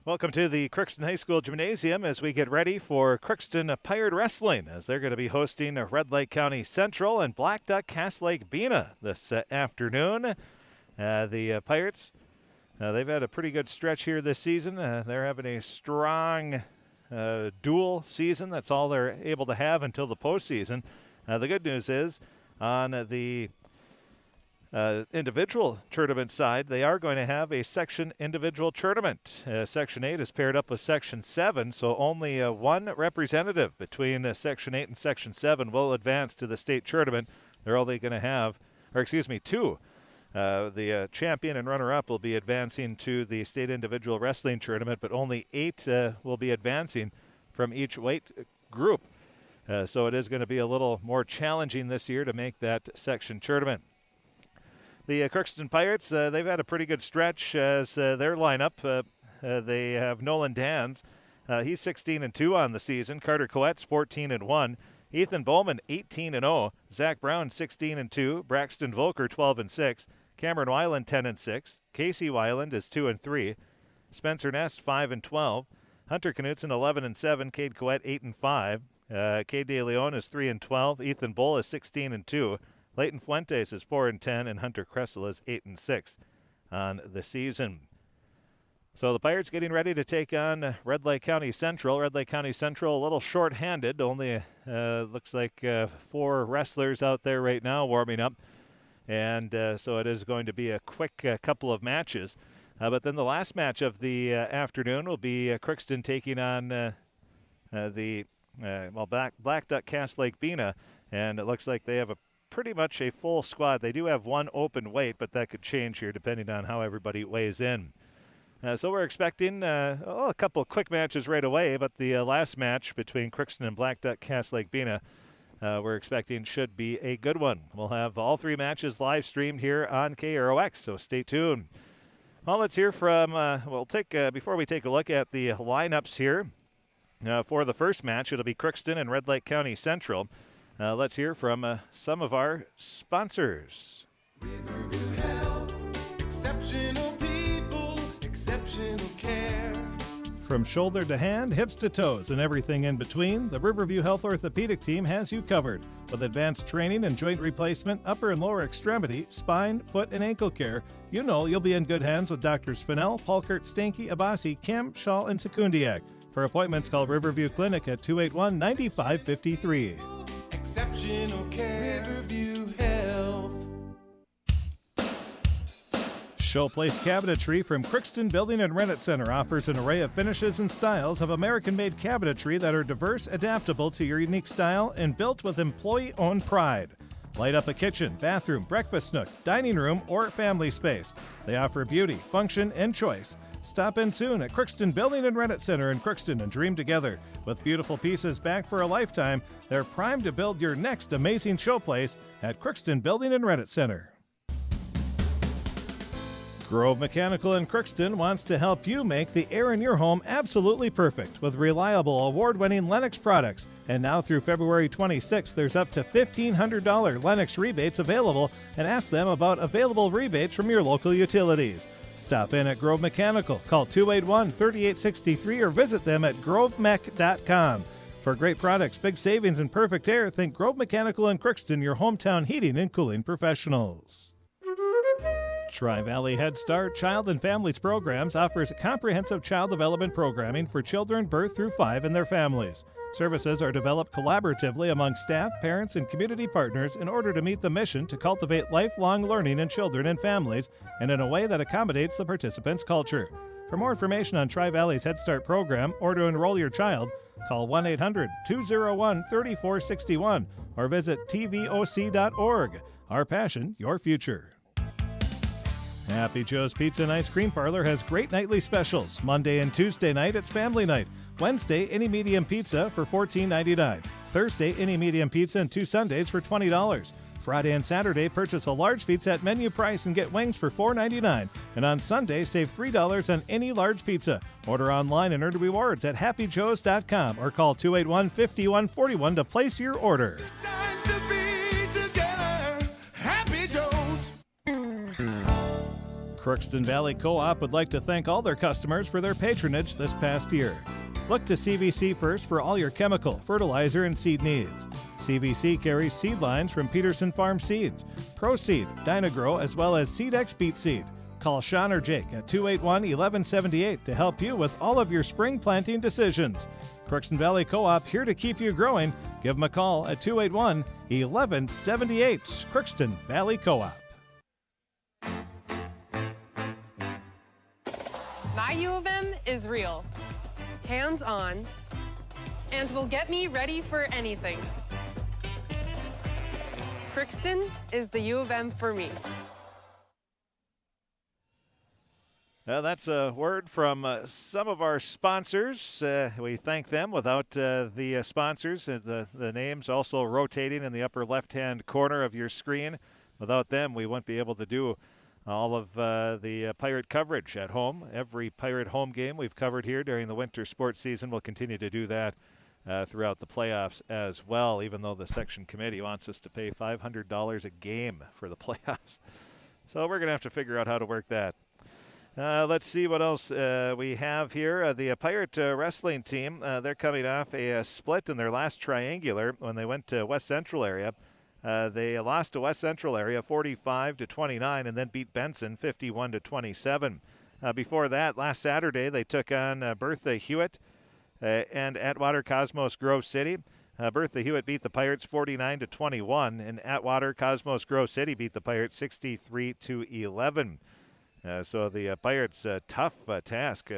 Welcome to the Crookston High School Gymnasium as we get ready for Crookston Pirate Wrestling as they're going to be hosting Red Lake County Central and Blackduck Lake-Bena this afternoon. The Pirates, they've had a pretty good stretch here this season. They're having a strong dual season. That's all they're able to have until the postseason. The good news is on the individual tournament side, they are going to have a section individual tournament. Section 8 is paired up with Section 7, so only one representative between Section 8 and Section 7 will advance to the state tournament. They're only going to have, two. The champion and runner-up will be advancing to the state individual wrestling tournament, but only 8 will be advancing from each weight group. So it is going to be a little more challenging this year to make that section tournament. The Crookston Pirates, they've had a pretty good stretch as their lineup. They have Nolan Dans. He's 16-2 on the season. Carter Coette's 14-1. Ethan Bowman, 18-0. Zach Brown, 16-2. Braxton Volker, 12-6. Cameron Weiland, 10-6. Casey Weiland is 2-3. Spencer Ness, 5-12. Hunter Knutson, 11-7. Cade Coette, 8-5. Cade De Leon is 3-12. Ethan Bull is 16-2. Leighton Fuentes is 4-10, and Hunter Kressel is 8-6 on the season. So the Pirates getting ready to take on Red Lake County Central. Red Lake County Central a little short-handed. Only looks like 4 wrestlers out there right now warming up. And so it is going to be a quick couple of matches. But then the last match of the afternoon will be Crookston taking on Blackduck Lake-Bena. And it looks like they have pretty much a full squad. They do have one open weight, but that could change here depending on how everybody weighs in. So we're expecting a couple of quick matches right away, but the last match between Crookston and Blackduck Lake-Bena we're expecting should be a good one. We'll have all 3 matches live streamed here on KROX, so stay tuned. Well, let's hear from, before we take a look at the lineups here for the first match, it'll be Crookston and Red Lake County Central. Let's hear from some of our sponsors. Riverview Health, exceptional people, exceptional care. From shoulder to hand, hips to toes, and everything in between, the Riverview Health Orthopedic Team has you covered. With advanced training and joint replacement, upper and lower extremity, spine, foot, and ankle care, you know you'll be in good hands with Drs. Spinell, Palkert, Stanky, Abasi, Kim, Shaw, and Sekundiak. For appointments, call Riverview Clinic at 281-9553. Exceptional care, Riverview Health. Showplace Cabinetry from Crookston Building and Rent Center offers an array of finishes and styles of American-made cabinetry that are diverse, adaptable to your unique style, and built with employee-owned pride. Light up a kitchen, bathroom, breakfast nook, dining room, or family space. They offer beauty, function, and choice. Stop in soon at Crookston Building and Rent Center in Crookston and dream together. With beautiful pieces back for a lifetime, they're primed to build your next amazing showplace at Crookston Building and Rent Center. Grove Mechanical in Crookston wants to help you make the air in your home absolutely perfect with reliable, award-winning Lennox products. And now through February 26th, there's up to $1,500 Lennox rebates available, and ask them about available rebates from your local utilities. Stop in at Grove Mechanical. Call 281-3863 or visit them at grovemech.com. For great products, big savings, and perfect air, think Grove Mechanical in Crookston, your hometown heating and cooling professionals. Tri-Valley Head Start Child and Families Programs offers comprehensive child development programming for children birth through 5 and their families. Services are developed collaboratively among staff, parents, and community partners in order to meet the mission to cultivate lifelong learning in children and families and in a way that accommodates the participants' culture. For more information on Tri-Valley's Head Start program or to enroll your child, call 1-800-201-3461 or visit tvoc.org. Our passion, your future. Happy Joe's Pizza and Ice Cream Parlor has great nightly specials. Monday and Tuesday night, it's family night. Wednesday, any medium pizza for $14.99. Thursday, any medium pizza and 2 sundaes for $20. Friday and Saturday, purchase a large pizza at menu price and get wings for $4.99. And on Sunday, save $3 on any large pizza. Order online and earn rewards at happyjoes.com or call 281-5141 to place your order. Times to be together, Happy Joe's. Crookston Valley Co-op would like to thank all their customers for their patronage this past year. Look to CVC First for all your chemical, fertilizer, and seed needs. CVC carries seed lines from Peterson Farm Seeds, ProSeed, Dynagrow, as well as SeedX Beet Seed. Call Sean or Jake at 281-1178 to help you with all of your spring planting decisions. Crookston Valley Co-op, here to keep you growing. Give them a call at 281-1178. Crookston Valley Co-op. My U of M is real, hands-on, and will get me ready for anything. Crookston is the U of M for me. That's a word from some of our sponsors. We thank them. Without the sponsors, the names also rotating in the upper left-hand corner of your screen. Without them, we wouldn't be able to do all of the Pirate coverage at home. Every Pirate home game we've covered here during the winter sports season. We'll continue to do that throughout the playoffs as well, even though the section committee wants us to pay $500 a game for the playoffs. So we're going to have to figure out how to work that. Let's see what else we have here. The Pirate wrestling team, they're coming off a split in their last triangular when they went to West Central area. They lost to West Central area 45-29 and then beat Benson 51-27. Before that, last Saturday, they took on Bertha Hewitt and Atwater Cosmos Grove City. Bertha Hewitt beat the Pirates 49-21, and Atwater Cosmos Grove City beat the Pirates 63-11. So the Pirates, tough task.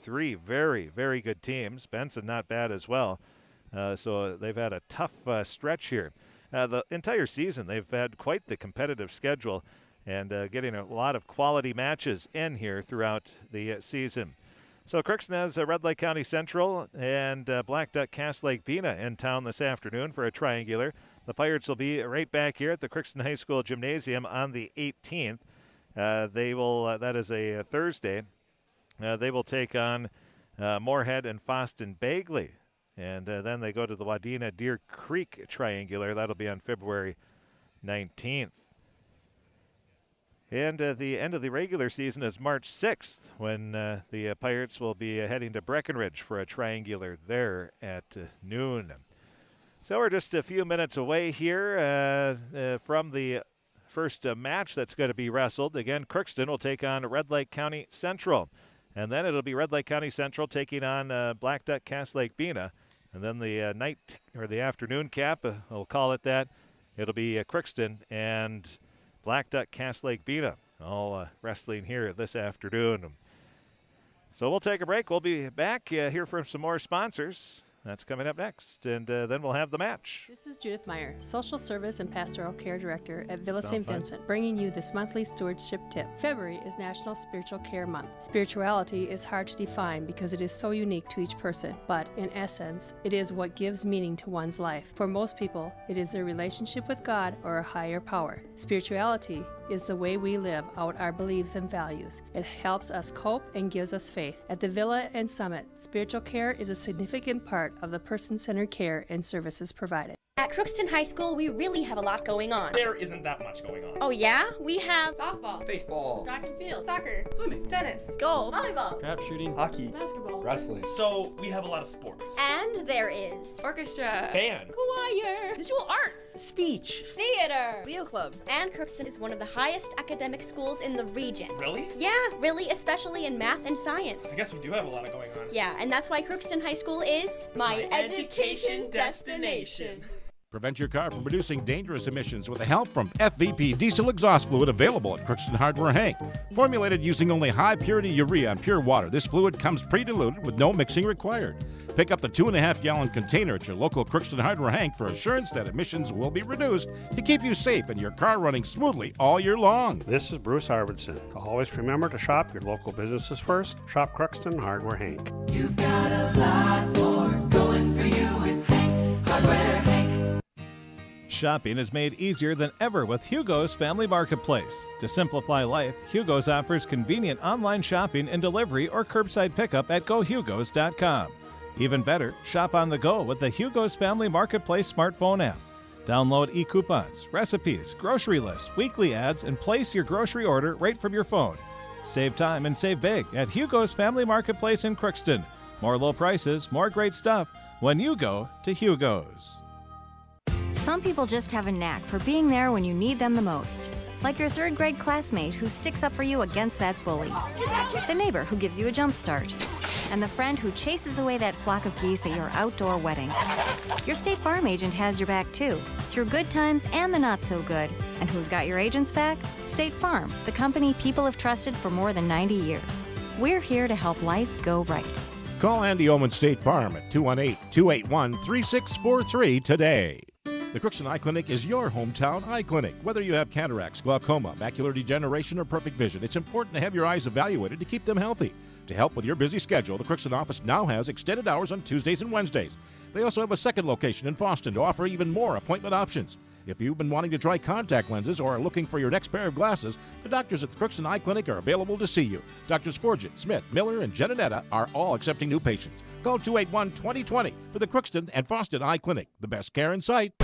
Three very, very good teams. Benson not bad as well. So they've had a tough stretch here. The entire season they've had quite the competitive schedule and getting a lot of quality matches in here throughout the season. So Crookston has Red Lake County Central and Blackduck Cass Lake-Bena in town this afternoon for a triangular. The Pirates will be right back here at the Crookston High School Gymnasium on the 18th. They will, that is a Thursday, they will take on Moorhead and Foston Bagley. And then they go to the Wadena Deer Creek Triangular. That'll be on February 19th. And the end of the regular season is March 6th when the Pirates will be heading to Breckenridge for a triangular there at noon. So we're just a few minutes away here from the first match that's going to be wrestled. Again, Crookston will take on Red Lake County Central. And then it'll be Red Lake County Central taking on Blackduck Cass Lake-Bena. And then the night or the afternoon cap, we'll call it that, it'll be Crookston and Blackduck Cass Lake-Bena all wrestling here this afternoon. So we'll take a break. We'll be back, hear from some more sponsors. That's coming up next, and then we'll have the match. This is Judith Meyer, Social Service and Pastoral Care Director at Villa St. Vincent, bringing you this monthly stewardship tip. February is National Spiritual Care Month. Spirituality is hard to define because it is so unique to each person, but in essence, it is what gives meaning to one's life. For most people, it is their relationship with God or a higher power. Spirituality is the way we live out our beliefs and values. It helps us cope and gives us faith. At the Villa and Summit, spiritual care is a significant part of the person-centered care and services provided. At Crookston High School, we really have a lot going on. There isn't that much going on. Oh yeah? We have softball, Baseball, track and field, soccer, swimming, tennis, golf, volleyball, crap shooting, hockey, basketball, wrestling. So we have a lot of sports. and there is orchestra, Band. choir, visual arts, speech, theater. Leo Club. And Crookston is one of the highest academic schools in the region. Really? Yeah, really, especially in math and science. I guess we do have a lot of going on. Yeah, and that's why Crookston High School is my education destination. Prevent your car from producing dangerous emissions with the help from FVP diesel exhaust fluid available at Crookston Hardware Hank. Formulated using only high-purity urea and pure water, this fluid comes pre-diluted with no mixing required. Pick up the 2.5-gallon container at your local Crookston Hardware Hank for assurance that emissions will be reduced to keep you safe and your car running smoothly all year long. This is Bruce Arvidsson. Always remember to shop your local businesses first. Shop Crookston Hardware Hank. You've got a lot more going for you with Hank Hardware Hank. Shopping is made easier than ever with Hugo's Family Marketplace. To simplify life, Hugo's offers convenient online shopping and delivery or curbside pickup at GoHugos.com. Even better, shop on the go with the Hugo's Family Marketplace smartphone app. Download e-coupons, recipes, grocery lists, weekly ads, and place your grocery order right from your phone. Save time and save big at Hugo's Family Marketplace in Crookston. More low prices, more great stuff when you go to Hugo's. Some people just have a knack for being there when you need them the most. Like your third grade classmate who sticks up for you against that bully. The neighbor who gives you a jump start. And the friend who chases away that flock of geese at your outdoor wedding. Your State Farm agent has your back too, through good times and the not so good. And who's got your agent's back? State Farm, the company people have trusted for more than 90 years. We're here to help life go right. Call Andy Oman State Farm at 218-281-3643 today. The Crookston Eye Clinic is your hometown eye clinic. Whether you have cataracts, glaucoma, macular degeneration, or perfect vision, it's important to have your eyes evaluated to keep them healthy. To help with your busy schedule, the Crookston office now has extended hours on Tuesdays and Wednesdays. They also have a second location in Boston to offer even more appointment options. If you've been wanting to try contact lenses or are looking for your next pair of glasses, the doctors at the Crookston Eye Clinic are available to see you. Doctors Forget, Smith, Miller, and Genanetta are all accepting new patients. Call 281-2020 for the Crookston and Boston Eye Clinic. The best care in sight.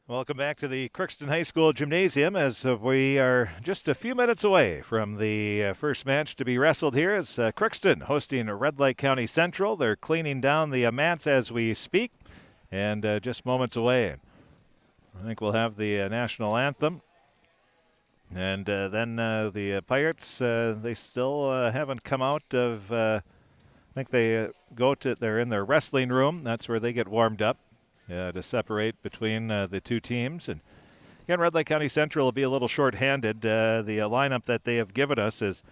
Welcome back to the Crookston High School Gymnasium as we are just a few minutes away from the first match to be wrestled here as Crookston hosting Red Lake County Central. They're cleaning down the mats as we speak and just moments away. I think we'll have the national anthem. And then the Pirates, they still haven't come out of, I think they're in their wrestling room. That's where they get warmed up. To separate between the two teams. And again, Red Lake County Central will be a little short-handed. The lineup that they have given us is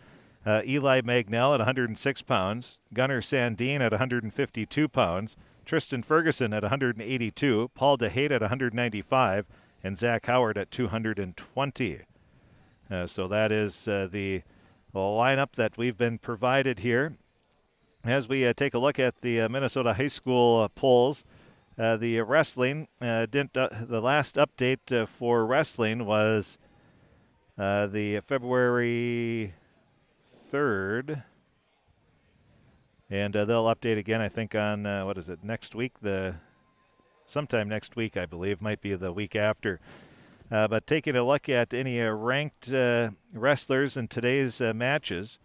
Eli Magnell at 106 pounds, Gunnar Sandine at 152 pounds, Tristan Ferguson at 182, Paul DeHate at 195, and Zach Howard at 220. So that is the lineup that we've been provided here. As we take a look at the Minnesota High School polls, the wrestling the last update for wrestling was the February 3rd, and they'll update again, I think, on next week? Sometime next week, I believe, might be the week after. But taking a look at any ranked wrestlers in today's matches.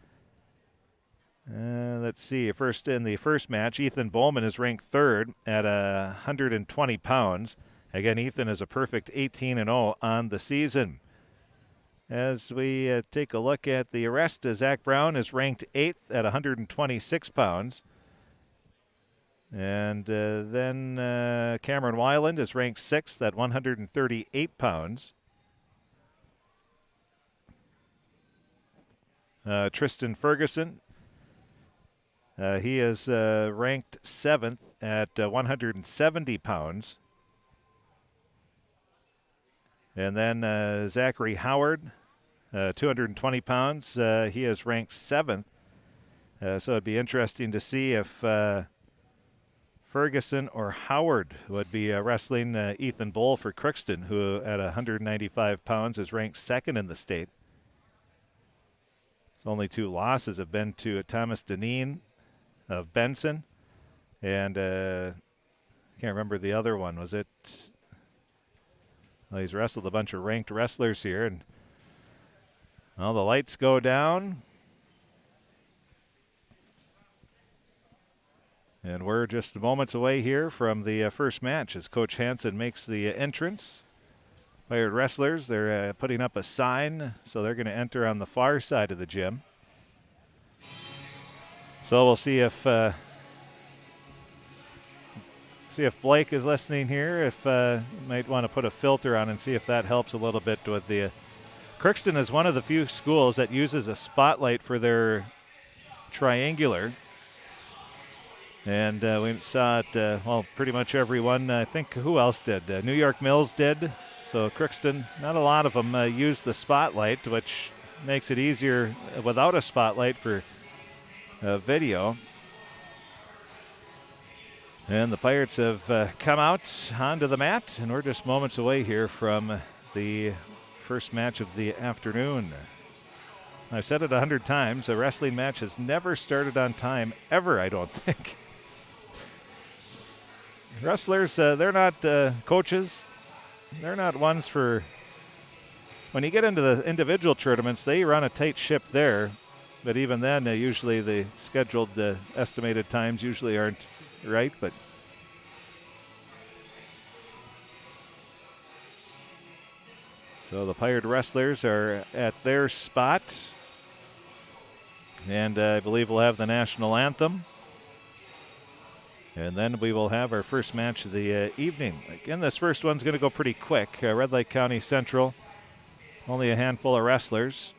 Let's see. First, in the first match, Ethan Bowman is ranked third at 120 pounds. Again, Ethan is a perfect 18-0 on the season. As we take a look at the rest, Zach Brown is ranked 8th at 126 pounds. And then Cameron Weiland is ranked 6th at 138 pounds. Tristan Ferguson, he is ranked 7th at 170 pounds. And then Zachary Howard, 220 pounds. He is ranked 7th. So it'd be interesting to see if Ferguson or Howard would be wrestling Ethan Bull for Crookston, who at 195 pounds is ranked 2nd in the state. His only 2 losses have been to Thomas Deneen of Benson, and I can't remember the other one. Was it? Well, he's wrestled a bunch of ranked wrestlers here, and well, the lights go down. And we're just moments away here from the first match as Coach Hansen makes the entrance. Pirate wrestlers, they're putting up a sign, so they're going to enter on the far side of the gym. So we'll see if Blake is listening here. If you might want to put a filter on and see if that helps a little bit with the. Crookston is one of the few schools that uses a spotlight for their triangular. And we saw it, well, pretty much everyone. I think who else did? New York Mills did. So Crookston, not a lot of them used the spotlight, which makes it easier without a spotlight for video. And the Pirates have come out onto the mat, and we're just moments away here from the first match of the afternoon. I've said it 100 times, a wrestling match has never started on time, ever, I don't think. Wrestlers, they're not coaches. They're not ones for... When you get into the individual tournaments, they run a tight ship there. But even then, usually the scheduled estimated times usually aren't right. But so the Pirate wrestlers are at their spot. And I believe we'll have the national anthem. And then we will have our first match of the evening. Again, this first one's going to go pretty quick. Red Lake County Central, only a handful of wrestlers.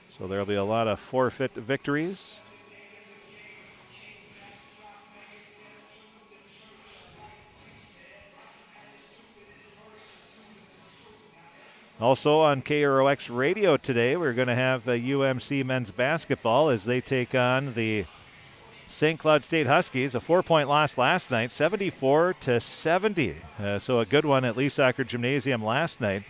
So there'll be a lot of forfeit victories. Also on KROX Radio today, we're going to have UMC men's basketball as they take on the St. Cloud State Huskies. A 4-point loss last night, 74-70. So a good one at Lee Soccer Gymnasium last night.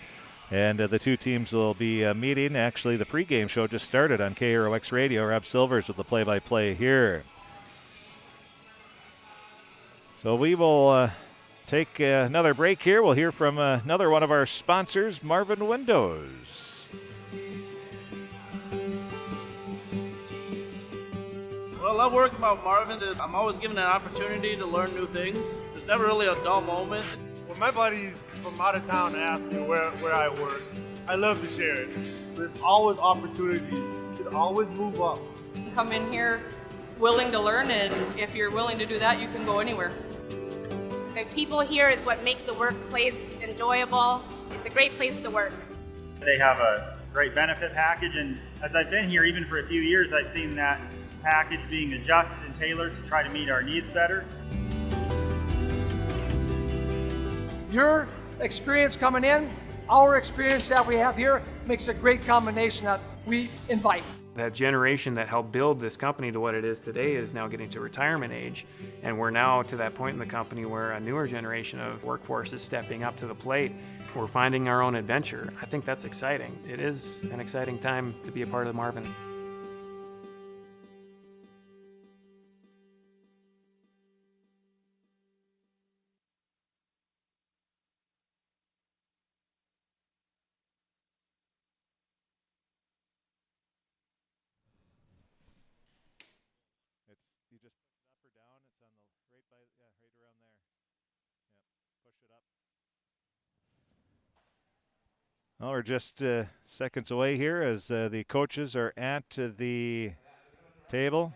And the two teams will be meeting. Actually, the pregame show just started on KROX Radio. Rob Silvers with the play-by-play here. So we will take another break here. We'll hear from another one of our sponsors, Marvin Windows. Well, I love working with Marvin. I'm always given an opportunity to learn new things. There's never really a dull moment. When my buddies from out of town ask me where I work, I love to share it. There's always opportunities. You can always move up. You come in here willing to learn, and if you're willing to do that, you can go anywhere. The people here is what makes the workplace enjoyable. It's a great place to work. They have a great benefit package, and as I've been here even for a few years, I've seen that package being adjusted and tailored to try to meet our needs better. Your experience coming in, our experience that we have here makes a great combination that we invite. That generation that helped build this company to what it is today is now getting to retirement age, and we're now to that point in the company where a newer generation of workforce is stepping up to the plate. We're finding our own adventure. I think that's exciting. It is an exciting time to be a part of the Marvin. You just push it up or down. It's on the right around there. Yep, push it up. Well, we're just seconds away here as the coaches are at the table.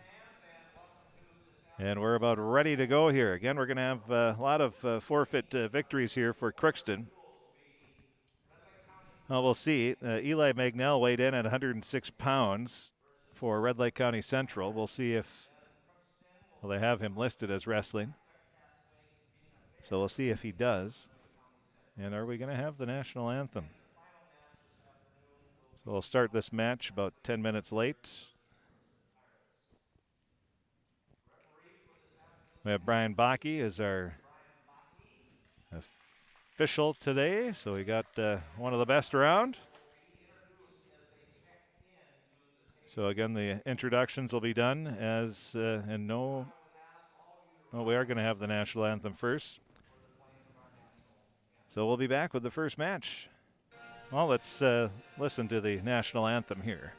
And we're about ready to go here. Again, we're going to have a lot of forfeit victories here for Crookston. Well, we'll see. Eli Magnell weighed in at 106 pounds for Red Lake County Central. We'll see if... Well, they have him listed as wrestling. So we'll see if he does. And are we going to have the national anthem? So we'll start this match about 10 minutes late. We have Brian Bakke as our official today. So we got one of the best around. So again, the introductions will be done as, and we are going to have the national anthem first. So we'll be back with the first match. Well, let's listen to the national anthem here.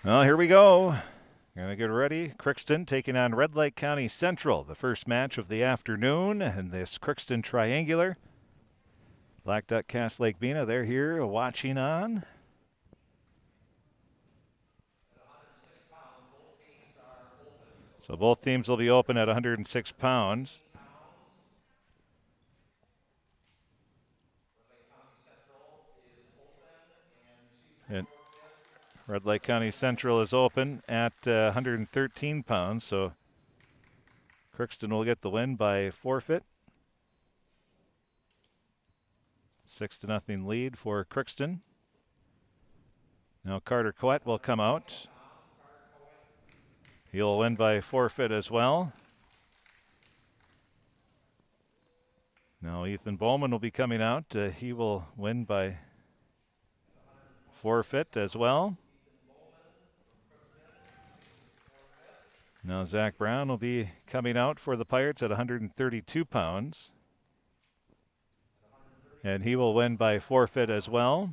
Well, here we go. Gonna get ready. Crookston taking on Red Lake County Central, the first match of the afternoon in this Crookston Triangular. Blackduck cast Lake-Bena, they're here watching on. So both teams will be open at 106 pounds. And Red Lake County Central is open at 113 pounds, so Crookston will get the win by forfeit. 6-0 lead for Crookston. Now Carter Coet will come out. He'll win by forfeit as well. Now Ethan Bowman will be coming out. He will win by forfeit as well. Now Zach Brown will be coming out for the Pirates at 132 pounds. And he will win by forfeit as well.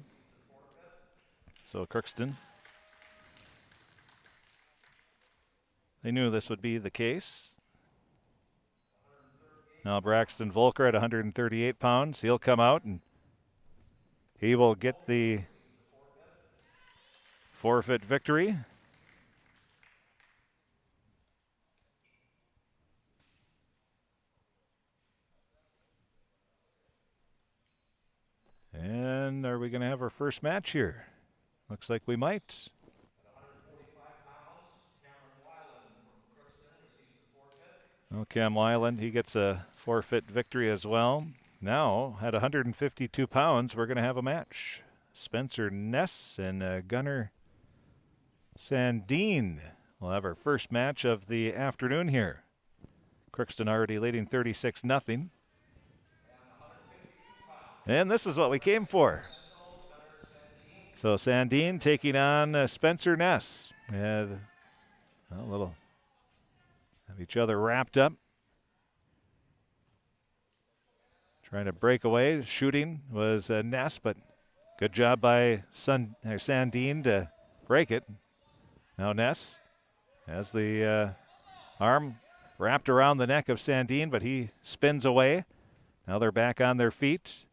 So Crookston, they knew this would be the case. Now Braxton Volker at 138 pounds. He'll come out and he will get the forfeit victory. And are we going to have our first match here? Looks like we might. Oh, Cam Weiland, he gets a forfeit victory as well. Now, at 152 pounds, we're going to have a match. Spencer Ness and Gunnar Sandine will have our first match of the afternoon here. Crookston already leading 36-0. And this is what we came for. So Sandine taking on Spencer Ness. A little have each other wrapped up. Trying to break away. Shooting was Ness, but good job by Sandine to break it. Now Ness has the arm wrapped around the neck of Sandine, but he spins away. Now they're back on their feet.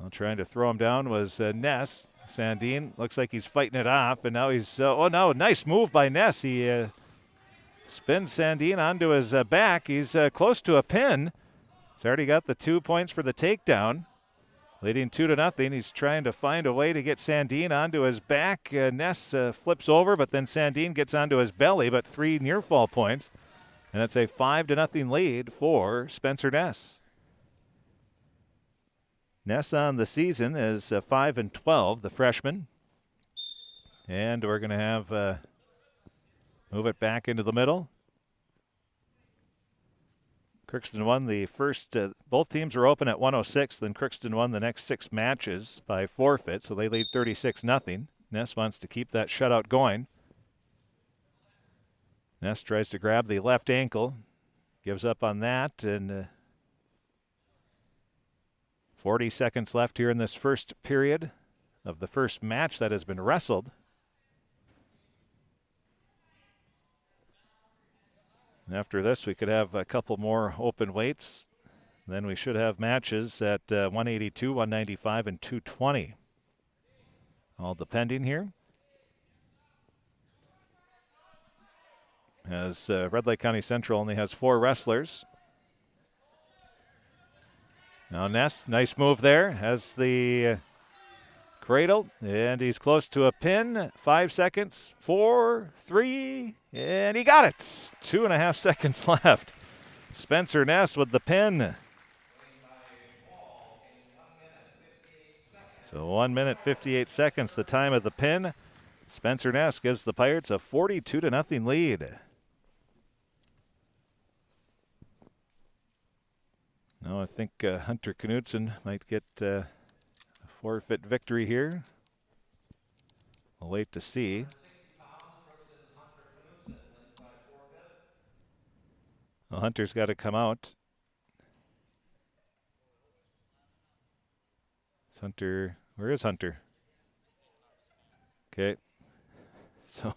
Well, trying to throw him down was Ness. Sandine looks like he's fighting it off, and now he's, oh no, nice move by Ness. He spins Sandine onto his back. He's close to a pin. He's already got the 2 points for the takedown, leading 2-0. He's trying to find a way to get Sandine onto his back. Ness flips over, but then Sandine gets onto his belly, but 3 near fall points. And it's a 5-0 lead for Spencer Ness. Ness on the season is 5-12, the freshman. And we're going to have move it back into the middle. Crookston won the first, both teams are open at 106, then Crookston won the next 6 matches by forfeit, so they lead 36-0. Ness wants to keep that shutout going. Ness tries to grab the left ankle, gives up on that, and 40 seconds left here in this first period of the first match that has been wrestled. After this, we could have a couple more open weights. Then we should have matches at 182, 195, and 220. All depending here. As Red Lake County Central only has 4 wrestlers. Now Ness, nice move there, has the cradle, and he's close to a pin. 5 seconds, 4, 3, and he got it. 2.5 seconds left. Spencer Ness with the pin. So 1 minute, 58 seconds, the time of the pin. Spencer Ness gives the Pirates a 42-0 lead. Now I think Hunter Knudsen might get a forfeit victory here. We'll wait to see. Well, Hunter's got to come out. Is Hunter, where is Hunter? Okay. So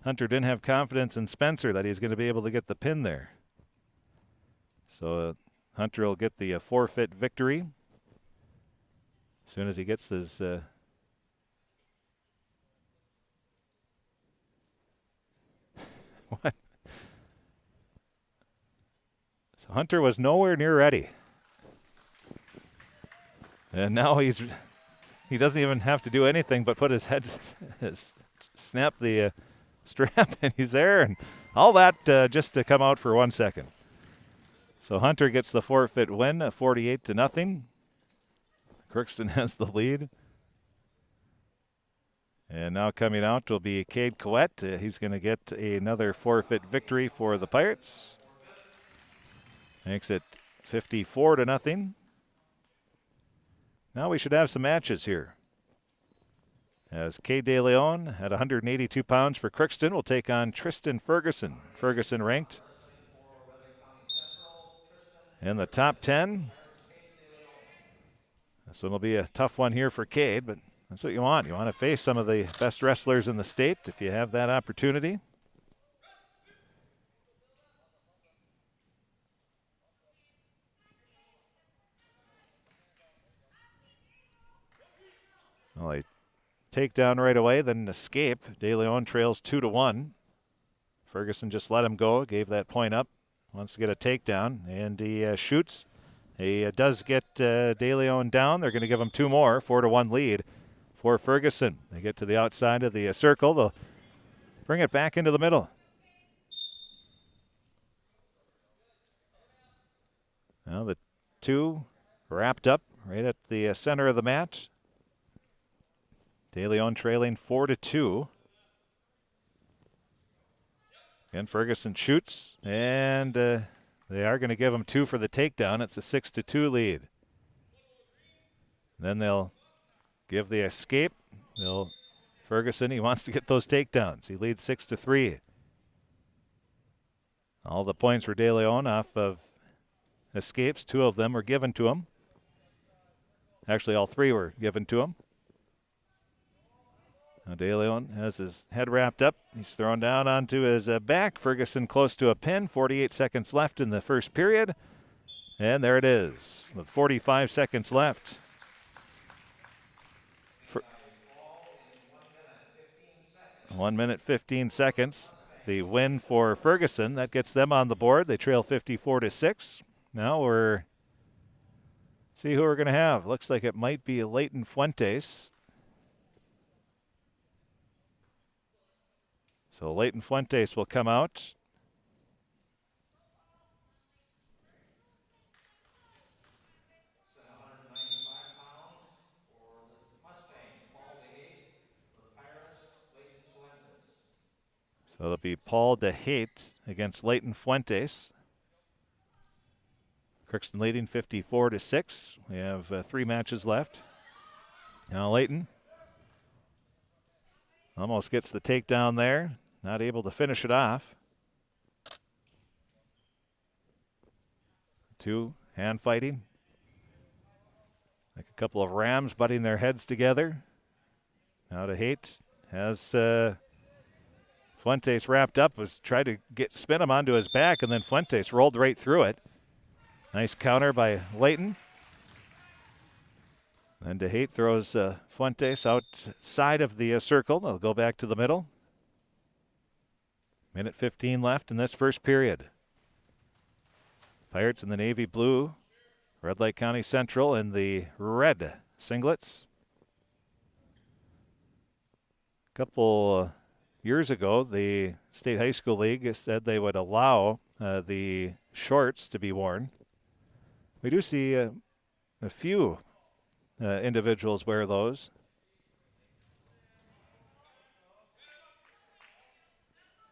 Hunter didn't have confidence in Spencer that he's going to be able to get the pin there. So Hunter will get the forfeit victory as soon as he gets his what? So Hunter was nowhere near ready. And now he doesn't even have to do anything but put his head, snap the strap, and he's there. And all that just to come out for 1 second. So Hunter gets the forfeit win, 48-0. Crookston has the lead. And now coming out will be Cade Coette. He's going to get another forfeit victory for the Pirates. Makes it 54-0. Now we should have some matches here. As Cade De Leon at 182 pounds for Crookston will take on Tristan Ferguson. Ferguson ranked in the top 10. This one will be a tough one here for Cade, but that's what you want. You want to face some of the best wrestlers in the state if you have that opportunity. Well, a takedown right away, then an escape. De Leon trails 2-1. Ferguson just let him go, gave that point up. Wants to get a takedown, and he shoots. He does get De Leon down. They're going to give him 2 more, 4-1 lead for Ferguson. They get to the outside of the circle. They'll bring it back into the middle. Now the 2 wrapped up right at the center of the mat. De Leon trailing 4-2. And Ferguson shoots, and they are going to give him 2 for the takedown. It's a 6-2 lead. Then they'll give the escape. Ferguson, he wants to get those takedowns. He leads 6-3. All the points for De Leon off of escapes. 2 of them were given to him. Actually, all 3 were given to him. Now De Leon has his head wrapped up. He's thrown down onto his back. Ferguson close to a pin. 48 seconds left in the first period. And there it is with 45 seconds left. 1 minute, 15 seconds. The win for Ferguson. That gets them on the board. They trail 54-6. Now we're see who we're going to have. Looks like it might be Leighton Fuentes. So Leighton Fuentes will come out. So it'll be Paul DeHate against Leighton Fuentes. Crookston leading 54-6. We have 3 matches left. Now Leighton almost gets the takedown there. Not able to finish it off. 2 hand fighting. Like a couple of rams butting their heads together. Now DeHate has Fuentes wrapped up, was tried to spin him onto his back, and then Fuentes rolled right through it. Nice counter by Leighton. And DeHate throws Fuentes outside of the circle. They'll go back to the middle. Minute 15 left in this first period. Pirates in the navy blue. Red Lake County Central in the red singlets. A couple years ago, the State High School League said they would allow the shorts to be worn. We do see a few individuals wear those.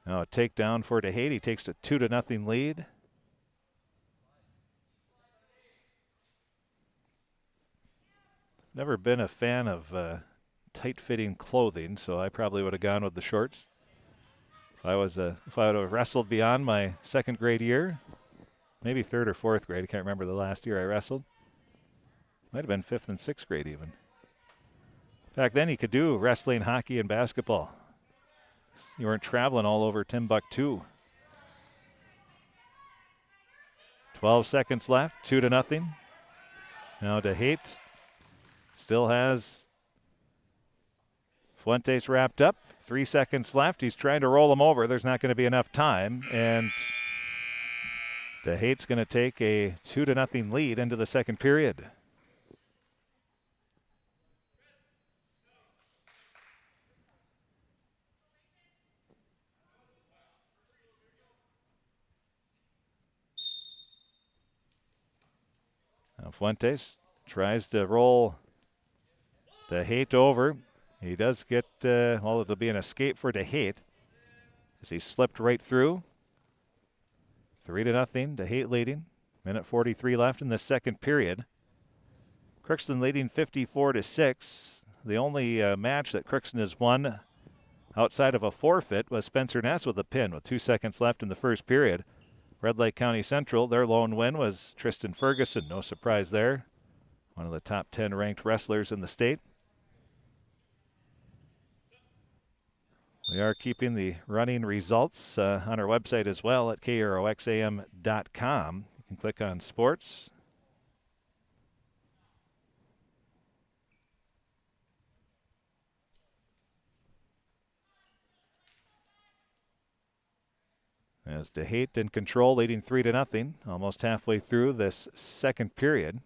Now a takedown for DeHate. He takes a 2-0 lead. Never been a fan of tight-fitting clothing, so I probably would have gone with the shorts. If I would have wrestled beyond my 2nd grade year, maybe 3rd or 4th grade. I can't remember the last year I wrestled. Might have been 5th and 6th grade even. Back then you could do wrestling, hockey, and basketball. You weren't traveling all over Timbuktu. 12 seconds left, 2-0. Now DeHate still has Fuentes wrapped up. 3 seconds left. He's trying to roll him over. There's not going to be enough time. And DeHate's going to take a 2-0 lead into the second period. Now Fuentes tries to roll DeHate over. He does get, well, it'll be an escape for DeHate as he slipped right through. 3-0, DeHate leading. Minute 43 left in the second period. Crookston leading 54-6. The only match that Crookston has won outside of a forfeit was Spencer Ness with a pin with 2 seconds left in the first period. Red Lake County Central, their lone win was Tristan Ferguson. No surprise there. One of the top 10 ranked wrestlers in the state. We are keeping the running results on our website as well at KROXAM.com. You can click on sports. As DeHate in control, leading 3-0, almost halfway through this second period.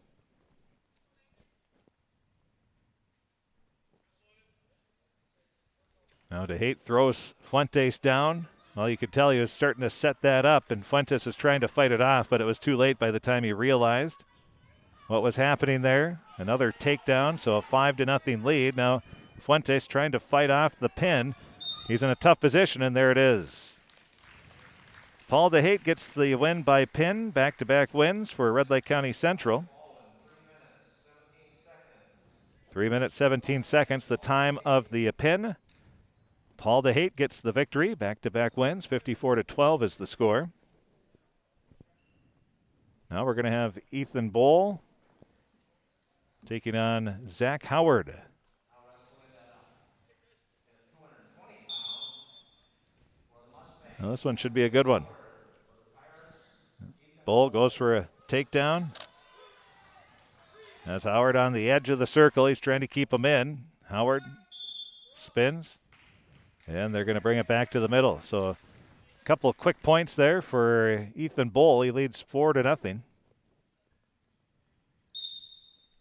Now DeHate throws Fuentes down. Well, you could tell he was starting to set that up, and Fuentes is trying to fight it off, but it was too late by the time he realized what was happening there. Another takedown, so a 5-0 lead. Now Fuentes trying to fight off the pin. He's in a tough position, and there it is. Paul DeHate gets the win by pin. Back-to-back wins for Red Lake County Central. 3 minutes, 17 seconds, the time of the pin. Paul DeHate gets the victory. Back-to-back wins. 54-12 is the score. Now we're going to have Ethan Bohl taking on Zach Howard. Now this one should be a good one. Bohl goes for a takedown. That's Howard on the edge of the circle. He's trying to keep him in. Howard spins. And they're going to bring it back to the middle. So a couple of quick points there for Ethan Bohl. He leads 4-0.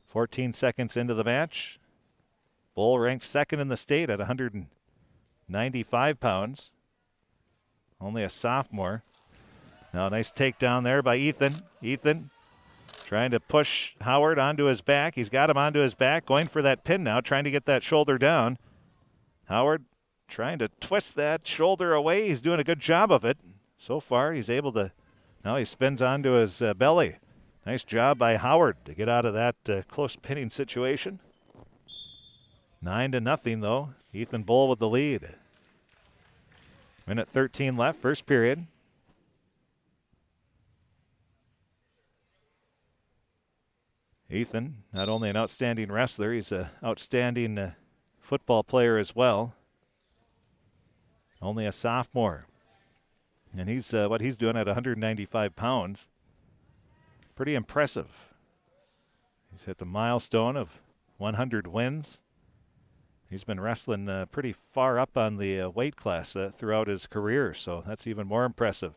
14 seconds into the match. Bohl ranked second in the state at 195 pounds. Only a sophomore. Now a nice takedown there by Ethan. Ethan trying to push Howard onto his back. He's got him onto his back, going for that pin now, trying to get that shoulder down. Howard trying to twist that shoulder away. He's doing a good job of it. So far, he's able to, now he spins onto his belly. Nice job by Howard to get out of that close pinning situation. 9-0 though. Ethan Bohl with the lead. Minute 13 left, first period. Ethan, not only an outstanding wrestler, he's an outstanding football player as well. Only a sophomore. And he's what he's doing at 195 pounds. Pretty impressive. He's hit the milestone of 100 wins. He's been wrestling pretty far up on the weight class throughout his career, so that's even more impressive.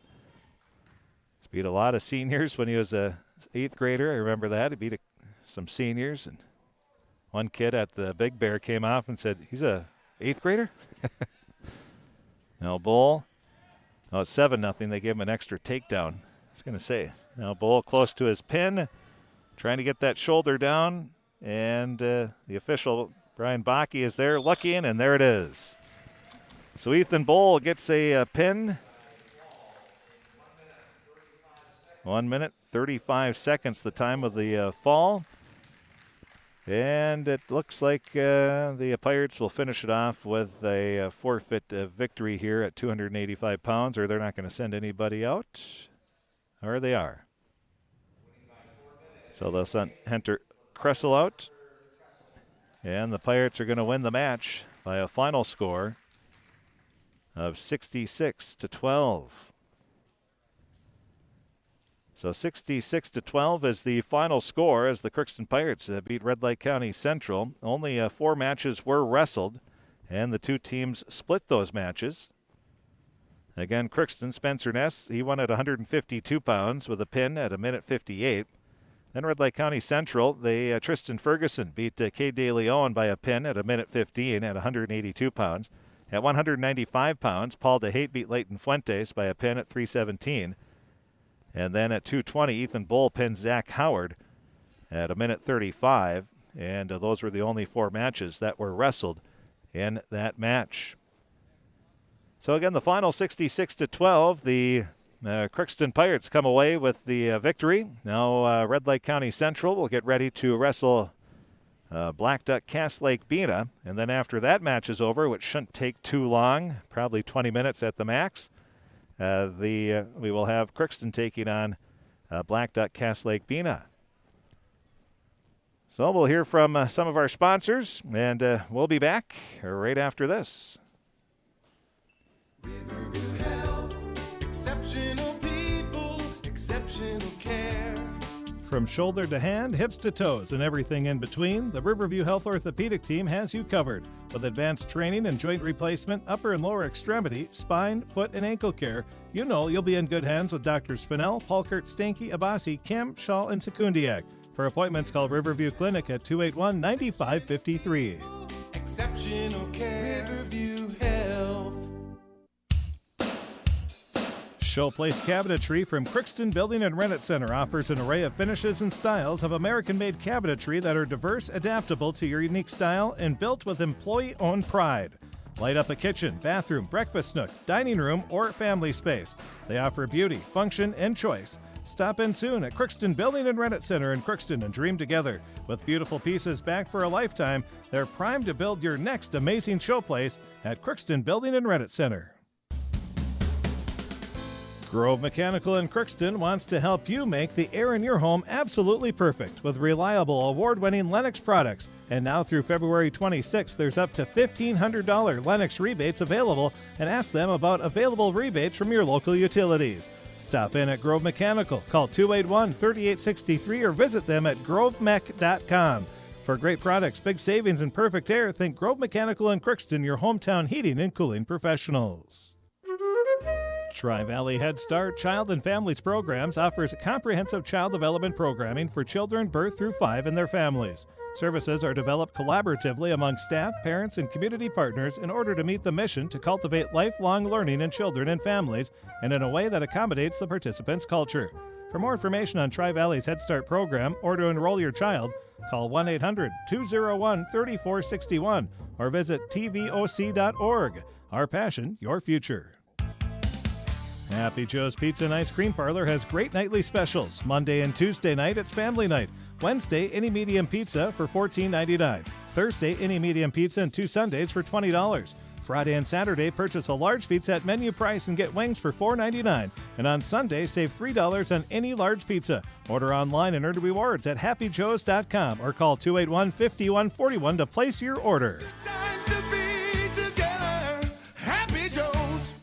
He's beat a lot of seniors when he was a 8th grader. I remember that. He beat some seniors, and one kid at the Big Bear came off and said, "He's a 8th grader?" Now Bohl, oh, it's 7-0. They gave him an extra takedown. I was going to say, now Bohl close to his pin, trying to get that shoulder down, and the official, Brian Bakke, is there looking, and there it is. So Ethan Bohl gets a pin. 1 minute, 35 seconds, the time of the fall. And it looks like the Pirates will finish it off with a forfeit victory here at 285 pounds, or they're not going to send anybody out, or they are. So they'll send Hunter Kressel out. And the Pirates are going to win the match by a final score of 66-12. So 66-12 is the final score as the Crookston Pirates beat Red Lake County Central. Only 4 matches were wrestled, and the two teams split those matches. Again, Crookston, Spencer Ness, he won at 152 pounds with a pin at 1:58. Then Red Lake County Central, Tristan Ferguson beat Kay De Leon by a pin at 1:15 at 182 pounds. At 195 pounds, Paul DeHate beat Leighton Fuentes by a pin at 3:17. And then at 220, Ethan Bull pinned Zach Howard at 1:35. And those were the only 4 matches that were wrestled in that match. So again, the final 66-12. The Crookston Pirates come away with the victory. Now Red Lake County Central will get ready to wrestle Blackduck Cass Lake-Bena. And then after that match is over, which shouldn't take too long, probably 20 minutes at the max, we will have Crookston taking on Blackduck Cass Lake-Bena. So we'll hear from some of our sponsors, and we'll be back right after this. Riverview Health, exceptional people, exceptional care. From shoulder to hand, hips to toes, and everything in between, the Riverview Health Orthopedic Team has you covered. With advanced training and joint replacement, upper and lower extremity, spine, foot, and ankle care, you know you'll be in good hands with Drs. Spinell, Palkert, Stanky, Abasi, Kim, Shaw, and Sekundiak. For appointments, call Riverview Clinic at 281-9553. Exceptional care. Riverview Health. Showplace Cabinetry from Crookston Building and Rent Center offers an array of finishes and styles of American-made cabinetry that are diverse, adaptable to your unique style, and built with employee-owned pride. Light up a kitchen, bathroom, breakfast nook, dining room, or family space. They offer beauty, function, and choice. Stop in soon at Crookston Building and Rent Center in Crookston and dream together. With beautiful pieces back for a lifetime, they're primed to build your next amazing showplace at Crookston Building and Rent Center. Grove Mechanical in Crookston wants to help you make the air in your home absolutely perfect with reliable, award-winning Lennox products. And now through February 26th, there's up to $1,500 Lennox rebates available, and ask them about available rebates from your local utilities. Stop in at Grove Mechanical. Call 281-3863 or visit them at grovemech.com. For great products, big savings, and perfect air, think Grove Mechanical in Crookston, your hometown heating and cooling professionals. Tri-Valley Head Start Child and Families Programs offers comprehensive child development programming for children birth through 5 and their families. Services are developed collaboratively among staff, parents, and community partners in order to meet the mission to cultivate lifelong learning in children and families and in a way that accommodates the participants' culture. For more information on Tri-Valley's Head Start program or to enroll your child, call 1-800-201-3461 or visit tvoc.org. Our passion, your future. Happy Joe's Pizza and Ice Cream Parlor has great nightly specials. Monday and Tuesday night, it's family night. Wednesday, any medium pizza for $14.99. Thursday, any medium pizza and 2 sundaes for $20. Friday and Saturday, purchase a large pizza at menu price and get wings for $4.99. And on Sunday, save $3 on any large pizza. Order online and earn rewards at happyjoes.com or call 281-5141 to place your order. Times to be together. Happy Joe's.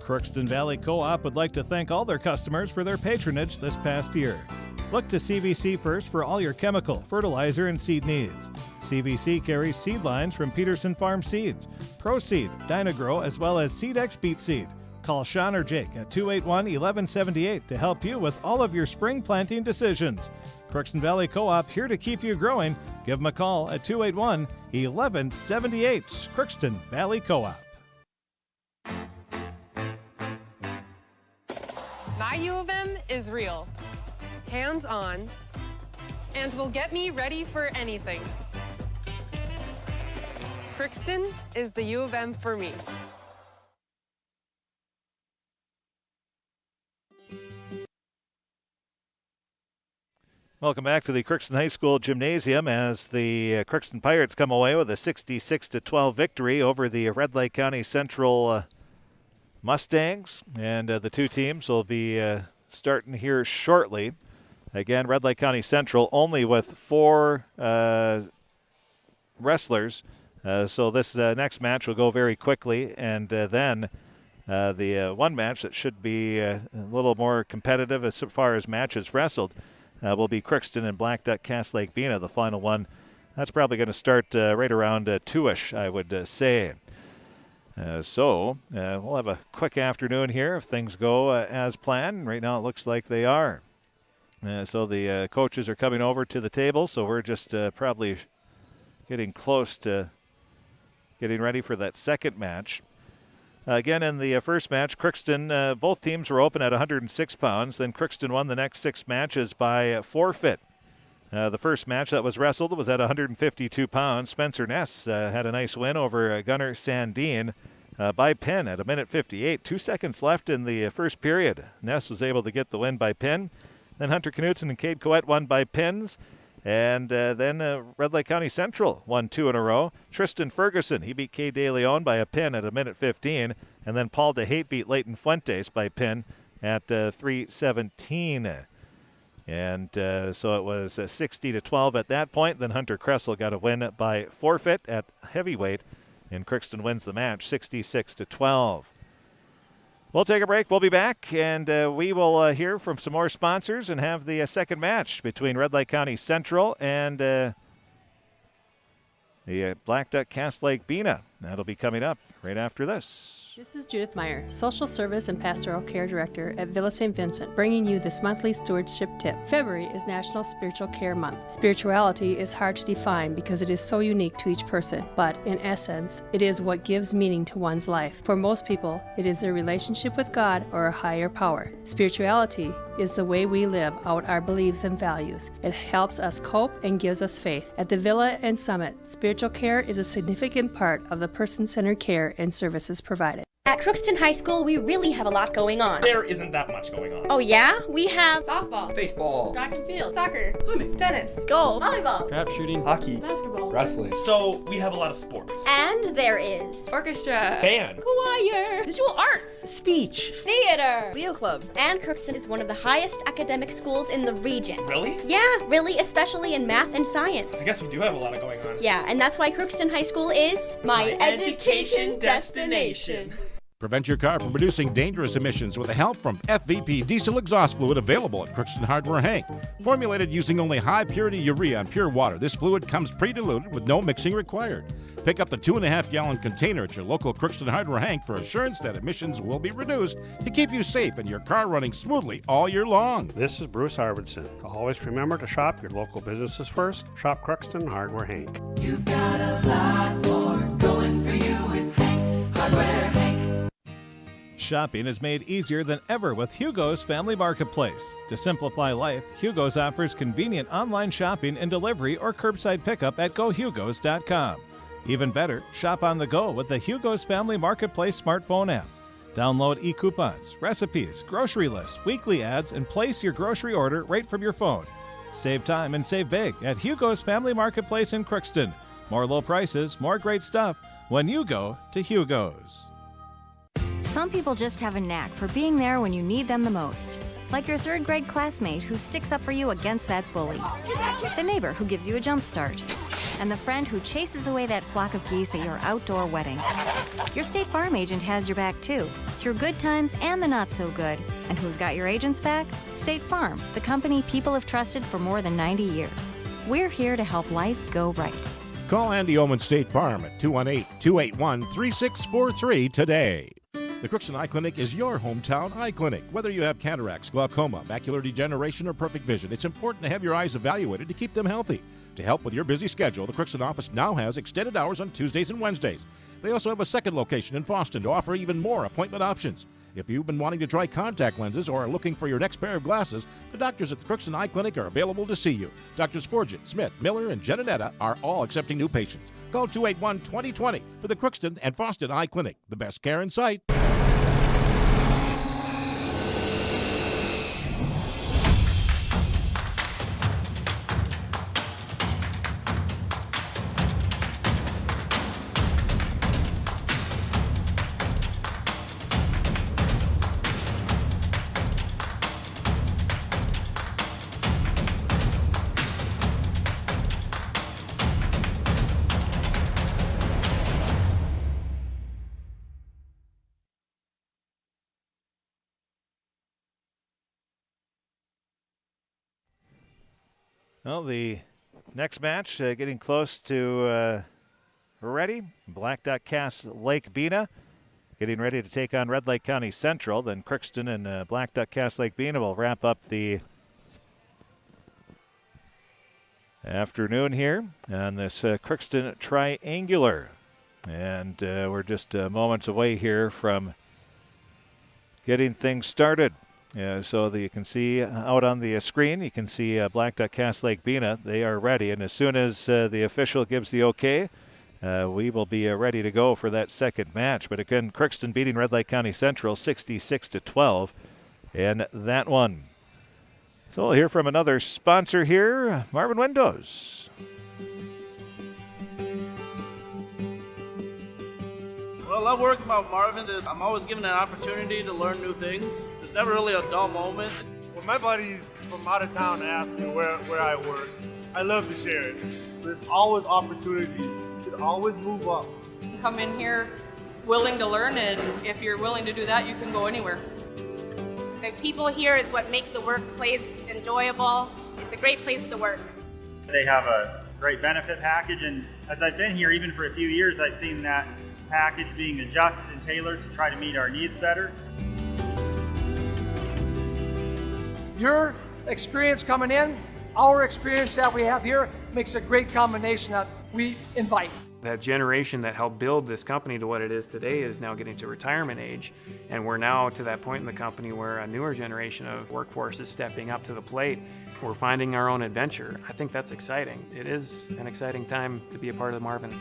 Crookston Valley Co-op would like to thank all their customers for their patronage this past year. Look to CVC first for all your chemical, fertilizer, and seed needs. CVC carries seed lines from Peterson Farm Seeds, ProSeed, Dynagrow, as well as SeedX Beet Seed. Call Sean or Jake at 281-1178 to help you with all of your spring planting decisions. Crookston Valley Co-op, here to keep you growing. Give them a call at 281-1178. Crookston Valley Co-op. My U of M is real, hands-on, and will get me ready for anything. Crookston is the U of M for me. Welcome back to the Crookston High School Gymnasium as the Crookston Pirates come away with a 66-12 victory over the Red Lake County Central Mustangs, and the two teams will be starting here shortly. Again, Red Lake County Central only with 4 wrestlers. So this next match will go very quickly. And then the one match that should be a little more competitive as far as matches wrestled will be Crookston and Blackduck Cast Lake-Bena, the final one. That's probably going to start right around 2-ish, I would say. So we'll have a quick afternoon here if things go as planned. Right now it looks like they are. So the coaches are coming over to the table, so we're just probably getting close to getting ready for that second match. Again, in the first match, Crookston, both teams were open at 106 pounds. Then Crookston won the next 6 matches by forfeit. The first match that was wrestled was at 152 pounds. Spencer Ness had a nice win over Gunnar Sandine by pin at 1:58. 2 seconds left in the first period. Ness was able to get the win by pin. Then Hunter Knutson and Cade Coette won by pins. And then Red Lake County Central won 2 in a row. Tristan Ferguson, he beat Kay De Leon by a pin at 1:15. And then Paul DeHate beat Leighton Fuentes by pin at 3:17. And so it was 60-12 at that point. Then Hunter Kressel got a win by forfeit at heavyweight. And Crookston wins the match 66-12. We'll take a break. We'll be back, and we will hear from some more sponsors and have the second match between Red Lake County Central and the Blackduck Cast Lake-Bena. That'll be coming up right after this. This is Judith Meyer, Social Service and Pastoral Care Director at Villa St. Vincent, bringing you this monthly stewardship tip. February is National Spiritual Care Month. Spirituality is hard to define because it is so unique to each person, but in essence, it is what gives meaning to one's life. For most people, it is their relationship with God or a higher power. Spirituality is the way we live out our beliefs and values. It helps us cope and gives us faith. At the Villa and Summit, spiritual care is a significant part of the person-centered care and services provided. At Crookston High School, we really have a lot going on. There isn't that much going on. Oh yeah? We have softball, baseball, track and field, soccer, swimming, tennis, golf, volleyball, trap shooting, hockey, basketball, wrestling. So we have a lot of sports. And there is orchestra, band, choir, visual arts, speech, theater, Leo Club. And Crookston is one of the highest academic schools in the region. Really? Yeah, really, especially in math and science. I guess we do have a lot going on. Yeah, and that's why Crookston High School is my education destination. Prevent your car from producing dangerous emissions with the help from FVP diesel exhaust fluid available at Crookston Hardware Hank. Formulated using only high-purity urea and pure water, this fluid comes pre-diluted with no mixing required. Pick up the 2.5-gallon container at your local Crookston Hardware Hank for assurance that emissions will be reduced to keep you safe and your car running smoothly all year long. This is Bruce Arvidsson. Always remember to shop your local businesses first. Shop Crookston Hardware Hank. You've got a lot more going for you with Hank Hardware Hank. Shopping is made easier than ever with Hugo's Family Marketplace. To simplify life, Hugo's offers convenient online shopping and delivery or curbside pickup at gohugos.com. Even better, shop on the go with the Hugo's Family Marketplace smartphone app. Download e-coupons, recipes, grocery lists, weekly ads, and place your grocery order right from your phone. Save time and save big at Hugo's Family Marketplace in Crookston. More low prices, more great stuff when you go to Hugo's. Some people just have a knack for being there when you need them the most. Like your third grade classmate who sticks up for you against that bully. The neighbor who gives you a jump start. And the friend who chases away that flock of geese at your outdoor wedding. Your State Farm agent has your back too, through good times and the not so good. And who's got your agent's back? State Farm, the company people have trusted for more than 90 years. We're here to help life go right. Call Andy Oman State Farm at 218-281-3643 today. The Crookston Eye Clinic is your hometown eye clinic. Whether you have cataracts, glaucoma, macular degeneration, or perfect vision, it's important to have your eyes evaluated to keep them healthy. To help with your busy schedule, the Crookston office now has extended hours on Tuesdays and Wednesdays. They also have a second location in Fosston to offer even more appointment options. If you've been wanting to try contact lenses or are looking for your next pair of glasses, the doctors at the Crookston Eye Clinic are available to see you. Doctors Forget, Smith, Miller, and Genedetta are all accepting new patients. Call 281-2020 for the Crookston and Fosston Eye Clinic. The best care in sight. Well, the next match getting close to ready. Blackduck casts Lake-Bena, getting ready to take on Red Lake County Central. Then Crookston and Blackduck cast Lake-Bena will wrap up the afternoon here on this Crookston Triangular. And we're just moments away here from getting things started. So you can see out on the screen, you can see Blackduck cast Lake-Bena. They are ready, and as soon as the official gives the okay, we will be ready to go for that second match. But again, Crookston beating Red Lake County Central 66-12 in that one. So we'll hear from another sponsor here, Marvin Windows. What I love working with Marvin is I'm always given an opportunity to learn new things. There's never really a dull moment. When my buddies from out of town ask me where I work, I love to share it. There's always opportunities. You can always move up. You come in here willing to learn, and if you're willing to do that, you can go anywhere. The people here is what makes the workplace enjoyable. It's a great place to work. They have a great benefit package, and as I've been here even for a few years, I've seen that package being adjusted and tailored to try to meet our needs better. Your experience coming in, our experience that we have here makes a great combination that we invite. That generation that helped build this company to what it is today is now getting to retirement age, and we're now to that point in the company where a newer generation of workforce is stepping up to the plate. We're finding our own adventure. I think that's exciting. It is an exciting time to be a part of the Marvin.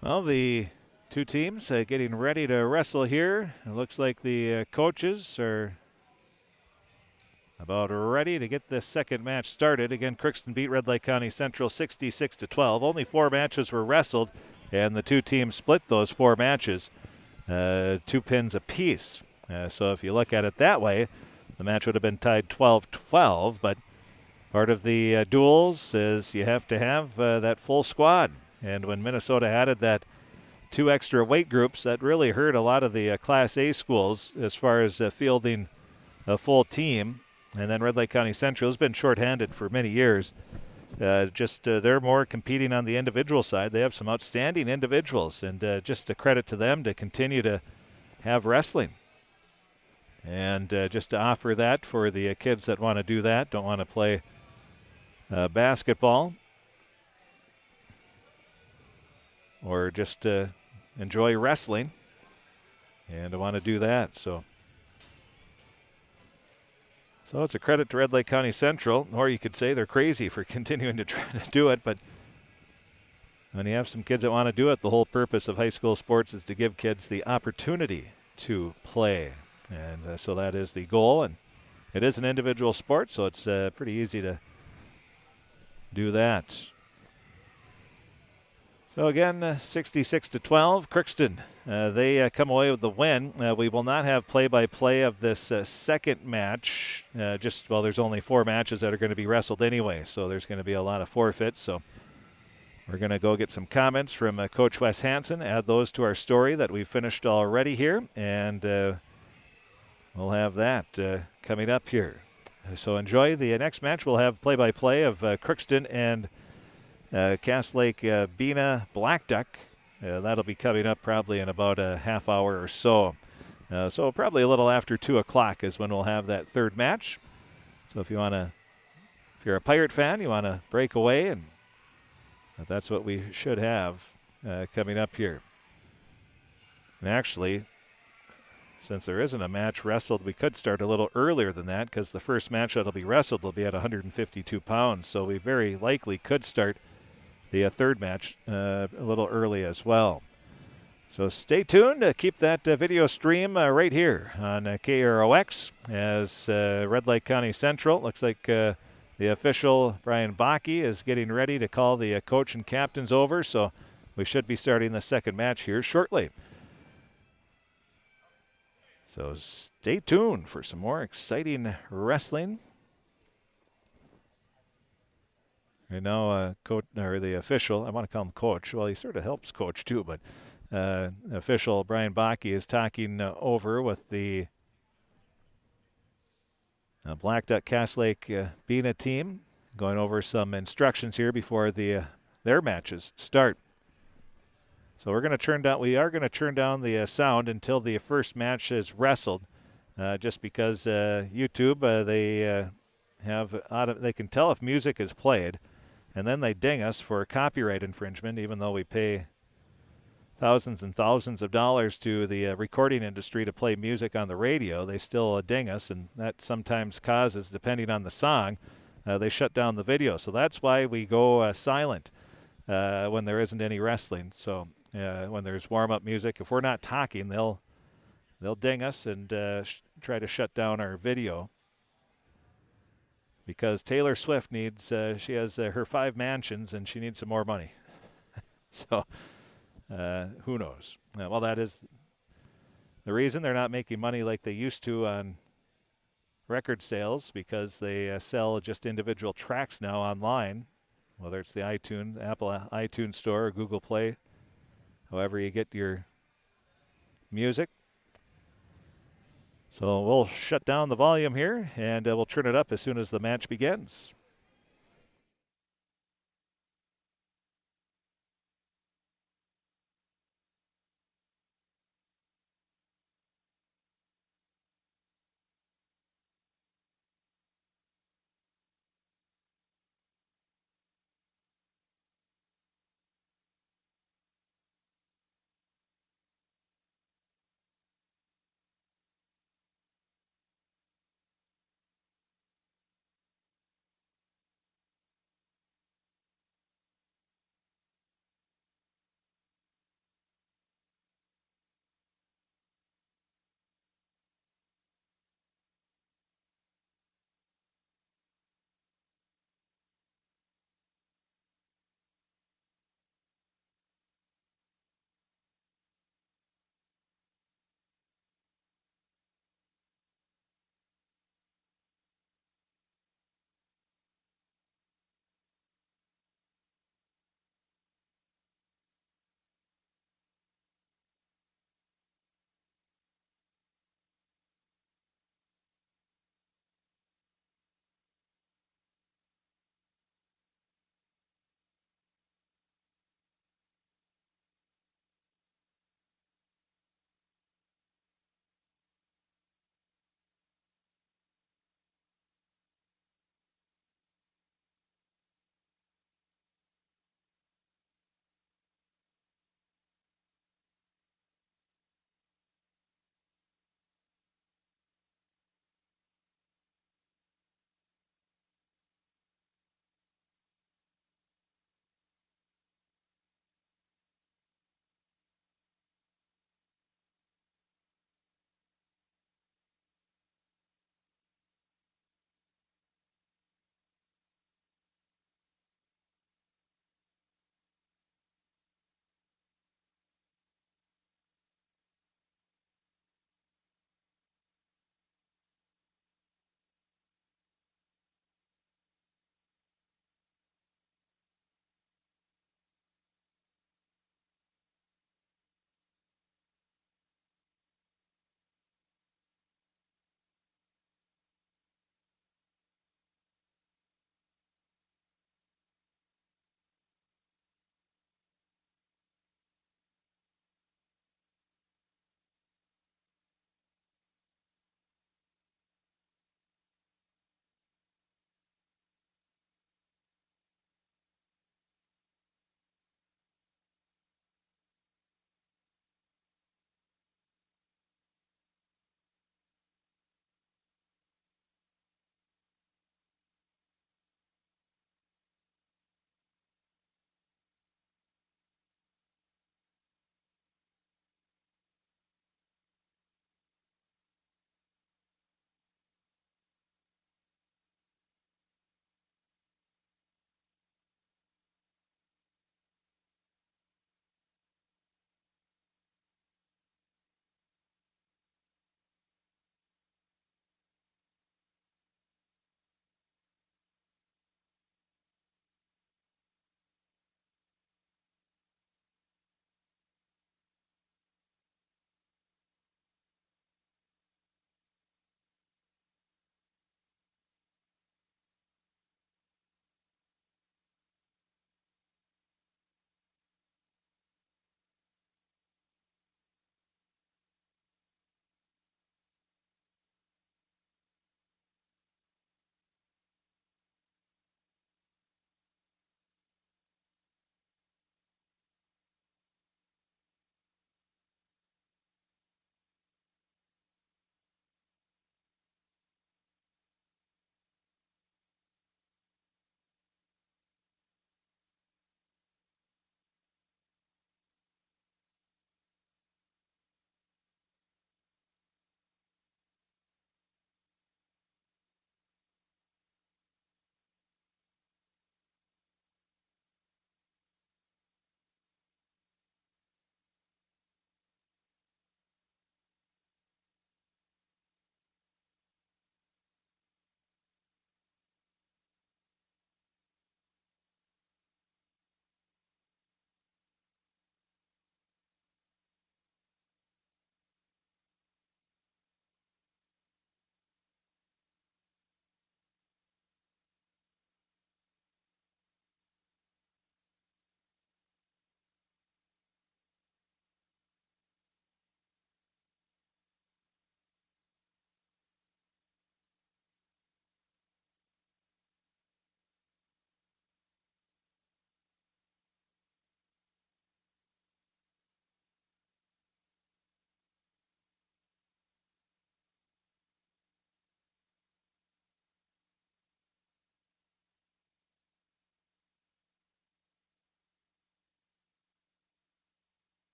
Well, the two teams getting ready to wrestle here. It looks like the coaches are about ready to get this second match started. Again, Crookston beat Red Lake County Central 66-12. Only 4 matches were wrestled, and the two teams split those 4 matches, 2 pins apiece. So if you look at it that way, the match would have been tied 12-12, but part of the duels is you have to have that full squad. And when Minnesota added that 2 extra weight groups, that really hurt a lot of the Class A schools as far as fielding a full team. And then Red Lake County Central has been shorthanded for many years. They're more competing on the individual side. They have some outstanding individuals, and just a credit to them to continue to have wrestling. And just to offer that for the kids that want to do that, don't want to play basketball, or just enjoy wrestling and want to do that. So it's a credit to Red Lake County Central, or you could say they're crazy for continuing to try to do it. But when you have some kids that want to do it, the whole purpose of high school sports is to give kids the opportunity to play. And so that is the goal. And it is an individual sport, so it's pretty easy to do that. So again, 66-12, Crookston, they come away with the win. We will not have play-by-play of this second match. There's only 4 matches that are going to be wrestled anyway, so there's going to be a lot of forfeits. So we're going to go get some comments from Coach Wes Hansen, add those to our story that we've finished already here, and we'll have that coming up here. So enjoy the next match. We'll have play-by-play of Crookston and Cass Lake-Bena Blackduck That'll be coming up probably in about a half hour or so. So probably a little after 2 o'clock is when we'll have that third match. So if you're a Pirate fan, you want to break away, and that's what we should have coming up here. And actually, since there isn't a match wrestled, we could start a little earlier than that because the first match that'll be wrestled will be at 152 pounds. So we very likely could start the third match a little early as well. So stay tuned. Keep that video stream right here on KROX as Red Lake County Central. Looks like the official, Brian Bakke, is getting ready to call the coach and captains over. So we should be starting the second match here shortly. So stay tuned for some more exciting wrestling. Right now, coach, or the official, I want to call him coach. Well, he sort of helps coach too, but official Brian Bakke is talking over with the Blackduck Cass Lake-Bena team, going over some instructions here before their matches start. So we are going to turn down the sound until the first match is wrestled, just because YouTube they can tell if music is played, and then they ding us for copyright infringement, even though we pay thousands and thousands of dollars to the recording industry to play music on the radio. They still ding us, and that sometimes causes, depending on the song, they shut down the video. So that's why we go silent when there isn't any wrestling. So when there's warm-up music, if we're not talking, they'll ding us and try to shut down our video. Because Taylor Swift needs, she has her 5 mansions and she needs some more money. So who knows? Well, that is the reason they're not making money like they used to on record sales, because they sell just individual tracks now online, whether it's the Apple iTunes Store or Google Play, however you get your music. So we'll shut down the volume here, and we'll turn it up as soon as the match begins.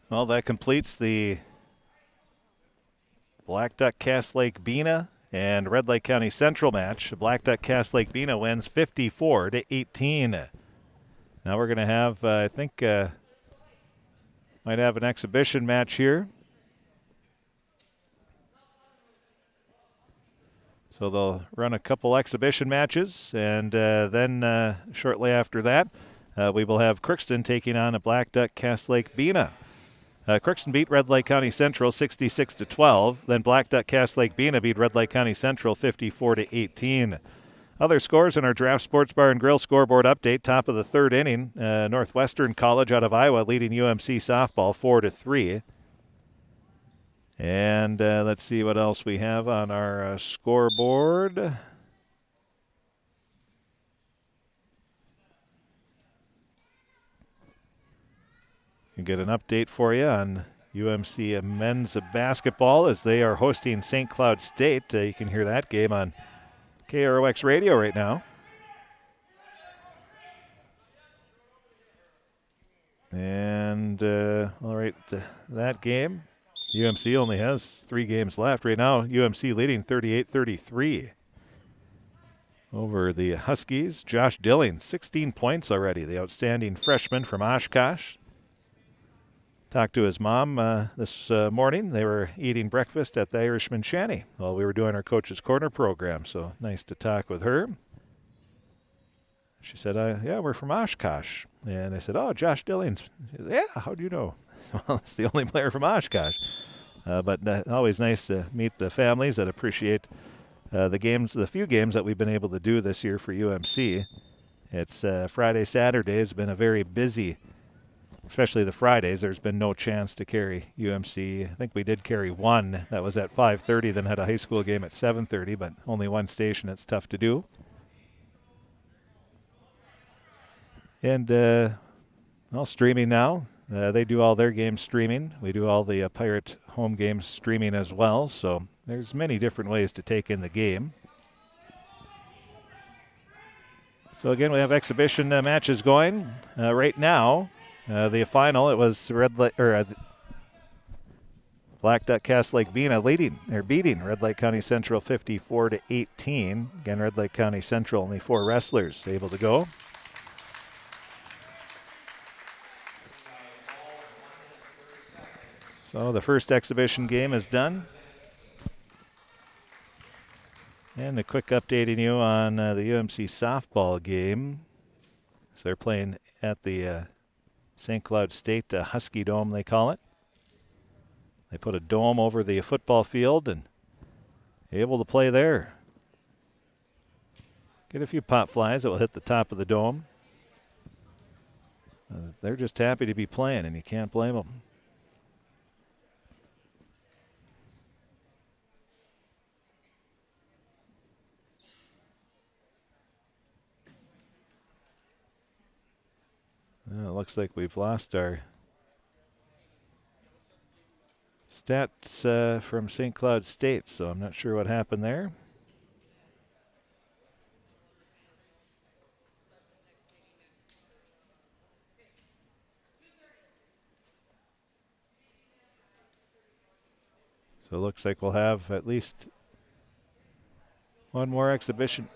Well, that completes the Blackduck Cass Lake-Bena and Red Lake County Central match. Blackduck Cass Lake-Bena wins 54-18. Now we're going to have, I think, might have an exhibition match here. So they'll run a couple exhibition matches, and then shortly after that, we will have Crookston taking on a Blackduck Cass Lake-Bena. Crookston beat Red Lake County Central 66-12. Then Blackduck Cass Lake-Bena beat Red Lake County Central 54-18. Other scores in our Draft Sports Bar and Grill scoreboard update. Top of the third inning, Northwestern College out of Iowa leading UMC softball 4-3. And let's see what else we have on our scoreboard. You get an update for you on UMC men's basketball as they are hosting St. Cloud State. You can hear that game on KROX radio right now. And all right, that game. UMC only has 3 games left. Right now, UMC leading 38-33 over the Huskies. Josh Dilling, 16 points already, the outstanding freshman from Oshkosh. Talked to his mom this morning. They were eating breakfast at the Irishman Shanty while we were doing our Coach's Corner program, so nice to talk with her. She said, yeah, we're from Oshkosh. And I said, oh, Josh Dilling. Yeah, how do you know? Well, it's the only player from Oshkosh. But always nice to meet the families that appreciate the few games that we've been able to do this year for UMC. It's Friday, Saturday has been a very busy, especially the Fridays. There's been no chance to carry UMC. I think we did carry one that was at 5:30, then had a high school game at 7:30, but only one station. It's tough to do. And well, streaming now. They do all their games streaming. We do all the Pirate home games streaming as well. So there's many different ways to take in the game. So again, we have exhibition matches going right now. The final, it was Blackduck Cass Lake-Bena beating Red Lake County Central 54-18. Again, Red Lake County Central only 4 wrestlers able to go. So the first exhibition game is done. And a quick updating you on the UMC softball game. So they're playing at the St. Cloud State Husky Dome, they call it. They put a dome over the football field and able to play there. Get a few pop flies that will hit the top of the dome. They're just happy to be playing, and you can't blame them. It looks like we've lost our stats from St. Cloud State, so I'm not sure what happened there. So it looks like we'll have at least one more exhibition.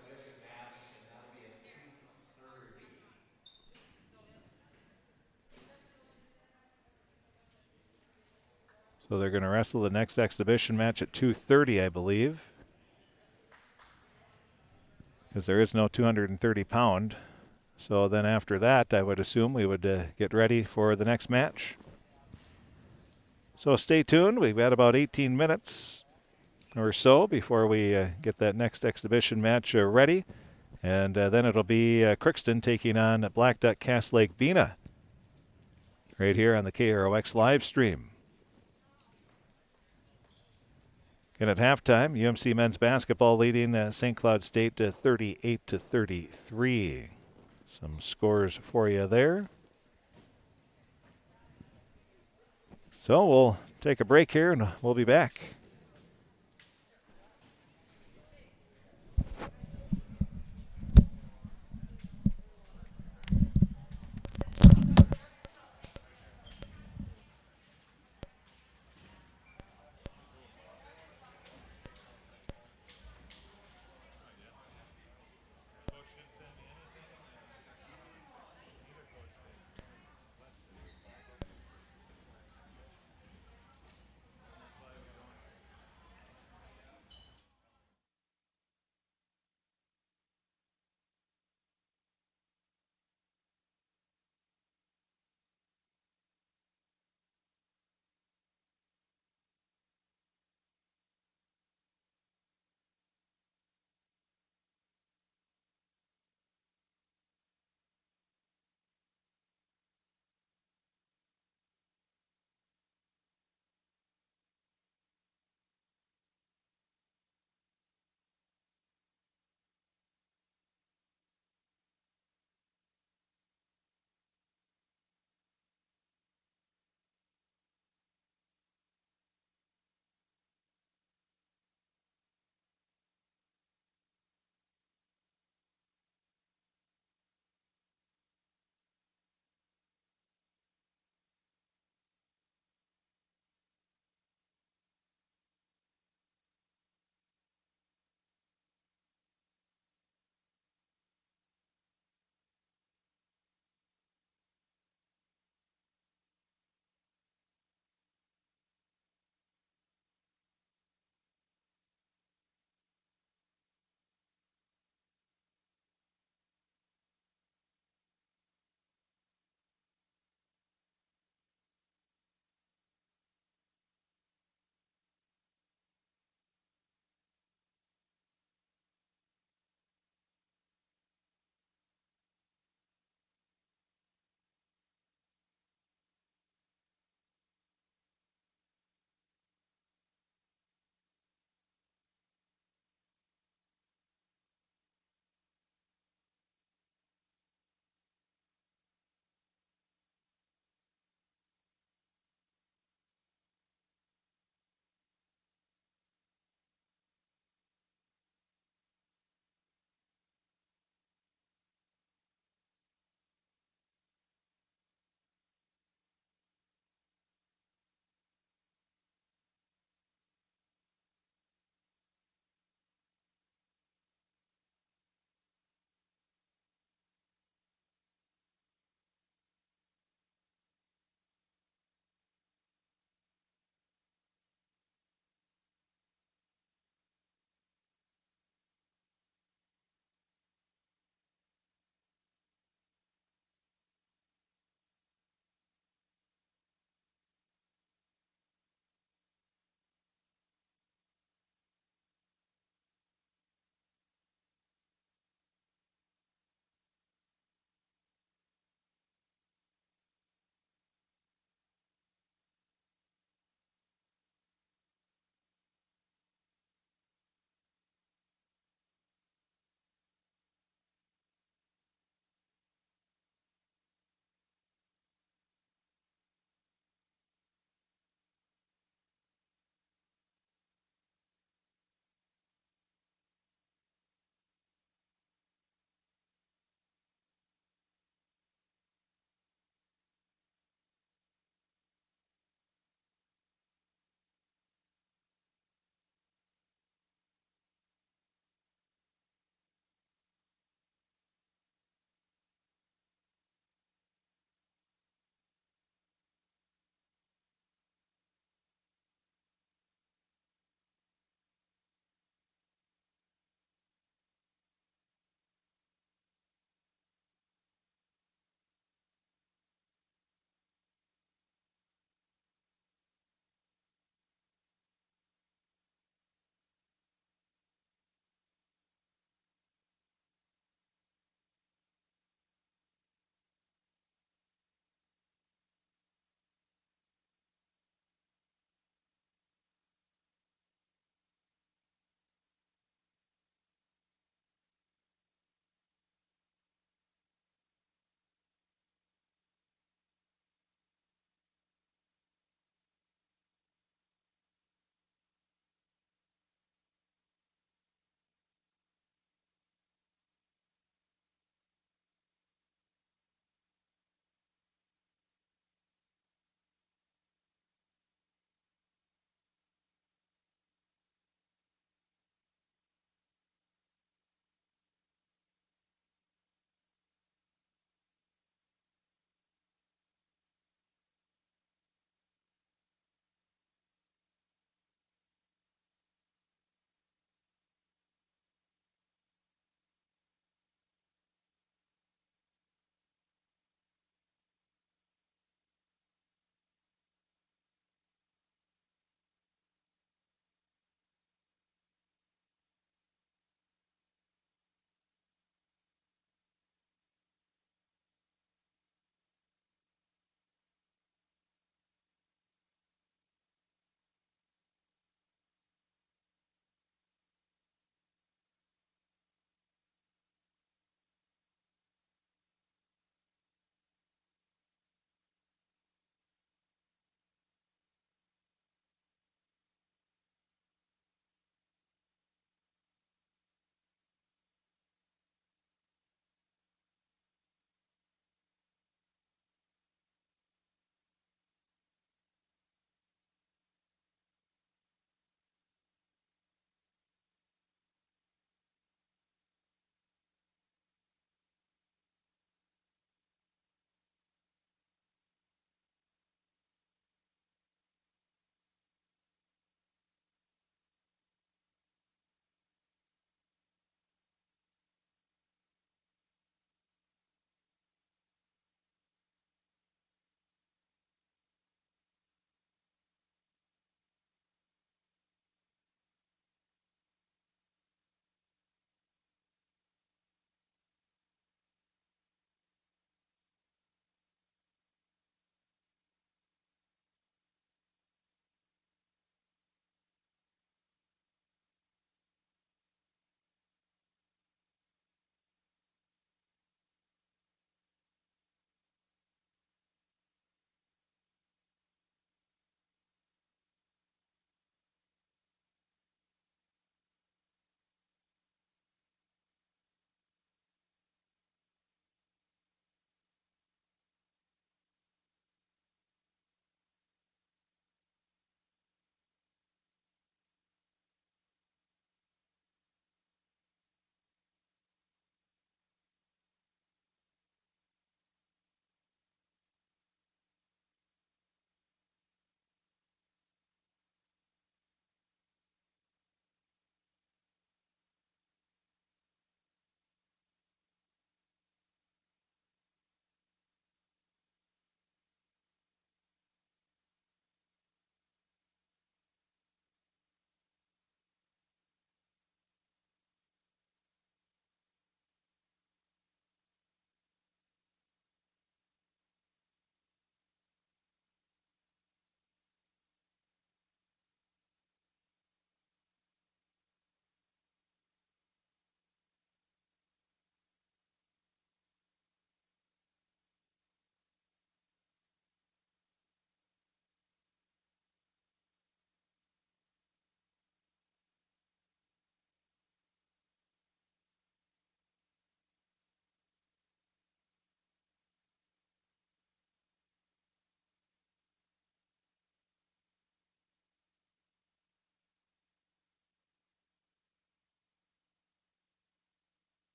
So they're going to wrestle the next exhibition match at 2:30, I believe. Because there is no 230-pound. So then after that, I would assume we would get ready for the next match. So stay tuned. We've got about 18 minutes or so before we get that next exhibition match ready. And then it'll be Crookston taking on Blackduck Cass Lake-Bena right here on the KROX live stream. And at halftime, UMC men's basketball leading St. Cloud State 38-33. Some scores for you there. So we'll take a break here and we'll be back.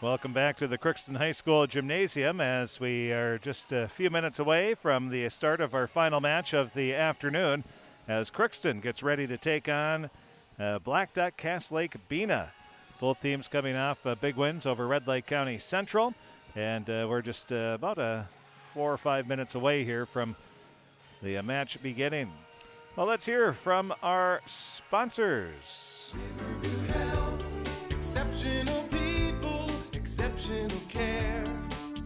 Welcome back to the Crookston High School Gymnasium as we are just a few minutes away from the start of our final match of the afternoon as Crookston gets ready to take on Blackduck Lake-Bena. Both teams coming off big wins over Red Lake County Central, and we're just about 4 or 5 minutes away here from the match beginning. Well, let's hear from our sponsors. Exceptional people, exceptional care.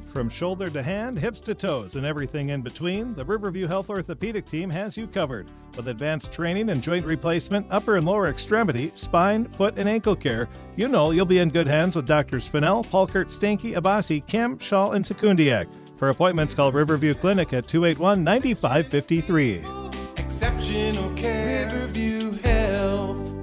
From shoulder to hand, hips to toes, and everything in between, the Riverview Health Orthopedic Team has you covered. With advanced training and joint replacement, upper and lower extremity, spine, foot, and ankle care, you know you'll be in good hands with Drs. Spinell, Palkert, Stanky, Abasi, Kim, Shaw, and Sekundiak. For appointments, call Riverview Clinic at 281-9553. Exceptional care. Riverview Health.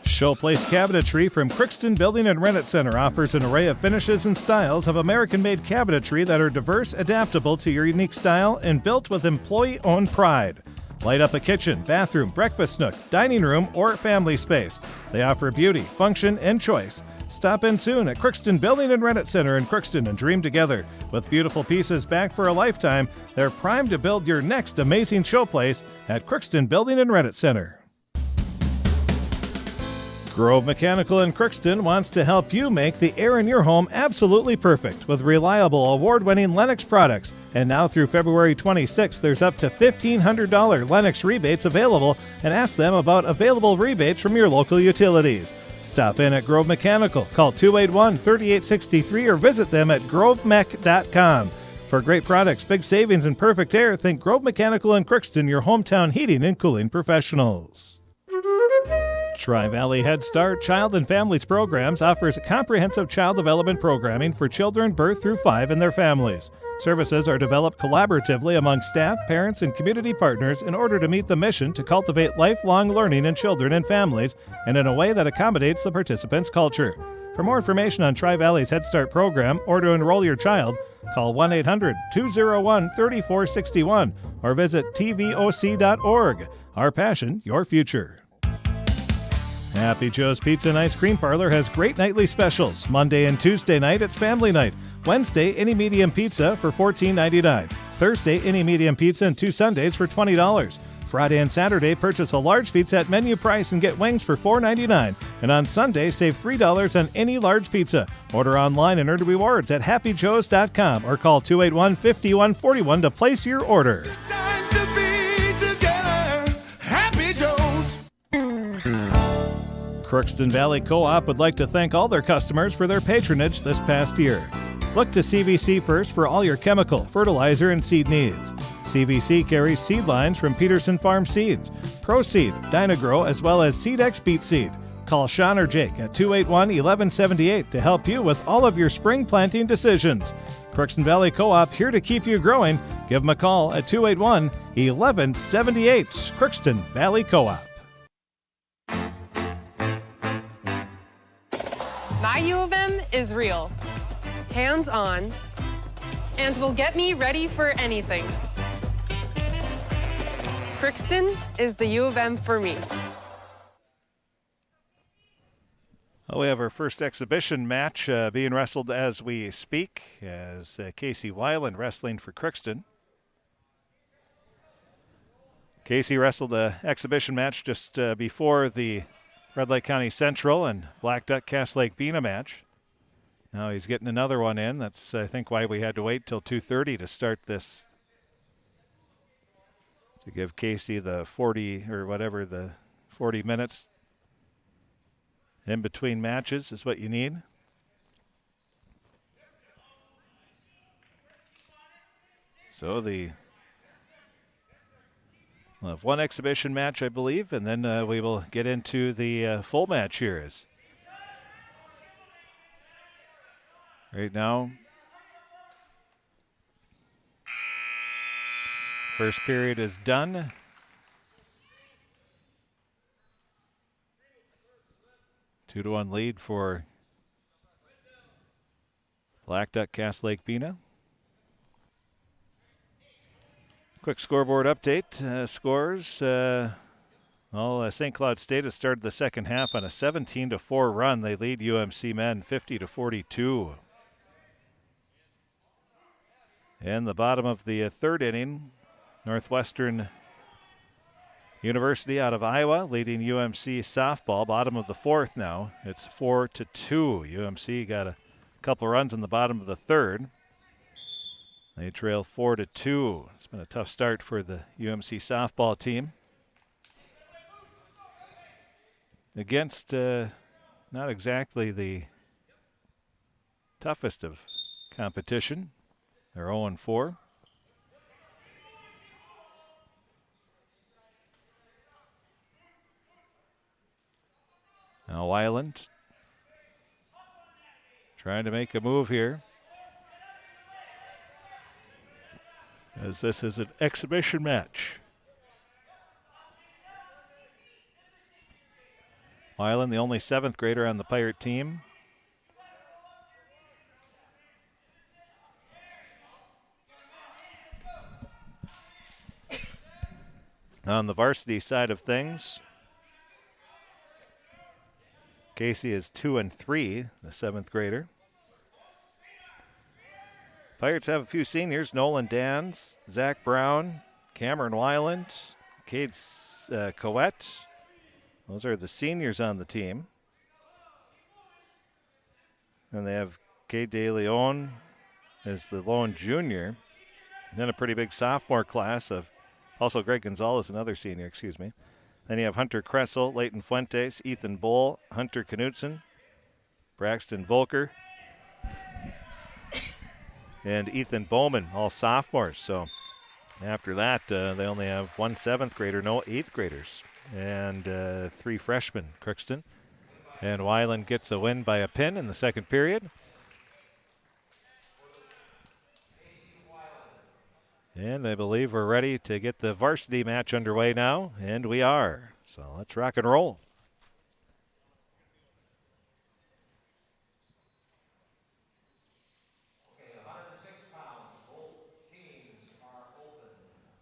Showplace Cabinetry from Crookston Building and Rent Center offers an array of finishes and styles of American-made cabinetry that are diverse, adaptable to your unique style, and built with employee-owned pride. Light up a kitchen, bathroom, breakfast nook, dining room, or family space. They offer beauty, function, and choice. Stop in soon at Crookston Building and Rent Center in Crookston and dream together. With beautiful pieces back for a lifetime, they're primed to build your next amazing showplace at Crookston Building and Rent Center. Grove Mechanical in Crookston wants to help you make the air in your home absolutely perfect with reliable, award-winning Lennox products. And now through February 26th, there's up to $1,500 Lennox rebates available, and ask them about available rebates from your local utilities. Stop in at Grove Mechanical. Call 281-3863 or visit them at grovemech.com. For great products, big savings, and perfect air, think Grove Mechanical in Crookston, your hometown heating and cooling professionals. Tri-Valley Head Start Child and Families Programs offers comprehensive child development programming for children birth through 5 and their families. Services are developed collaboratively among staff, parents, and community partners in order to meet the mission to cultivate lifelong learning in children and families and in a way that accommodates the participants' culture. For more information on Tri-Valley's Head Start program or to enroll your child, call 1-800-201-3461 or visit tvoc.org. Our passion, your future. Happy Joe's Pizza and Ice Cream Parlor has great nightly specials. Monday and Tuesday night, it's family night. Wednesday, any medium pizza for $14.99. Thursday, any medium pizza and 2 sundaes for $20. Friday and Saturday, purchase a large pizza at menu price and get wings for $4.99. And on Sunday, save $3 on any large pizza. Order online and earn rewards at happyjoes.com or call 281-5141 to place your order. Times to be together. Happy Joe's. Crookston Valley Co-op would like to thank all their customers for their patronage this past year. Look to CVC first for all your chemical, fertilizer, and seed needs. CVC carries seed lines from Peterson Farm Seeds, ProSeed, Dynagrow, as well as SeedX Beet Seed. Call Sean or Jake at 281-1178 to help you with all of your spring planting decisions. Crookston Valley Co-op here to keep you growing. Give them a call at 281-1178. Crookston Valley Co-op. My U of M is real, hands-on, and will get me ready for anything. Crookston is the U of M for me. Well, we have our first exhibition match being wrestled as we speak, as Casey Weiland wrestling for Crookston. Casey wrestled an exhibition match just before the Red Lake County Central and Blackduck Lake-Bena match. Now he's getting another one in. That's, I think, why we had to wait till 2:30 to start this, to give Casey the 40 minutes in between matches is what you need. So we'll have one exhibition match, I believe, and then we will get into the full match here. Right now, first period is done. Two to 1 lead for Blackduck Lake-Bena. Quick scoreboard update. Scores. Well, St. Cloud State has started the second half on a 17-4 run. They lead UMC men 50-42. In the bottom of the third inning, Northwestern University out of Iowa leading UMC softball. Bottom of the fourth now. It's 4-2. UMC got a couple runs in the bottom of the third. They trail 4-2. It's been a tough start for the UMC softball team. Against not exactly the toughest of competition. They're 0-4. Now Weiland trying to make a move here, as this is an exhibition match. Weiland, the only 7th grader on the Pirate team. On the varsity side of things, Casey is 2-3, the 7th grader. Pirates have a few seniors: Nolan Dans, Zach Brown, Cameron Weiland, Cade Coette. Those are the seniors on the team. And they have Cade De Leon as the lone junior. And then a pretty big sophomore class of also Greg Gonzalez, another senior, excuse me. Then you have Hunter Kressel, Leighton Fuentes, Ethan Bull, Hunter Knutson, Braxton Volker, and Ethan Bowman, all sophomores. So after that, they only have one 7th grader, no 8th graders, and 3 freshmen, Crookston. And Weiland gets a win by a pin in the second period. And I believe we're ready to get the varsity match underway now, and we are. So let's rock and roll.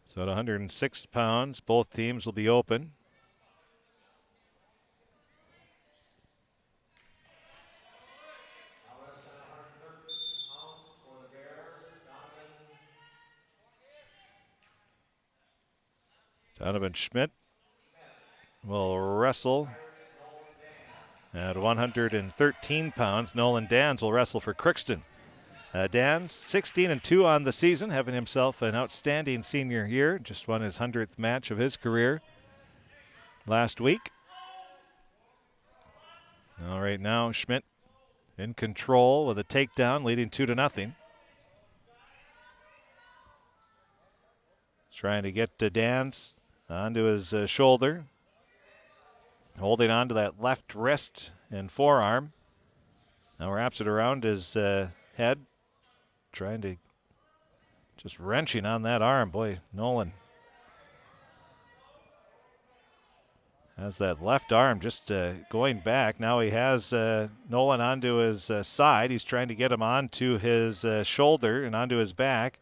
So at 106 pounds, both teams will be open. Donovan Schmidt will wrestle at 113 pounds. Nolan Dans will wrestle for Crookston. Dans, 16-2 on the season, having himself an outstanding senior year. Just won his 100th match of his career last week. All right, now Schmidt in control with a takedown, leading 2-0. Trying to get to Dans onto his shoulder. Holding on to that left wrist and forearm. Now wraps it around his head. Trying to just wrenching on that arm. Boy, Nolan has that left arm just going back. Now he has Nolan onto his side. He's trying to get him onto his shoulder and onto his back.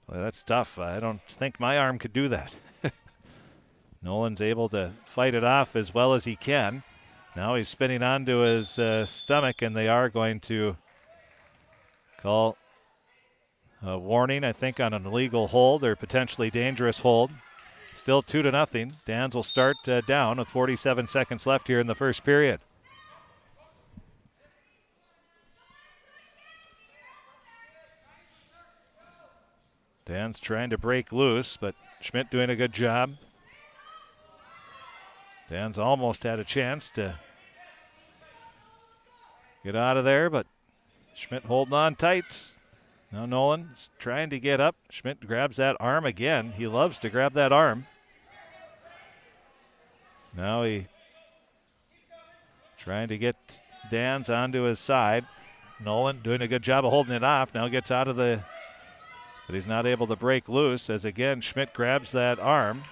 Boy, that's tough. I don't think my arm could do that. Nolan's able to fight it off as well as he can. Now he's spinning onto his stomach, and they are going to call a warning, I think, on an illegal hold or potentially dangerous hold. Still 2-0. Dans will start down with 47 seconds left here in the first period. Dans trying to break loose, but Schmidt doing a good job. Dans almost had a chance to get out of there, but Schmidt holding on tight. Now Nolan's trying to get up. Schmidt grabs that arm again. He loves to grab that arm. Now he trying to get Dans onto his side. Nolan doing a good job of holding it off. Now gets out of the, but he's not able to break loose as again Schmidt grabs that arm.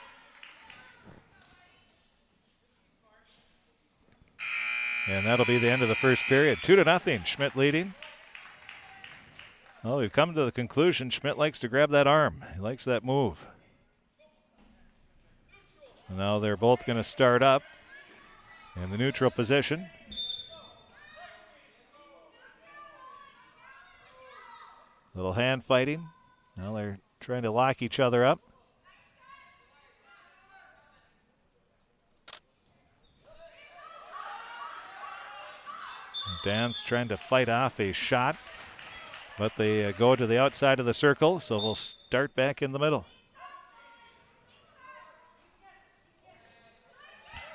And that'll be the end of the first period. 2-0, Schmidt leading. Well, we've come to the conclusion Schmidt likes to grab that arm. He likes that move. Now they're both going to start up in the neutral position. Little hand fighting. Now they're trying to lock each other up. Dan's trying to fight off a shot, but they go to the outside of the circle, so we'll start back in the middle.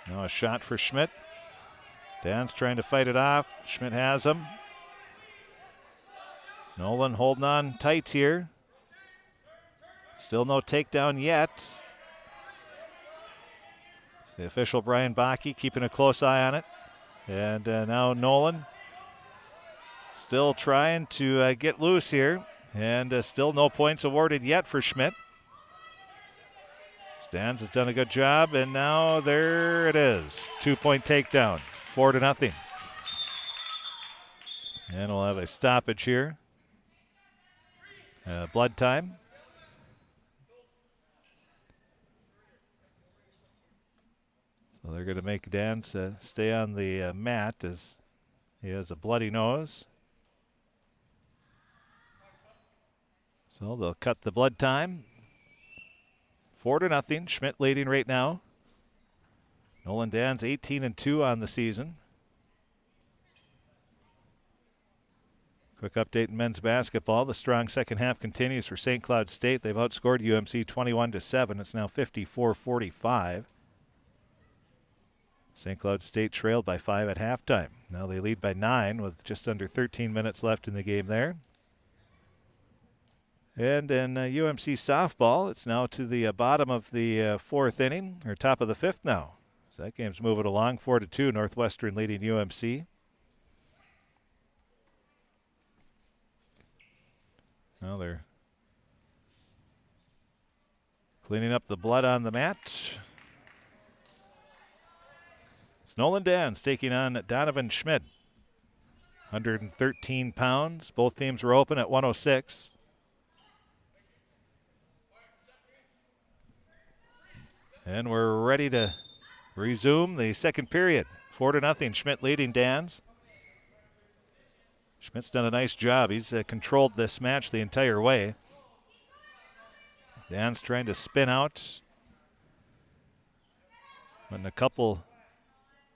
Now a shot for Schmidt. Dan's trying to fight it off. Schmidt has him. Nolan holding on tight here. Still no takedown yet. It's the official Brian Bakke keeping a close eye on it. And now Nolan still trying to get loose here. And still no points awarded yet for Schmidt. Stans has done a good job, and now there it is. 2-point takedown, 4-0. And we'll have a stoppage here. Blood time. So they're going to make Dans stay on the mat as he has a bloody nose. So they'll cut the blood time. 4-0. Schmidt leading right now. Nolan Dans 18-2 on the season. Quick update in men's basketball. The strong second half continues for St. Cloud State. They've outscored UMC 21-7. It's now 54-45. St. Cloud State trailed by 5 at halftime. Now they lead by 9 with just under 13 minutes left in the game there. And in UMC softball, it's now to the bottom of the fourth inning, or top of the fifth now. So that game's moving along, 4-2, Northwestern leading UMC. Now they're cleaning up the blood on the mat. It's Nolan Dans taking on Donovan Schmidt. 113 pounds. Both teams were open at 106. And we're ready to resume the second period. 4-0, Schmidt leading Dans. Schmidt's done a nice job. He's controlled this match the entire way. Dans trying to spin out.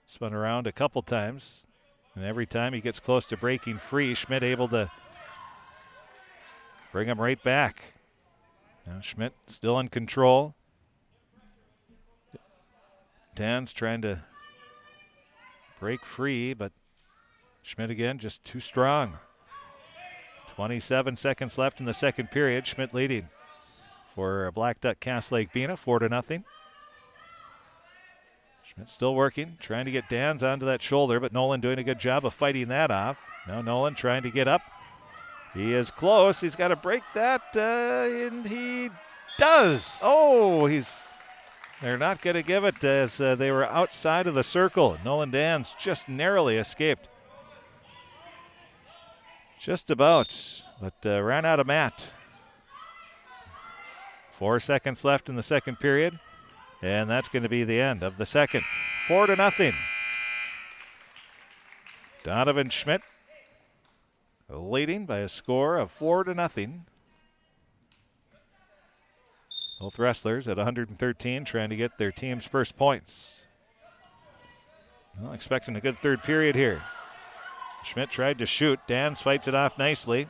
Spun around a couple times. And every time he gets close to breaking free, Schmidt able to bring him right back. Now Schmidt still in control. Dans trying to break free, but Schmidt again just too strong. 27 seconds left in the second period. Schmidt leading for Blackduck Cass Lake-Bena, 4-0. Schmidt still working, trying to get Dans onto that shoulder, but Nolan doing a good job of fighting that off. Now Nolan trying to get up. He is close. He's got to break that, and he does. Oh, they're not going to give it as they were outside of the circle. Nolan Dans just narrowly escaped. Just about, but ran out of mat. 4 seconds left in the second period, and that's going to be the end of the second. 4-0. Donovan Schmidt leading by a score of 4-0. Both wrestlers at 113 trying to get their team's first points. Well, expecting a good third period here. Schmidt tried to shoot. Dans fights it off nicely.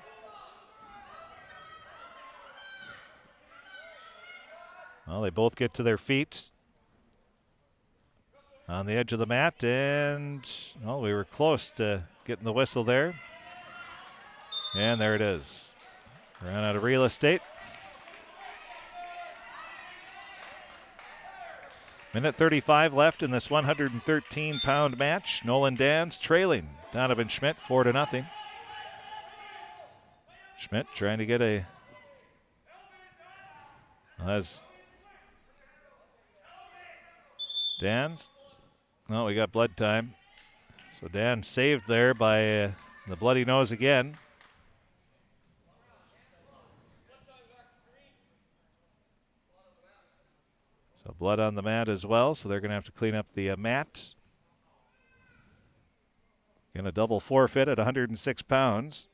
Well, they both get to their feet on the edge of the mat, and well, we were close to getting the whistle there. And there it is. Ran out of real estate. Minute 35 left in this 113-pound match. Nolan Dans trailing Donovan Schmidt 4-0. Schmidt trying to get as Dans. No, we got blood time. So Dan saved there by the bloody nose again. So So blood on the mat as well, so they're going to have to clean up the mat. In a double forfeit at 106 pounds.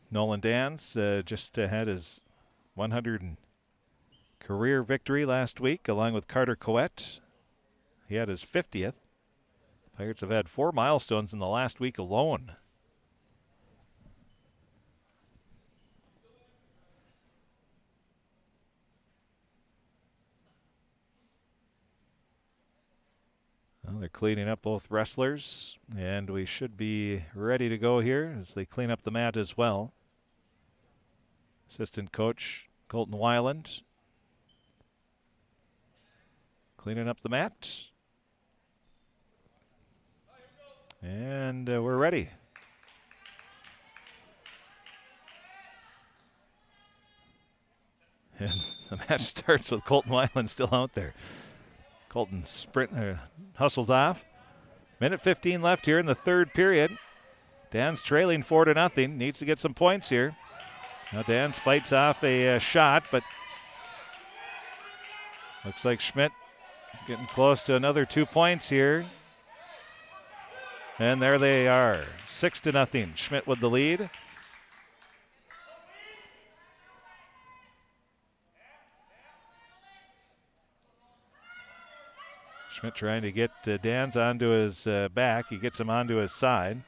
Nolan Dans just had his 100 career victory last week, along with Carter Coette. He had his 50th. Pirates have had 4 milestones in the last week alone. Well, they're cleaning up both wrestlers, and we should be ready to go here as they clean up the mat as well. Assistant coach Colton Weiland cleaning up the mat. And we're ready. And the match starts with Colton Weiland still out there. Colton hustles off. Minute 15 left here in the third period. Dan's trailing 4-0. Needs to get some points here. Now Dan's fights off a shot, but looks like Schmidt getting close to another 2 points here. And there they are, 6-0. Schmidt with the lead. Schmidt trying to get Dans onto his back. He gets him onto his side.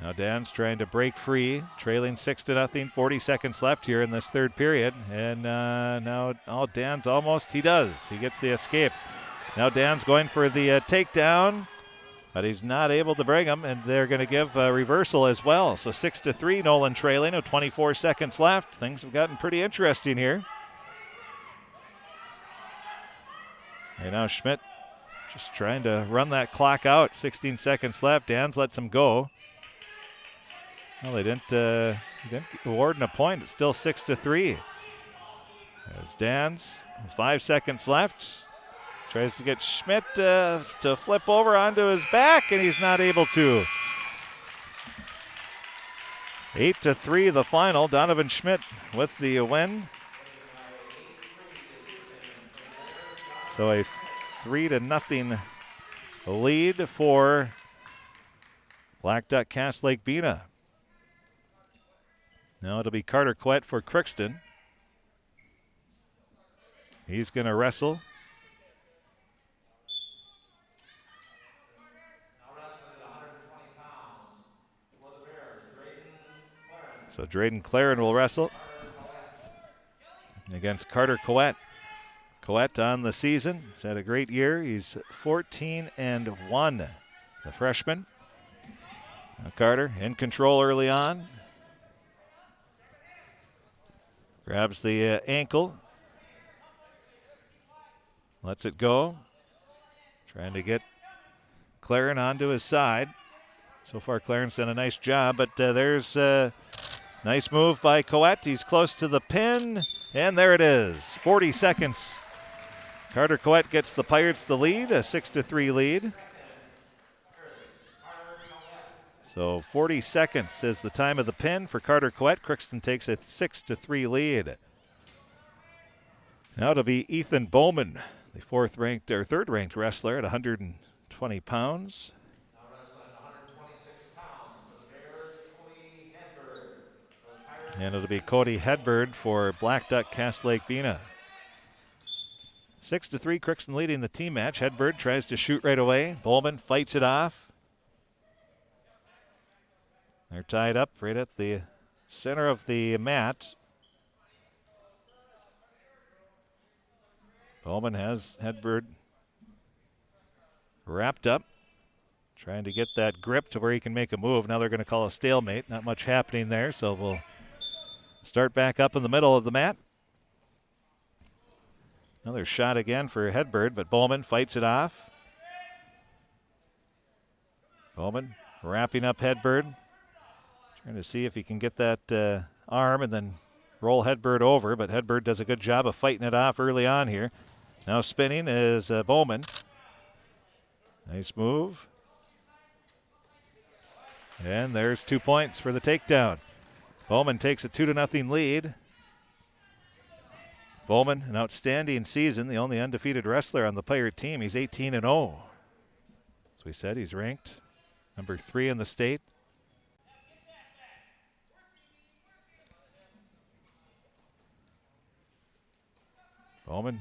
Now Dans trying to break free, trailing 6-0. 40 seconds left here in this third period. And now Dans almost, he does. He gets the escape. Now Dans going for the takedown, but he's not able to bring him, and they're going to give a reversal as well. So 6-3, Nolan trailing with 24 seconds left. Things have gotten pretty interesting here. And now Schmidt just trying to run that clock out. 16 seconds left. Dans lets him go. Well, they didn't award him a point. It's still 6-3. As Dans, 5 seconds left, tries to get Schmidt to flip over onto his back, and he's not able to. 8-3 the final. Donovan Schmidt with the win. So a 3-0 lead for Blackduck Cass Lake-Bena. Now it'll be Carter Coette for Crookston. He's going to wrestle. So Drayden Claren will wrestle against Carter Coette. Coette on the season. He's had a great year. He's 14-1, the freshman. Now Carter in control early on. Grabs the ankle. Lets it go. Trying to get Claren onto his side. So far, Claren's done a nice job, but there's a nice move by Coette. He's close to the pin, and there it is. 40 seconds. Carter Coette gets the Pirates the lead, a 6-3 lead. So 40 seconds is the time of the pin for Carter Coette. Crookston takes a 6-3 lead. Now it'll be Ethan Bowman, the third-ranked wrestler at 120 pounds. And it'll be Cody Hedberg for Blackduck Cass Lake-Bena. 6-3, Crookston leading the team match. Hedberg tries to shoot right away. Bowman fights it off. They're tied up right at the center of the mat. Bowman has Hedberg wrapped up, trying to get that grip to where he can make a move. Now they're going to call a stalemate. Not much happening there, so we'll start back up in the middle of the mat. Another shot again for Hedberg, but Bowman fights it off. Bowman wrapping up Hedberg. Trying to see if he can get that arm and then roll Hedberg over, but Hedberg does a good job of fighting it off early on here. Now spinning is Bowman. Nice move. And there's 2 points for the takedown. Bowman takes a 2-0 lead. Bowman, an outstanding season, the only undefeated wrestler on the Pirate team. He's 18-0. As we said, he's ranked number 3 in the state. Bowman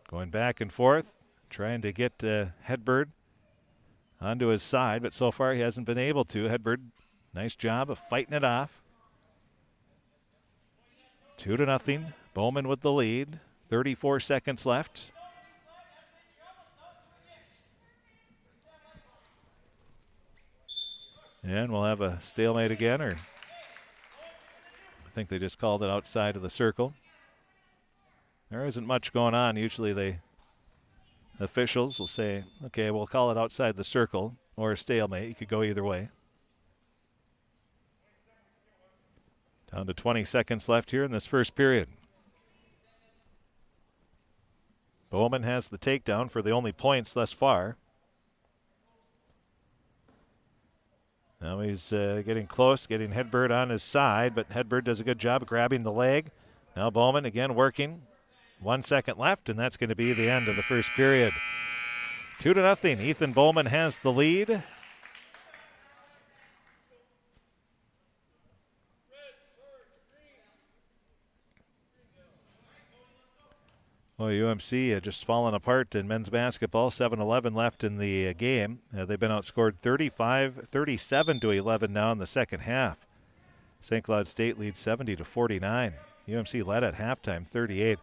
going back and forth, trying to get Hedberg onto his side, but so far he hasn't been able to. Hedberg, nice job of fighting it off. 2-0. Bowman with the lead. 34 seconds left. And we'll have a stalemate again, or I think they just called it outside of the circle. There isn't much going on. Usually the officials will say, okay, we'll call it outside the circle or a stalemate. You could go either way. Down to 20 seconds left here in this first period. Bowman has the takedown for the only points thus far. Now he's getting close, getting Hedberg on his side, but Hedberg does a good job of grabbing the leg. Now Bowman again working. 1 second left, and that's going to be the end of the first period. 2-0. Ethan Bowman has the lead. Well, UMC just fallen apart in men's basketball. 7-11 left in the game. They've been outscored 37-11 now in the second half. St. Cloud State leads 70-49. UMC led at halftime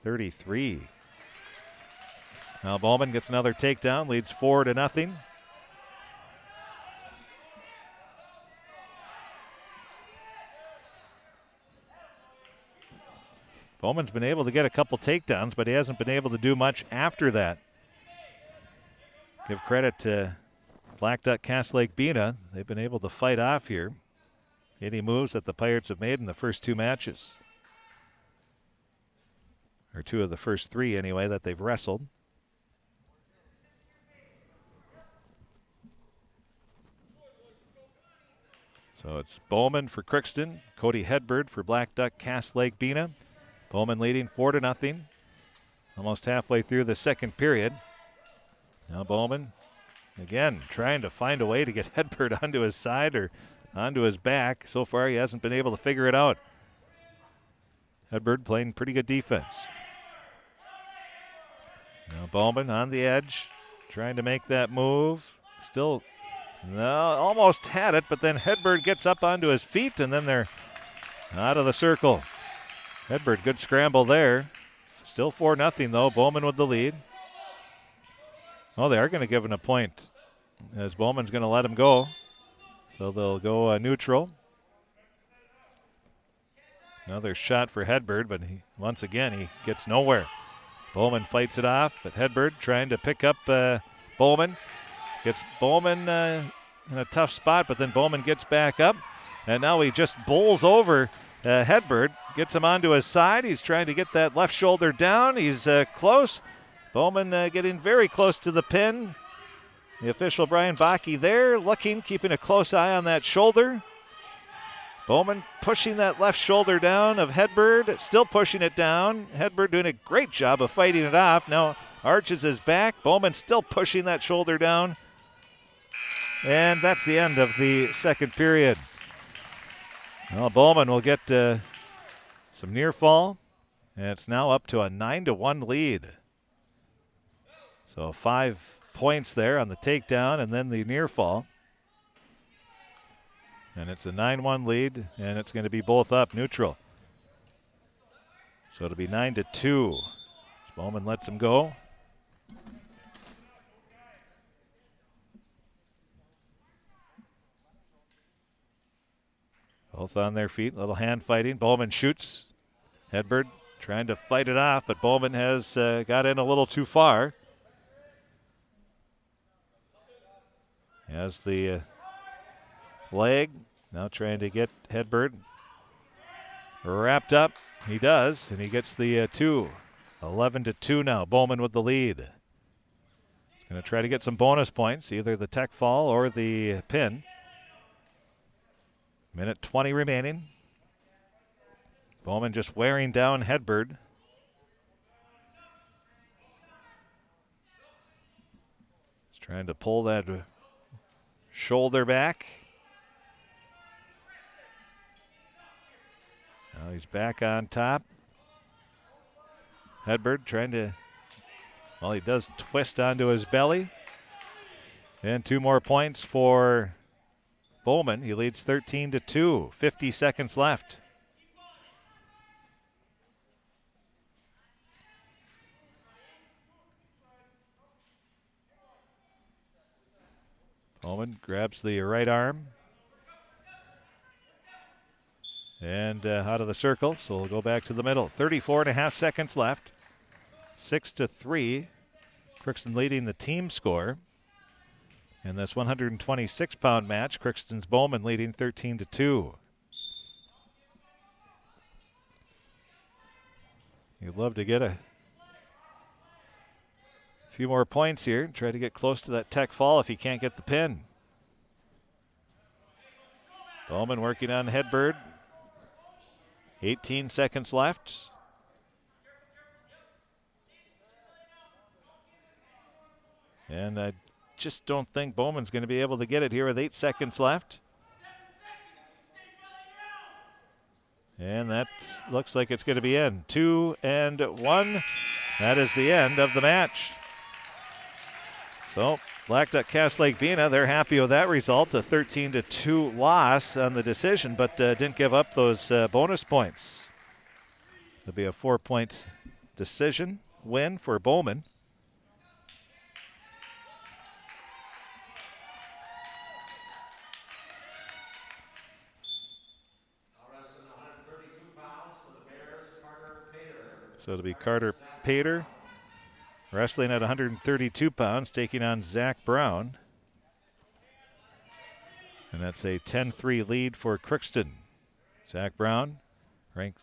38-33. Now Bowman gets another takedown, leads 4-0. Bowman's been able to get a couple takedowns, but he hasn't been able to do much after that. Give credit to Blackduck Cass Lake-Bena. They've been able to fight off here any moves that the Pirates have made in the first 2 matches. Or 2 of the first 3 anyway that they've wrestled. So it's Bowman for Crookston, Cody Hedberg for Blackduck Cass Lake-Bena. Bowman leading 4-0. Almost halfway through the second period. Now Bowman again trying to find a way to get Hedberg onto his side or onto his back. So far he hasn't been able to figure it out. Hedberg playing pretty good defense. Now Bowman on the edge, trying to make that move. Still, no, almost had it, but then Hedberg gets up onto his feet, and then they're out of the circle. Hedberg, good scramble there. Still 4-0 though. Bowman with the lead. Oh, they are going to give him a point, as Bowman's going to let him go. So they'll go neutral. Another shot for Hedberg, but once again he gets nowhere. Bowman fights it off, but Hedberg trying to pick up Bowman. Gets Bowman in a tough spot, but then Bowman gets back up. And now he just bowls over Hedberg, gets him onto his side. He's trying to get that left shoulder down. He's close. Bowman getting very close to the pin. The official Brian Bakke there looking, keeping a close eye on that shoulder. Bowman pushing that left shoulder down of Hedberg, still pushing it down. Hedberg doing a great job of fighting it off. Now arches his back. Bowman still pushing that shoulder down. And that's the end of the second period. Well, Bowman will get some near fall, and it's now up to a 9-1 lead. So 5 points there on the takedown and then the near fall. And it's a 9-1 lead, and it's going to be both up, neutral. So it'll be 9-2. As Bowman lets him go. Both on their feet, little hand fighting. Bowman shoots. Hedberg trying to fight it off, but Bowman has got in a little too far. He has the leg, now trying to get Hedberg wrapped up. He does, and he gets the 2. 11-2 now. Bowman with the lead. He's going to try to get some bonus points, either the tech fall or the pin. Minute 20 remaining. Bowman just wearing down Hedberg. Trying to pull that shoulder back. Now he's back on top. Hedberg trying to, well, he does twist onto his belly. And 2 more points for Bowman. He leads 13-2, 50 seconds left. Bowman grabs the right arm. And out of the circle, so we'll go back to the middle. 34.5 seconds left. 6-3. Crookston leading the team score. In this 126-pound match, Crookston's Bowman leading 13-2. You'd love to get a few more points here. Try to get close to that tech fall if you can't get the pin. Bowman working on Hedberg. 18 seconds left. And I just don't think Bowman's going to be able to get it here with 8 seconds left. And that looks like it's going to be in. 2-1. That is the end of the match. So Blackduck cast Lake-Bena. They're happy with that result. A 13-2 loss on the decision, but didn't give up those bonus points. It'll be a 4-point decision win for Bowman. So it'll be Carter Pater wrestling at 132 pounds, taking on Zach Brown. And that's a 10-3 lead for Crookston. Zach Brown ranked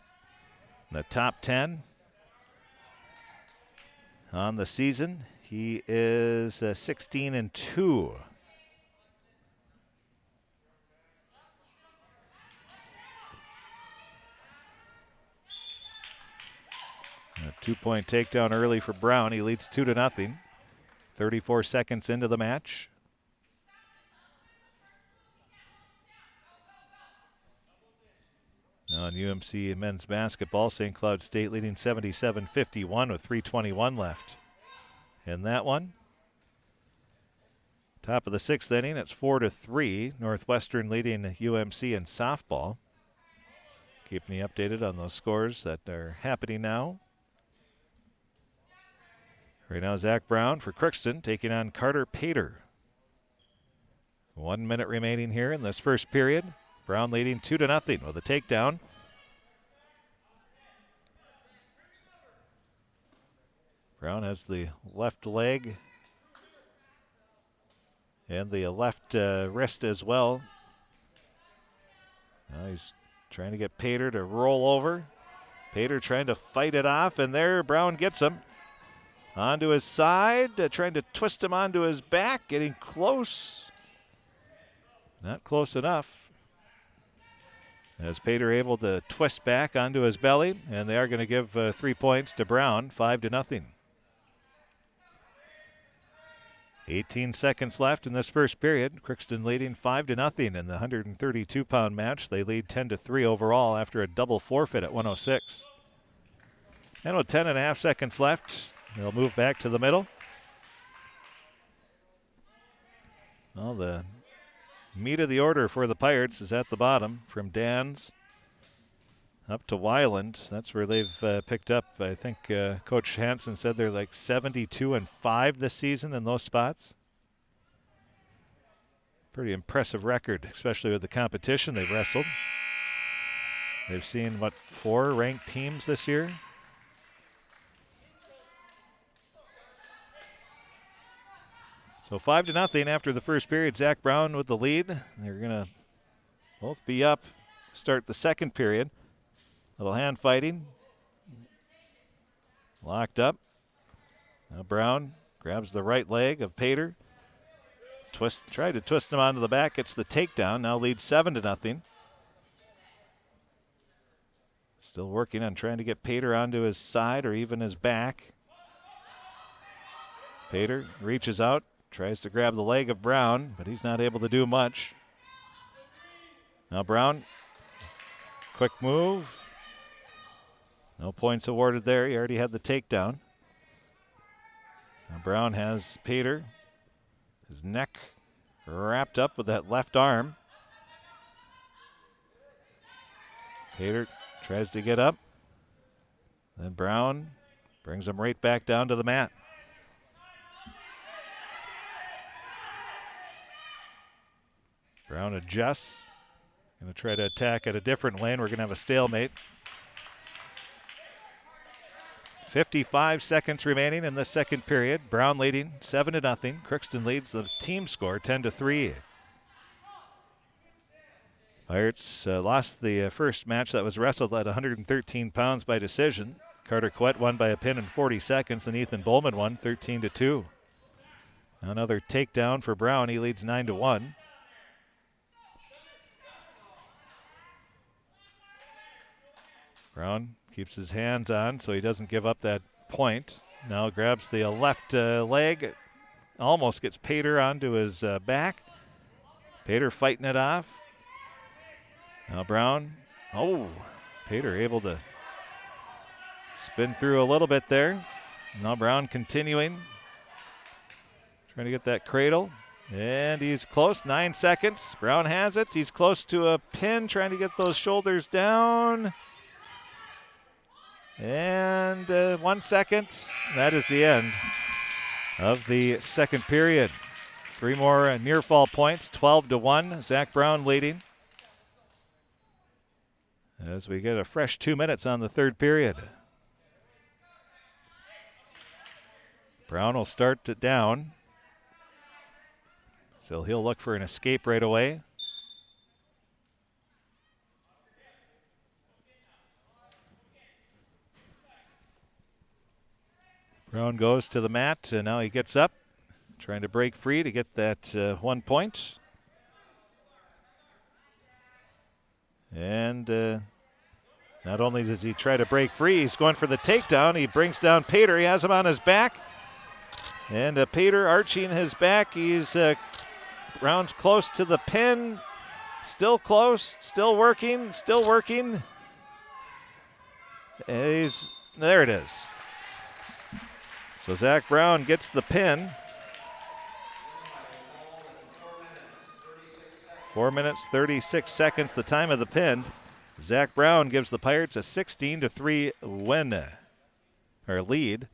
in the top 10 on the season. He is 16-2. A 2-point takedown early for Brown. He leads 2-0. 34 seconds into the match. Now in UMC men's basketball, St. Cloud State leading 77-51 with 3:21 left. In that one, top of the 6th inning, it's 4-3. Northwestern leading UMC in softball. Keeping you updated on those scores that are happening now. Right now, Zach Brown for Crookston taking on Carter Pater. 1 minute remaining here in this first period. Brown leading 2-0 with a takedown. Brown has the left leg and the left wrist as well. Now he's trying to get Pater to roll over. Pater trying to fight it off, and there Brown gets him. Onto his side, trying to twist him onto his back, getting close. Not close enough. As Pater able to twist back onto his belly, and they are going to give 3 points to Brown, 5-0. 18 seconds left in this first period. Crookston leading 5-0 in the 132-pound match. They lead 10-3 overall after a double forfeit at 106. And with 10.5 seconds left, they'll move back to the middle. Well, the meat of the order for the Pirates is at the bottom, from Dans up to Weiland. That's where they've picked up. I think Coach Hansen said they're like 72-5 this season in those spots. Pretty impressive record, especially with the competition they've wrestled. They've seen, 4 ranked teams this year? So 5-0 after the first period. Zach Brown with the lead. They're going to both be up, start the second period. Little hand fighting. Locked up. Now Brown grabs the right leg of Pater. Tried to twist him onto the back. Gets the takedown. Now leads 7-0. Still working on trying to get Pater onto his side or even his back. Pater reaches out. tries to grab the leg of Brown, but he's not able to do much. Now Brown, quick move. No points awarded there. He already had the takedown. Now Brown has Pater, his neck wrapped up with that left arm. Pater tries to get up. Then Brown brings him right back down to the mat. Brown adjusts. Going to try to attack at a different lane. We're going to have a stalemate. 55 seconds remaining in the second period. Brown leading 7-0. Crookston leads the team score 10-3. Pirates lost the first match that was wrestled at 113 pounds by decision. Carter Quett won by a pin in 40 seconds, and Ethan Bowman won 13-2. Another takedown for Brown. He leads 9-1. Brown keeps his hands on so he doesn't give up that point. Now grabs the left leg. Almost gets Pater onto his back. Pater fighting it off. Now Brown. Oh, Pater able to spin through a little bit there. Now Brown continuing. Trying to get that cradle. And he's close, 9 seconds. Brown has it. He's close to a pin, trying to get those shoulders down. And 1 second. That is the end of the second period. 3 more near fall points, 12-1. Zach Brown leading. As we get a fresh 2 minutes on the third period. Brown will start it down. So he'll look for an escape right away. Brown goes to the mat, and now he gets up, trying to break free to get that 1 point. And not only does he try to break free, he's going for the takedown. He brings down Pater. He has him on his back. And Pater arching his back. He's Brown's close to the pin. Still close, still working, still working. And there it is. So Zach Brown gets the pin. 4 minutes, 36 seconds, the time of the pin. Zach Brown gives the Pirates a 16-3 win, or lead,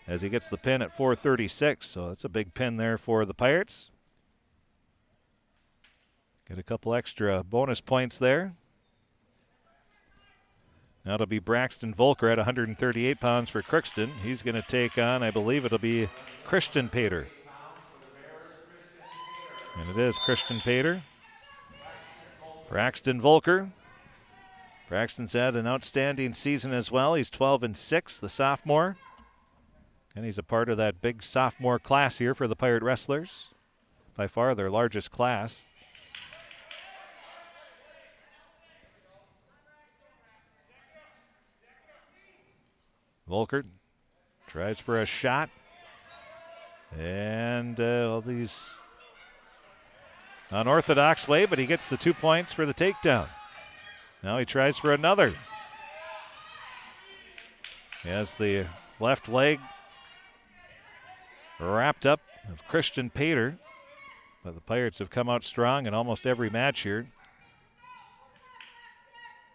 as he gets the pin at 4:36. So that's a big pin there for the Pirates. Get a couple extra bonus points there. Now it'll be Braxton Volker at 138 pounds for Crookston. He's going to take on, I believe it'll be Christian Pater. And it is Christian Pater. Braxton Volker. Braxton's had an outstanding season as well. He's 12-6, the sophomore. And he's a part of that big sophomore class here for the Pirate Wrestlers. By far their largest class. Volker tries for a shot. And all these unorthodox way, but he gets the 2 points for the takedown. Now he tries for another. He has the left leg wrapped up of Christian Pater. But the Pirates have come out strong in almost every match here,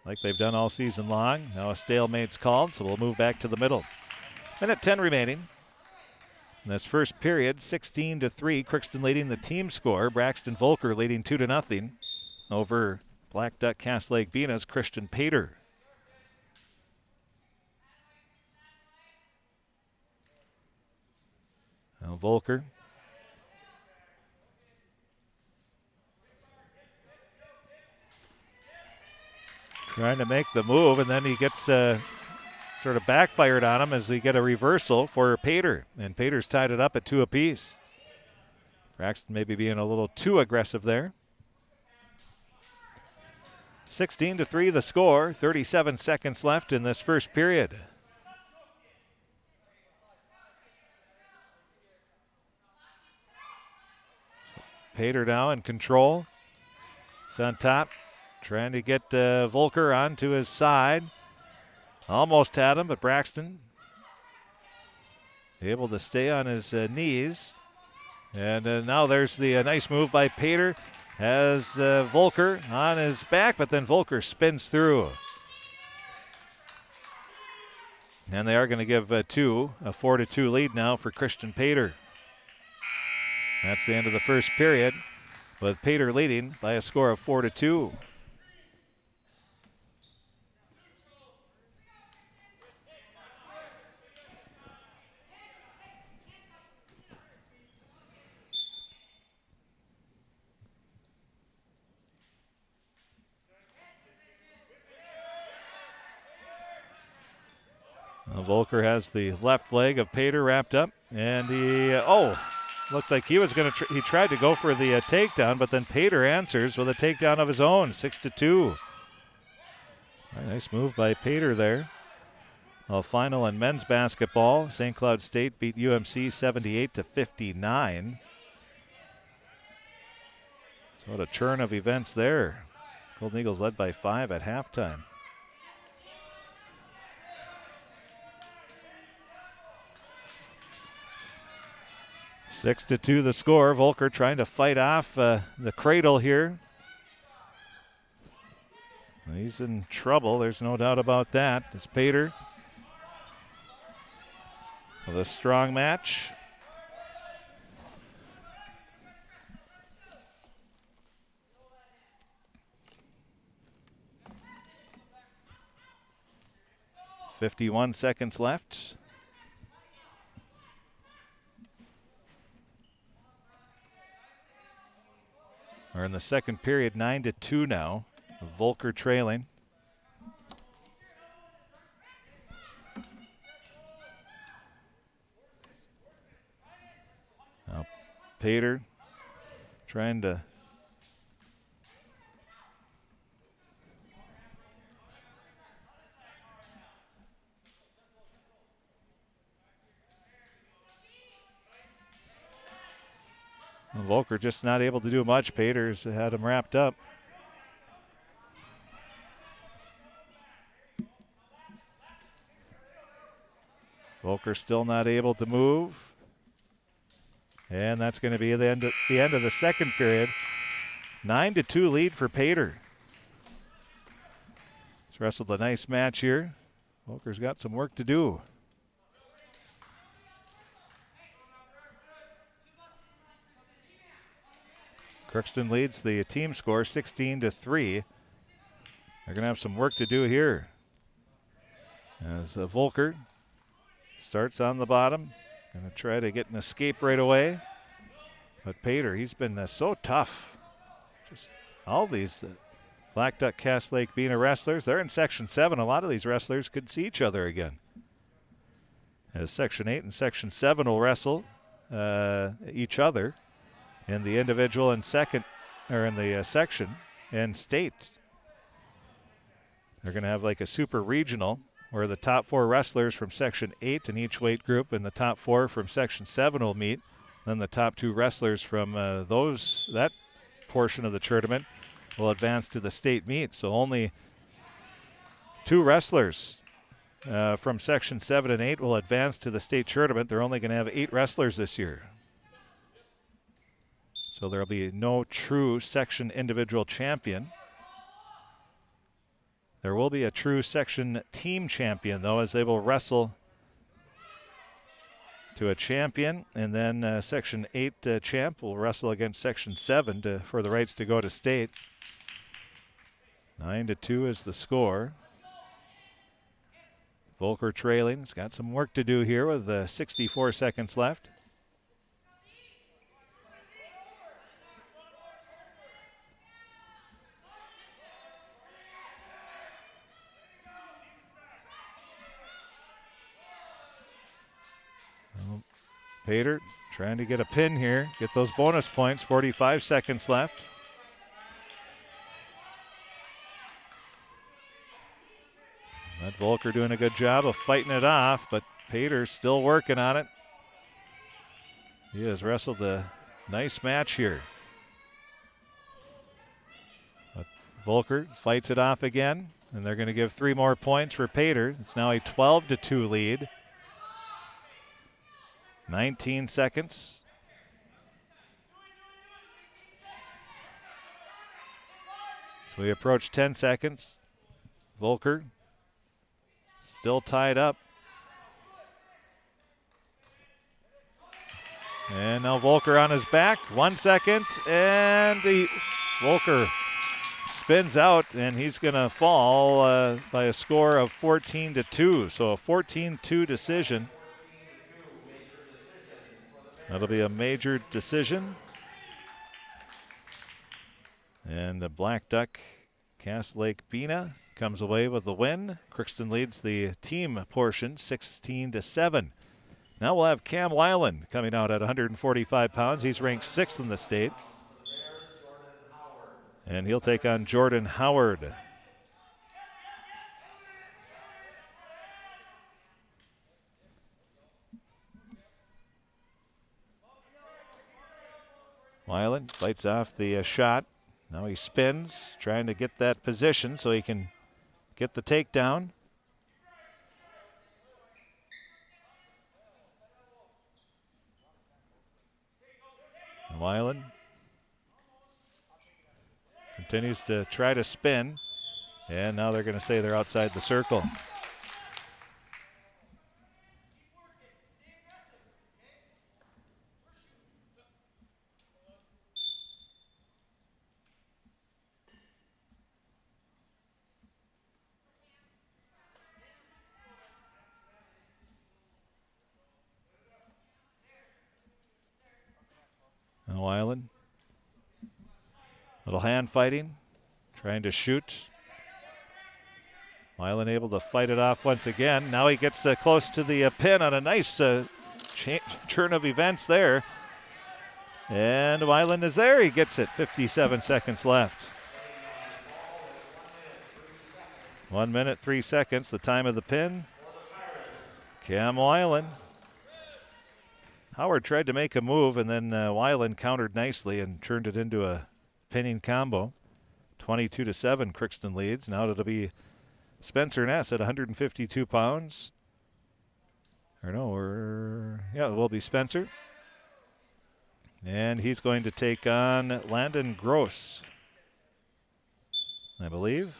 like they've done all season long. Now a stalemate's called, so we'll move back to the middle. Minute 10 remaining. In this first period, 16-3, Crookston leading the team score. Braxton Volker leading 2-0 over Blackduck Cass Lake-Bena's Christian Pater. Now Volker. Trying to make the move, and then he gets sort of backfired on him as they get a reversal for Pater. And Pater's tied it up at 2 apiece. Braxton maybe being a little too aggressive there. 16-3 the score, 37 seconds left in this first period. Pater now in control. He's on top, trying to get Volker onto his side. Almost had him, but Braxton able to stay on his knees. And now there's the nice move by Pater. Has Volker on his back, but then Volker spins through. And they are going to give a 4-2 lead now for Christian Pater. That's the end of the first period, with Pater leading by a score of 4-2. Volker has the left leg of Pater wrapped up, and he, looked like he was going to, he tried to go for the takedown, but then Pater answers with a takedown of his own, 6-2. Nice move by Pater there. Well, final in men's basketball, St. Cloud State beat UMC 78-59. So what a churn of events there. Golden Eagles led by 5 at halftime. 6-2 the score. Volker trying to fight off the cradle here. He's in trouble, there's no doubt about that. It's Pater with a strong match. .51 seconds left. We're in the second period, 9-2 now. Volker trailing. Now Pater trying to Volker just not able to do much. Pater's had him wrapped up. Volker still not able to move. And that's going to be the end of the second period. 9-2 lead for Pater. He's wrestled a nice match here. Volker's got some work to do. Crookston leads the team score 16-3. They're going to have some work to do here. As Volker starts on the bottom. Going to try to get an escape right away. But Pater, he's been so tough. Just all these Blackduck Cass Lake-Bena wrestlers, they're in Section 7. A lot of these wrestlers could see each other again. As Section 8 and Section 7 will wrestle each other in the individual and second, or in the section and state. They're going to have like a super regional where the top 4 wrestlers from Section 8 in each weight group and the top 4 from Section 7 will meet. Then the top 2 wrestlers from that portion of the tournament will advance to the state meet. So only 2 wrestlers from Section 7 and 8 will advance to the state tournament. They're only going to have 8 wrestlers this year. So there'll be no true section individual champion. There will be a true section team champion, though, as they will wrestle to a champion, and then Section 8 champ will wrestle against Section 7 for the rights to go to state. 9-2 is the score. Volker trailing. He's got some work to do here with 64 seconds left. Pater trying to get a pin here, get those bonus points, 45 seconds left. That Volker doing a good job of fighting it off, but Pater still working on it. He has wrestled a nice match here. Volker fights it off again, and they're going to give 3 more points for Pater. It's now a 12-2 lead. 19 seconds. So we approach 10 seconds. Volker still tied up. And now Volker on his back. 1 second, and Volker spins out, and he's going to fall by a score of 14-2. So a 14-2 decision. That'll be a major decision. And the Blackduck Cass Lake-Bena comes away with the win. Crookston leads the team portion 16-7. Now we'll have Cam Weiland coming out at 145 pounds. He's ranked 6th in the state. And he'll take on Jordan Howard. Weiland fights off the shot. Now he spins, trying to get that position so he can get the takedown. And Weiland continues to try to spin, and now they're going to say they're outside the circle. Now Weiland. Little hand fighting, trying to shoot. Weiland able to fight it off once again. Now he gets close to the pin on a nice turn of events there. And Weiland is there. He gets it. 57 seconds left. 1 minute, 3 seconds, the time of the pin. Cam Weiland. Howard tried to make a move, and then Weiland countered nicely and turned it into a pinning combo. 22-7, Crookston leads. Now it'll be Spencer Ness at 152 pounds. Or no, it will be Spencer. And he's going to take on Landon Gross, I believe.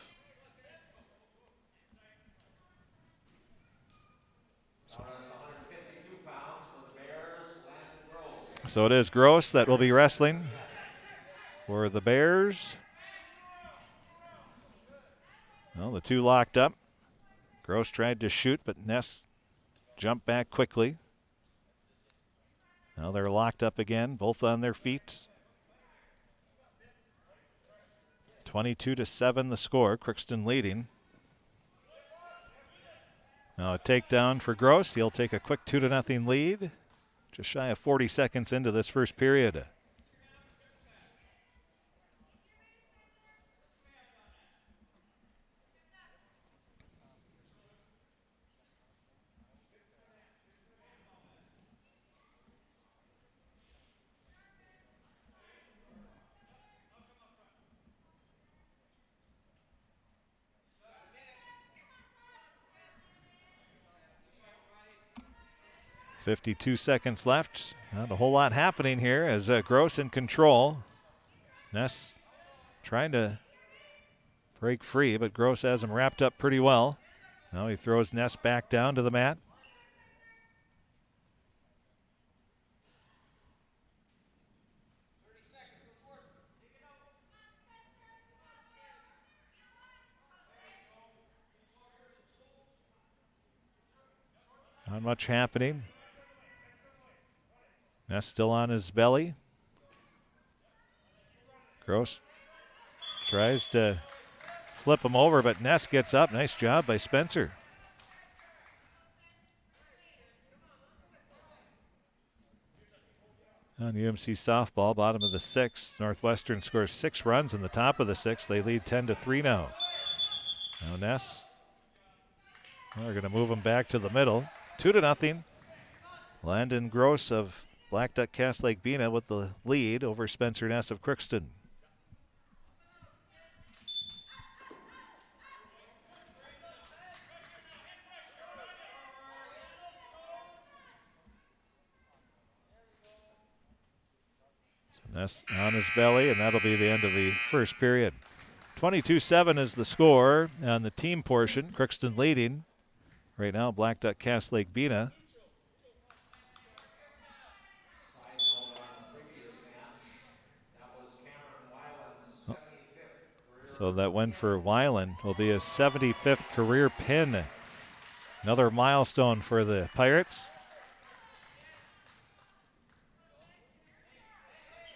So it is Gross that will be wrestling for the Bears. Well, the two locked up. Gross tried to shoot, but Ness jumped back quickly. Now they're locked up again, both on their feet. 22-7 the score, Crookston leading. Now a takedown for Gross. He'll take a quick 2-0 lead. Just shy of 40 seconds into this first period. .52 seconds left. Not a whole lot happening here as Gross in control. Ness trying to break free, but Gross has him wrapped up pretty well. Now he throws Ness back down to the mat. Not much happening. Ness still on his belly. Gross tries to flip him over, but Ness gets up. Nice job by Spencer. On UMC softball, bottom of the sixth, Northwestern scores 6 runs in the top of the sixth. They lead 10-3 now. Now Ness, they're going to move him back to the middle. 2-0. Landon Gross of Blackduck Cass Lake-Bena with the lead over Spencer Ness of Crookston. Ness on his belly, and that'll be the end of the first period. 22-7 is the score on the team portion. Crookston leading. Right now, Blackduck cast Lake-Bena. So that win for Weiland will be his 75th career pin. Another milestone for the Pirates.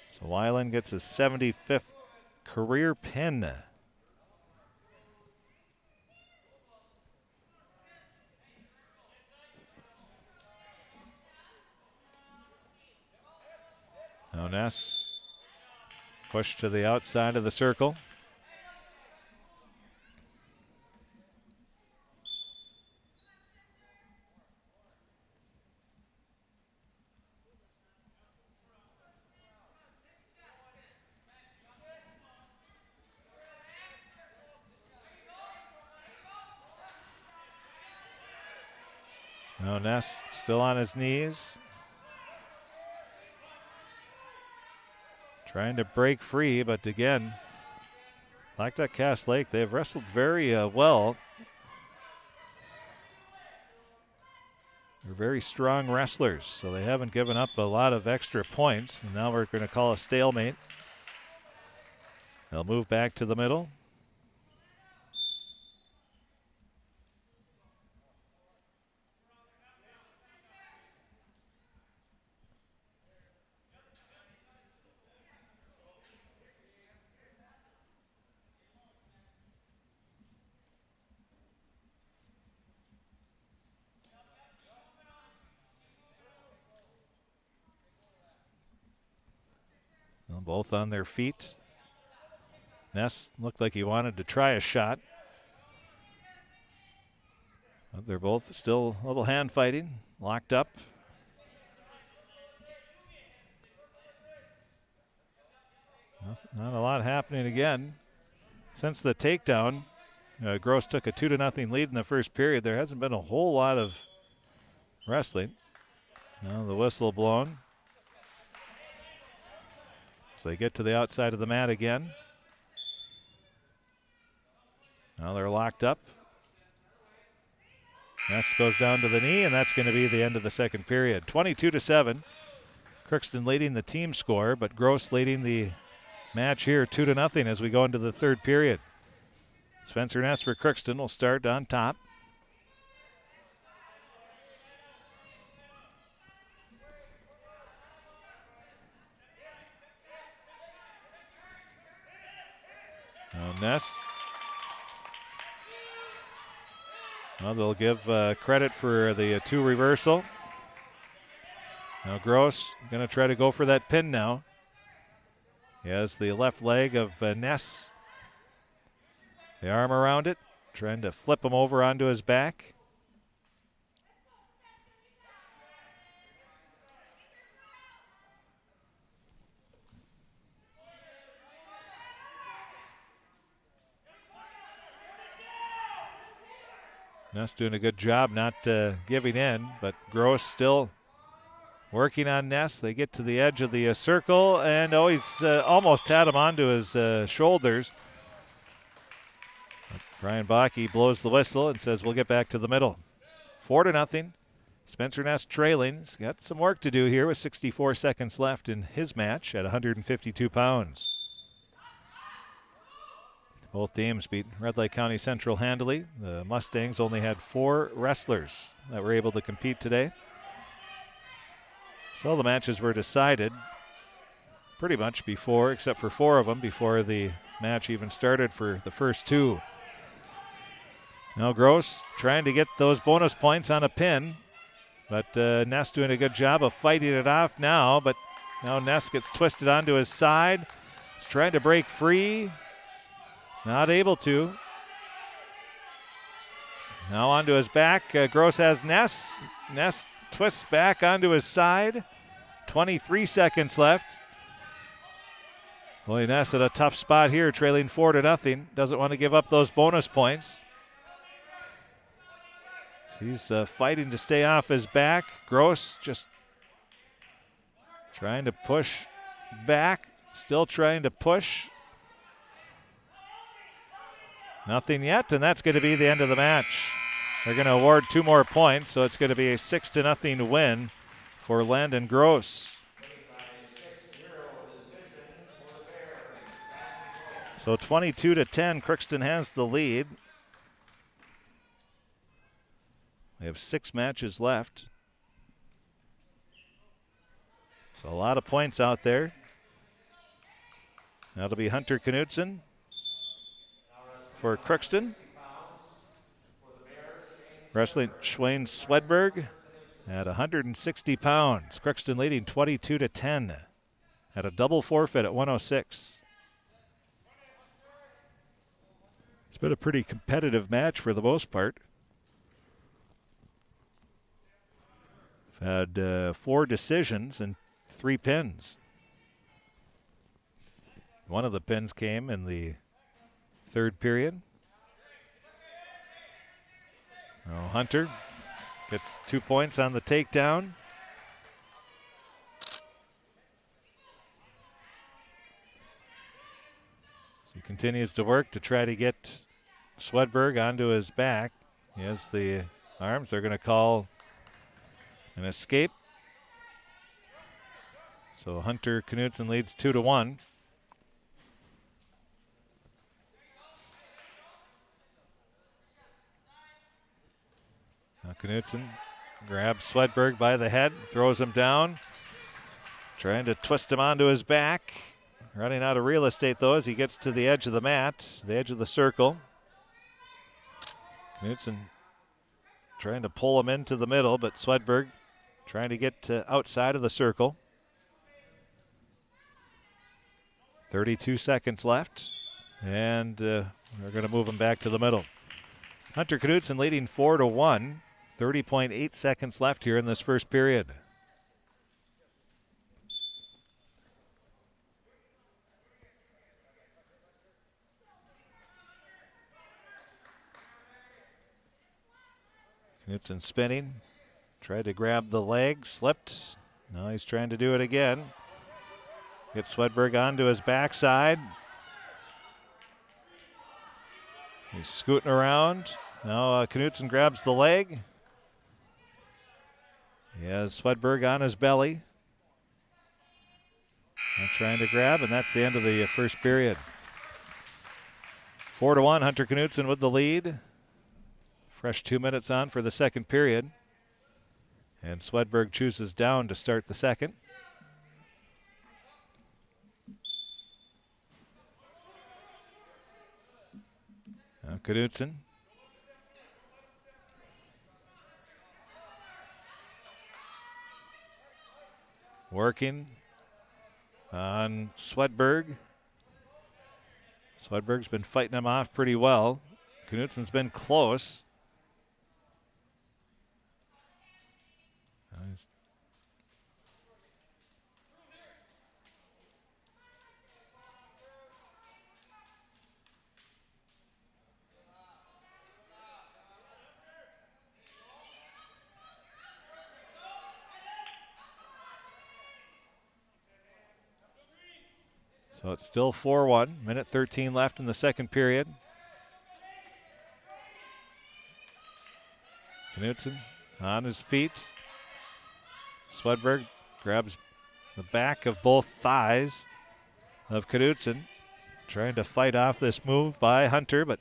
So Weiland gets his 75th career pin. Now Ness pushed to the outside of the circle. Now Ness still on his knees. Trying to break free, but again, Blackduck Cass Lake, they've wrestled very well. They're very strong wrestlers, so they haven't given up a lot of extra points. And now we're going to call a stalemate. They'll move back to the middle. Both on their feet. Ness looked like he wanted to try a shot. But they're both still a little hand fighting, locked up. Not a lot happening again. Since the takedown, Gross took a 2-0 lead in the first period. There hasn't been a whole lot of wrestling. Now the whistle blown. So they get to the outside of the mat again. Now they're locked up. Ness goes down to the knee, and that's going to be the end of the second period. 22-7. Crookston leading the team score, but Gross leading the match here 2-0 as we go into the third period. Spencer Ness for Crookston will start on top. Now Ness. Well, they'll give credit for the 2 reversal. Now Gross going to try to go for that pin now. He has the left leg of Ness. The arm around it, trying to flip him over onto his back. Ness doing a good job not giving in, but Gross still working on Ness. They get to the edge of the circle, and he's almost had him onto his shoulders. But Brian Bakke blows the whistle and says we'll get back to the middle. 4-0. Spencer Ness trailing. He's got some work to do here with 64 seconds left in his match at 152 pounds. Both teams beat Red Lake County Central handily. The Mustangs only had 4 wrestlers that were able to compete today. So the matches were decided pretty much before, except for 4 of them, before the match even started for the first 2. Now Gross trying to get those bonus points on a pin, but Ness doing a good job of fighting it off now, but now Ness gets twisted onto his side. He's trying to break free. Not able to. Now onto his back. Gross has Ness. Ness twists back onto his side. 23 seconds left. Boy, Ness at a tough spot here, trailing 4-0. Doesn't want to give up those bonus points. So he's fighting to stay off his back. Gross just trying to push back, still trying to push. Nothing yet, and that's going to be the end of the match. They're going to award 2 more points, so it's going to be a 6-0 win for Landon Gross. So 22-10, Crookston has the lead. We have 6 matches left. So a lot of points out there. That'll be Hunter Knutson for Crookston. Wrestling Schwayne Swedberg at 160 pounds. Crookston leading 22-10 at a double forfeit at 106. It's been a pretty competitive match for the most part. We've had 4 decisions and 3 pins. One of the pins came in the 3rd period. Oh, Hunter gets 2 points on the takedown. So he continues to work to try to get Swedberg onto his back. He has the arms. They're going to call an escape. So Hunter Knutson leads 2-1. Now Knutson grabs Swedberg by the head, throws him down, trying to twist him onto his back. Running out of real estate, though, as he gets to the edge of the mat, the edge of the circle. Knutson trying to pull him into the middle, but Swedberg trying to get outside of the circle. 32 seconds left, and we're going to move him back to the middle. Hunter Knutson leading 4-1. 30.8 seconds left here in this first period. Knutson spinning, tried to grab the leg, slipped. Now he's trying to do it again. Gets Swedberg onto his backside. He's scooting around. Now Knutson grabs the leg. He has Swedberg on his belly. Now trying to grab, and that's the end of the first period. 4-1, Hunter Knutson with the lead. Fresh 2 minutes on for the second period. And Swedberg chooses down to start the second. Now Knutson. Working on Swedberg. Swedberg's been fighting him off pretty well. Knutson's been close. So it's still 4-1. Minute 13 left in the second period. Knutson on his feet. Swedberg grabs the back of both thighs of Knutson, trying to fight off this move by Hunter, but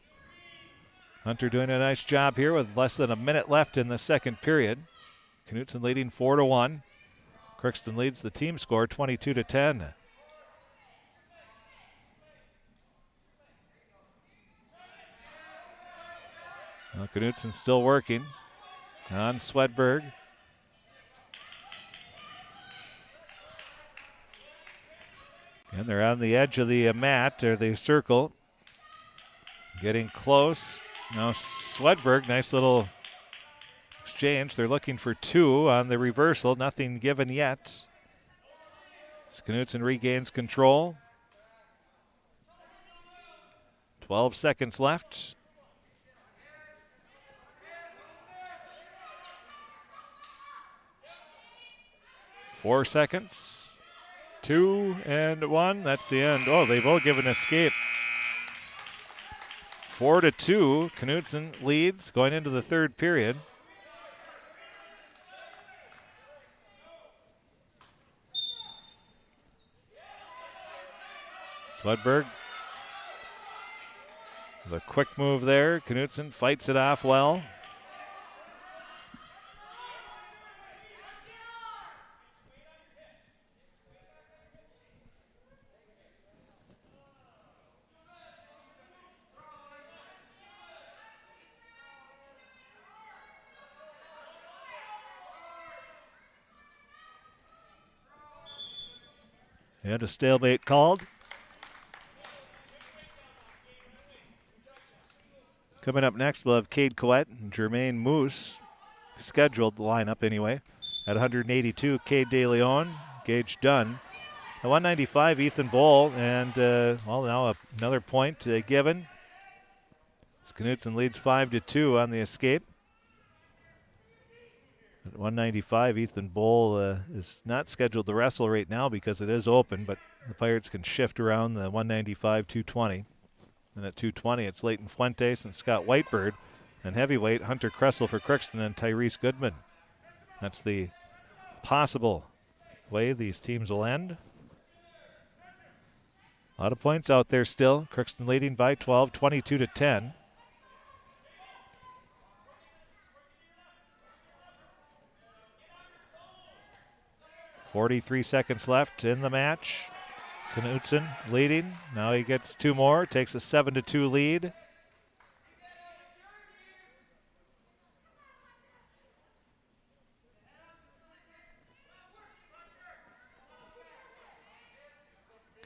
Hunter doing a nice job here with less than a minute left in the second period. Knutson leading 4-1. Crookston leads the team score 22-10. Well, Knutson's still working on Swedberg. And they're on the edge of the mat, or the circle. Getting close. Now Swedberg, nice little exchange. They're looking for 2 on the reversal. Nothing given yet. Knutson regains control. 12 seconds left. Four seconds. 2 and 1. That's the end. Oh, they both give an escape. 4-2. Knutson leads going into the third period. Swedberg. The quick move there. Knutson fights it off well. And a stalemate called. Coming up next, we'll have Cade Coette and Jermaine Moose, scheduled lineup anyway. At 182, Cade De Leon, Gage Dunn. At 195, Ethan Bowl, and now another point given. Knutson leads 5-2 on the escape. At 195, Ethan Bowl is not scheduled to wrestle right now because it is open, but the Pirates can shift around the 195, 220. And at 220, it's Leighton Fuentes and Scott Whitebird. And heavyweight, Hunter Kressel for Crookston and Tyrese Goodman. That's the possible way these teams will end. A lot of points out there still. Crookston leading by 12, 22-10. .43 seconds left in the match. Knutson leading. Now he gets 2 more. Takes a 7-2 lead.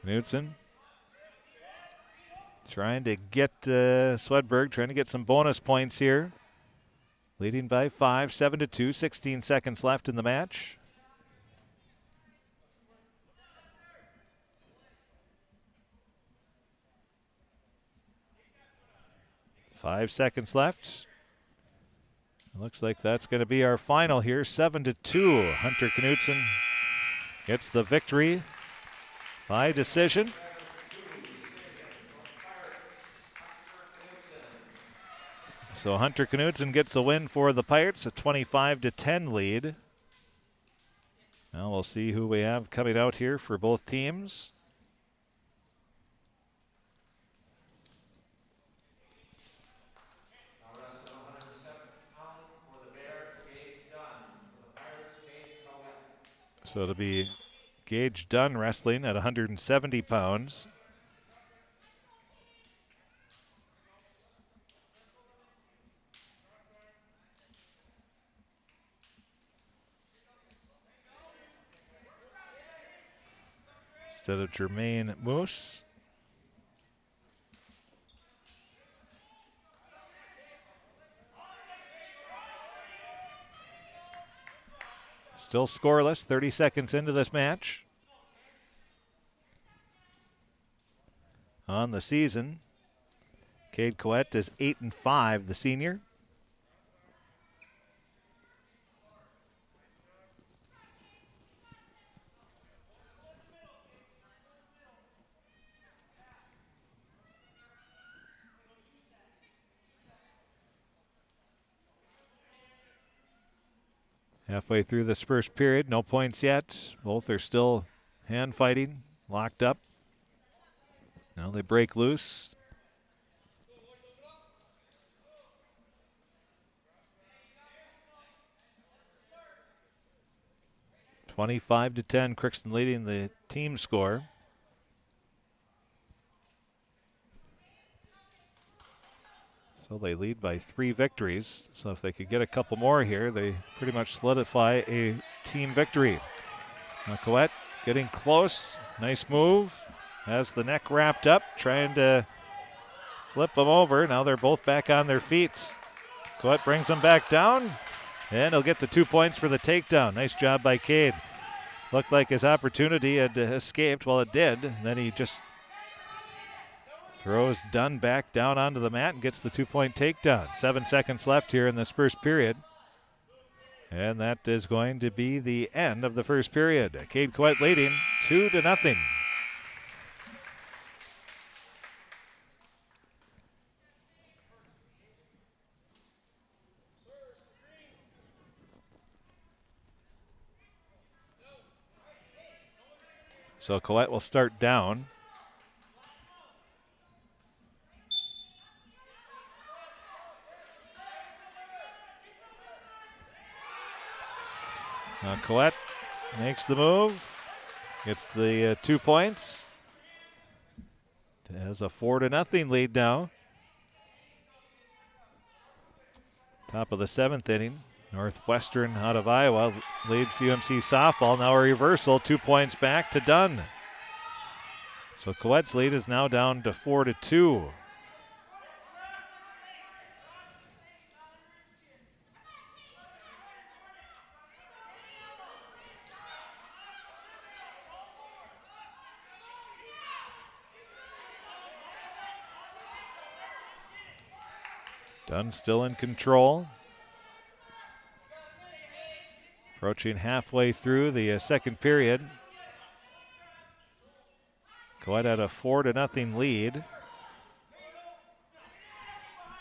Knutson trying to get Swedberg, trying to get some bonus points here. Leading by 5, 7-2, 16 seconds left in the match. Five seconds left. Looks like that's going to be our final here. 7-2. Hunter Knutson gets the victory by decision. So Hunter Knutson gets a win for the Pirates, a 25-10 lead. Now we'll see who we have coming out here for both teams. So it'll be Gage Dunn wrestling at 170 pounds. Instead of Jermaine Moose. Still scoreless, 30 seconds into this match. On the season, Cade Coette is 8-5, the senior. Halfway through this first period, no points yet. Both are still hand fighting, locked up. Now they break loose. (25-10), Crookston leading the team score. So they lead by 3 victories. So if they could get a couple more here, they pretty much solidify a team victory. Now Coette getting close. Nice move. Has the neck wrapped up, trying to flip them over. Now they're both back on their feet. Coette brings them back down, and he'll get the 2 points for the takedown. Nice job by Cade. Looked like his opportunity had escaped. Well, it did. And then he just throws Dunn back down onto the mat and gets the 2-point takedown. 7 seconds left here in this first period. And that is going to be the end of the first period. Cade Coët leading 2-0. So Coët will start down. Now Coët makes the move, gets the 2 points. Has a 4-0 lead now. Top of the 7th inning. Northwestern out of Iowa leads UMC softball. Now a reversal, 2 points back to Dunn. So Coët's lead is now down to 4-2. Dunn still in control. Approaching halfway through the second period. Coët had a 4-0 lead.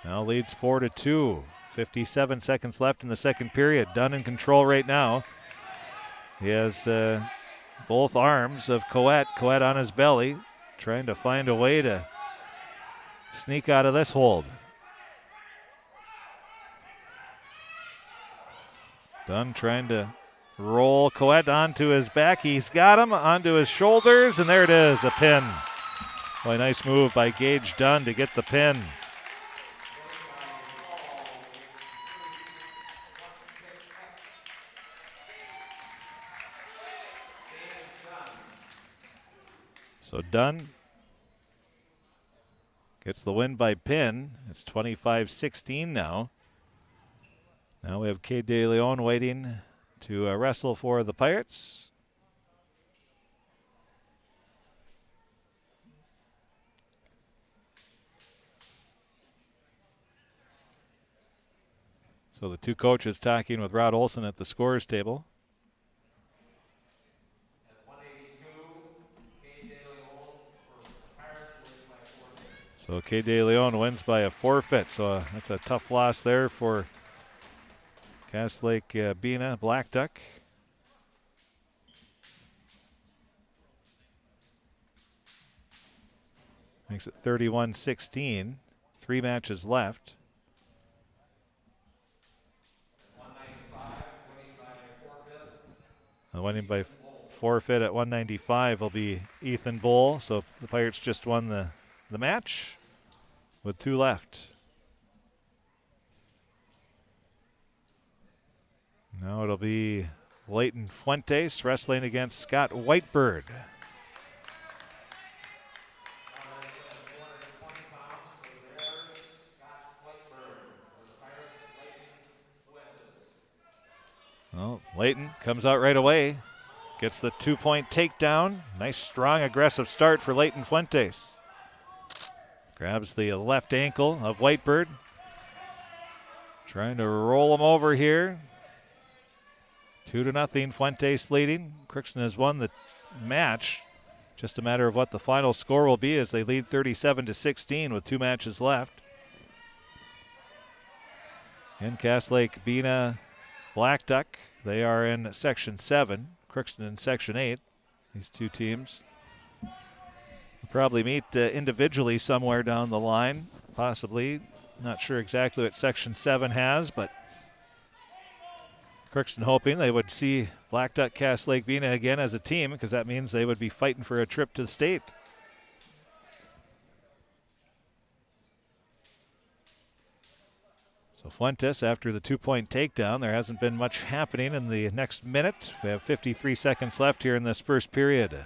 Now leads 4-2. 57 seconds left in the second period. Dunn in control right now. He has both arms of Coët. Coët on his belly, trying to find a way to sneak out of this hold. Dunn trying to roll Coët onto his back. He's got him onto his shoulders, and there it is, a pin. Boy, nice move by Gage Dunn to get the pin. So Dunn gets the win by pin. It's 25-16 now. Now we have Cade De Leon waiting to wrestle for the Pirates. So the two coaches talking with Rod Olson at the scorers table. So Cade De Leon wins by a forfeit. So that's a tough loss there for Cass Lake-Bena Blackduck. Makes it 31-16. 3 matches left. Winning by forfeit at 195 will be Ethan Bull. So the Pirates just won the match with 2 left. Now it'll be Leighton Fuentes wrestling against Scott Whitebird. Well, Leighton comes out right away. Gets the 2-point takedown. Nice, strong, aggressive start for Leighton Fuentes. Grabs the left ankle of Whitebird. Trying to roll him over here. 2-0, Fuentes leading. Crookston has won the match. Just a matter of what the final score will be as they lead 37-16 with 2 matches left. And Cass Lake-Bena Blackduck, they are in Section 7. Crookston in Section 8. These two teams will probably meet individually somewhere down the line, possibly. Not sure exactly what Section 7 has, but Crookston hoping they would see Blackduck Cass Lake-Bena again as a team, because that means they would be fighting for a trip to the state. So Fuentes, after the 2-point takedown, there hasn't been much happening in the next minute. We have 53 seconds left here in this first period.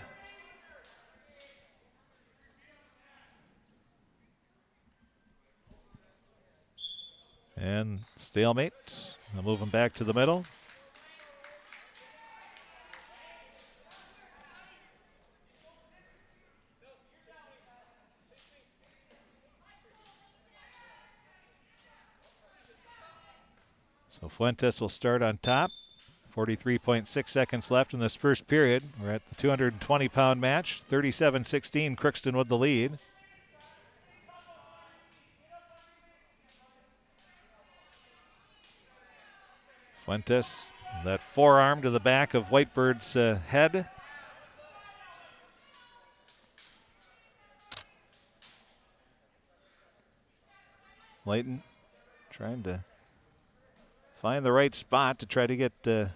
And stalemate. They'll move him back to the middle. So Fuentes will start on top. 43.6 seconds left in this first period. We're at the 220-pound match. 37-16, Crookston with the lead. Fuentes, that forearm to the back of Whitebird's head. Layton trying to find the right spot to try to get his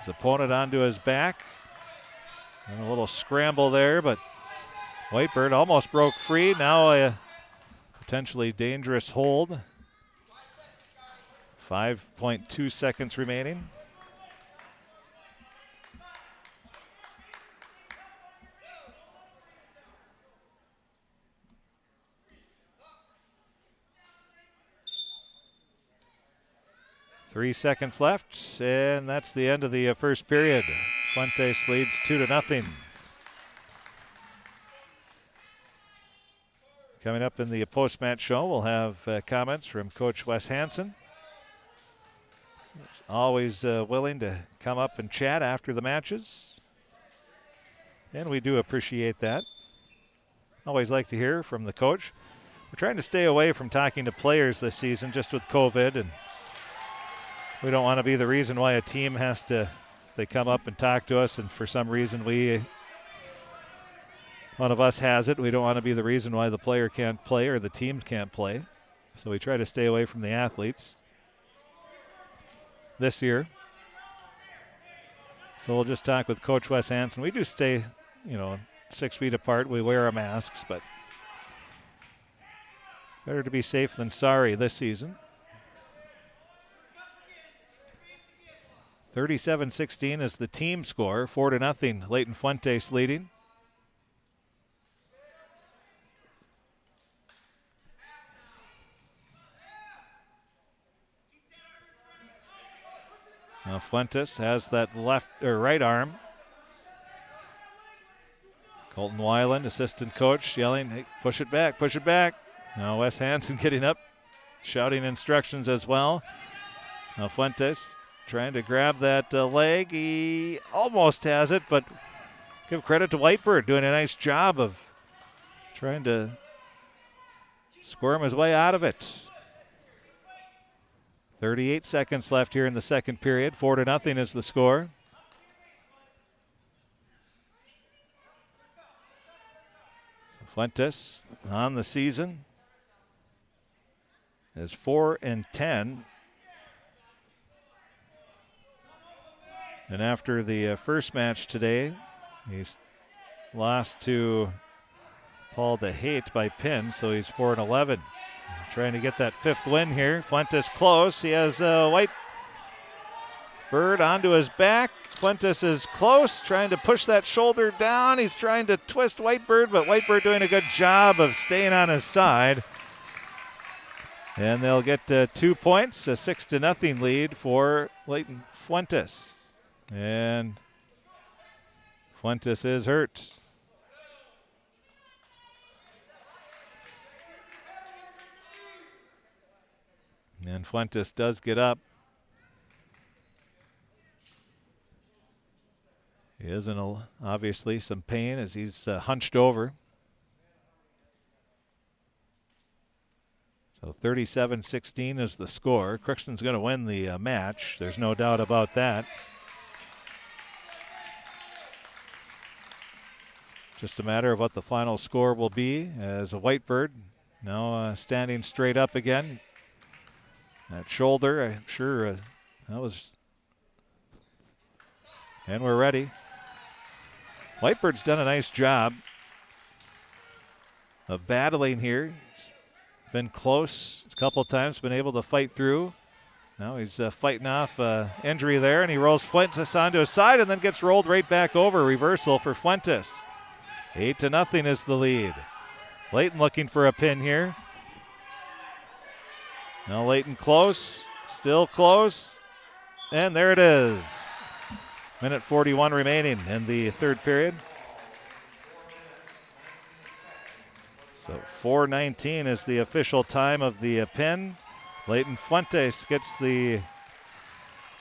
opponent onto his back. And a little scramble there, but Whitebird almost broke free. Now a potentially dangerous hold. 5.2 seconds remaining. Three seconds left, and that's the end of the first period. Fuentes leads 2-0. Coming up in the post-match show, we'll have comments from Coach Wes Hansen. He's always willing to come up and chat after the matches, and we do appreciate that. Always like to hear from the coach. We're trying to stay away from talking to players this season just with COVID, and we don't want to be the reason why a team has to, they come up and talk to us and for some reason one of us has it. We don't want to be the reason why the player can't play or the team can't play. So we try to stay away from the athletes this year. So we'll just talk with Coach Wes Hansen. We do stay, 6 feet apart. We wear our masks, but better to be safe than sorry this season. 37-16 is the team score. 4-0, Leighton Fuentes leading. Now Fuentes has that left or right arm. Colton Weiland, assistant coach, yelling, "Hey, push it back, push it back." Now Wes Hansen getting up, shouting instructions as well. Now Fuentes trying to grab that leg. He almost has it, but give credit to Whitebird doing a nice job of trying to squirm his way out of it. 38 seconds left here in the second period. 4-0 is the score. So Fuentes on the season is 4-10. And after the first match today, he's lost to Paul DeHate by pin, so he's 4-11. Trying to get that fifth win here. Fuentes close. He has Whitebird onto his back. Fuentes is close, trying to push that shoulder down. He's trying to twist Whitebird, but Whitebird doing a good job of staying on his side. And they'll get 2 points, a 6-0 lead for Leighton Fuentes. And Fuentes is hurt. And Fuentes does get up. He is in obviously some pain as he's hunched over. So 37-16 is the score. Crookston's going to win the match. There's no doubt about that. Just a matter of what the final score will be as a Whitebird now standing straight up again. That shoulder, I'm sure that was... And we're ready. Whitebird's done a nice job of battling here. He's been close a couple times, been able to fight through. Now he's fighting off injury there, and he rolls Fuentes onto his side and then gets rolled right back over. Reversal for Fuentes. 8-0 is the lead. Leighton looking for a pin here. Now Leighton close, still close, and there it is. Minute 41 remaining in the third period. So 4:19 is the official time of the pin. Leighton Fuentes gets the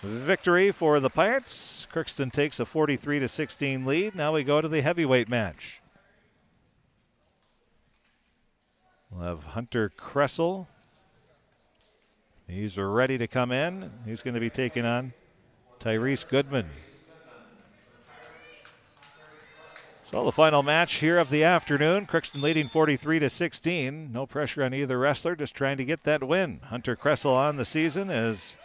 victory for the Pirates. Crookston takes a 43-16 lead. Now we go to the heavyweight match. We'll have Hunter Kressel. He's ready to come in. He's going to be taking on Tyrese Goodman. So the final match here of the afternoon. Crookston leading 43-16. No pressure on either wrestler, just trying to get that win. Hunter Kressel on the season is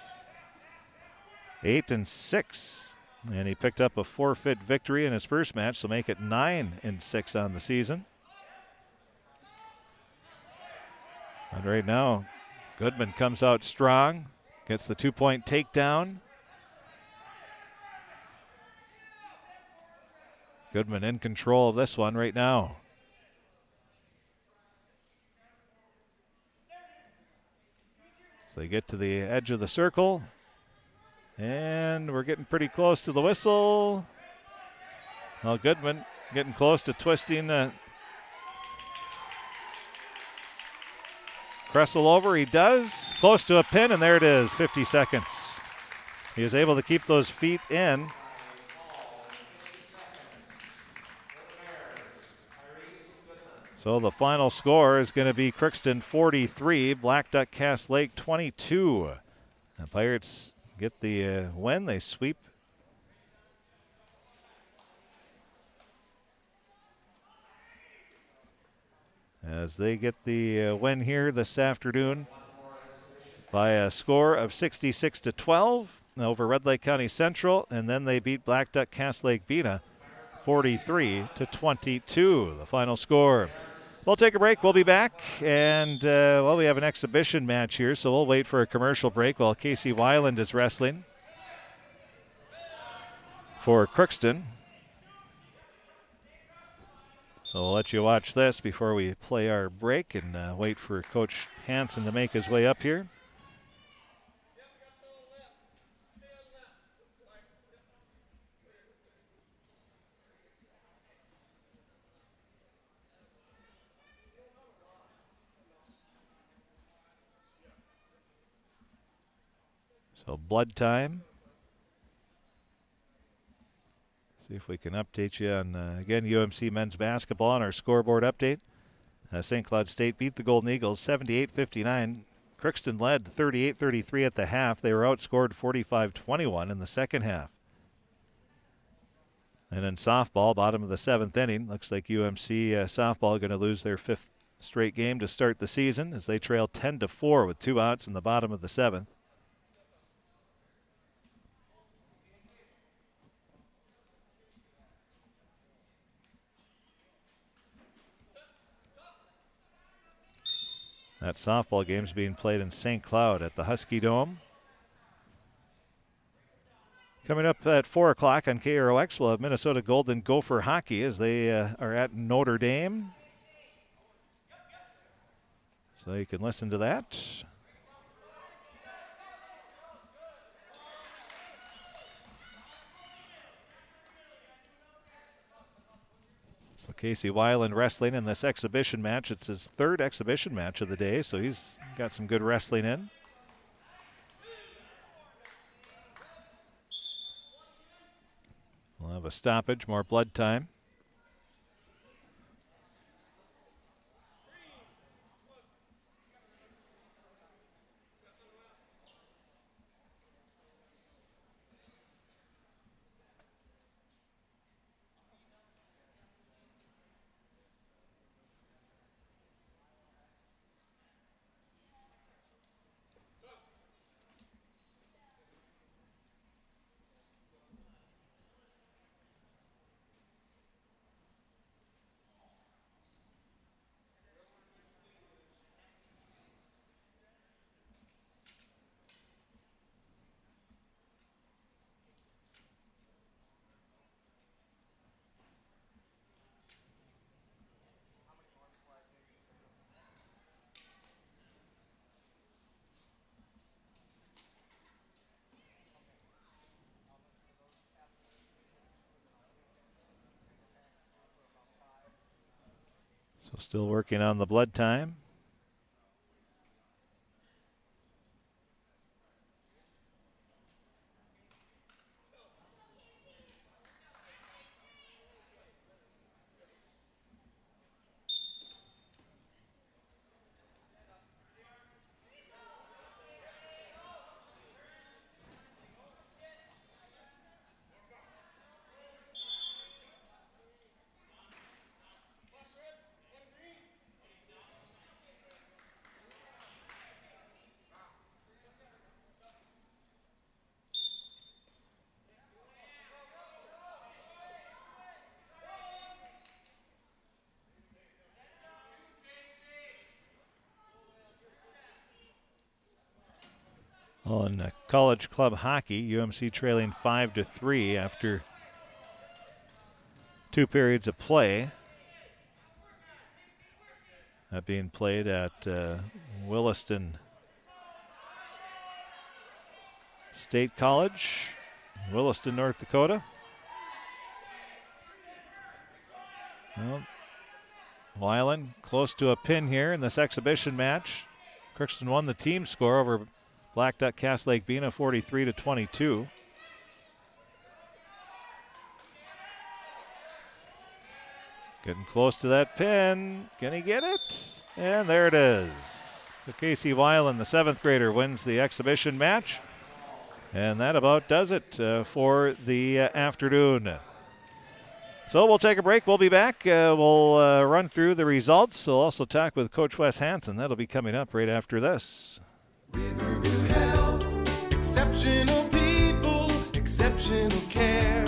8-6. And he picked up a forfeit victory in his first match, so make it 9-6 on the season. And right now, Goodman comes out strong, gets the 2-point takedown. Goodman in control of this one right now. So they get to the edge of the circle, and we're getting pretty close to the whistle. Well, Goodman getting close to twisting Kressel over. He does. Close to a pin, and there it is, 50 seconds. He was able to keep those feet in. So the final score is going to be Crookston 43, Blackduck Cass Lake 22. The Pirates get the win. They sweep. As they get the win here this afternoon by a score of 66-12 over Red Lake County Central, and then they beat Blackduck Cass Lake-Bena 43-22, the final score. We'll take a break. We'll be back, and well, we have an exhibition match here, so we'll wait for a commercial break while Casey Weiland is wrestling for Crookston. So we'll let you watch this before we play our break and wait for Coach Hansen to make his way up here. So blood time. See if we can update you on, again, UMC men's basketball on our scoreboard update. St. Cloud State beat the Golden Eagles 78-59. Crookston led 38-33 at the half. They were outscored 45-21 in the second half. And in softball, bottom of the seventh inning, looks like UMC softball going to lose their fifth straight game to start the season as they trail 10-4 with 2 outs in the bottom of the seventh. That softball game is being played in St. Cloud at the Husky Dome. Coming up at 4 o'clock on KROX, we'll have Minnesota Golden Gopher Hockey as they are at Notre Dame. So you can listen to that. So Casey Weiland wrestling in this exhibition match. It's his third exhibition match of the day, so he's got some good wrestling in. We'll have a stoppage, more blood time. So still working on the blood time. On college club hockey, UMC trailing 5-3 after 2 periods of play. That being played at Williston State College, Williston, North Dakota. Well, Weiland close to a pin here in this exhibition match. Crookston won the team score over Blackduck Cass Lake-Bena 43-22. Getting close to that pin. Can he get it? And there it is. So Casey Weiland, the 7th grader, wins the exhibition match. And that about does it for the afternoon. So we'll take a break. We'll be back. We'll run through the results. We'll also talk with Coach Wes Hansen. That'll be coming up right after this. Riverview Health, exceptional people, exceptional care.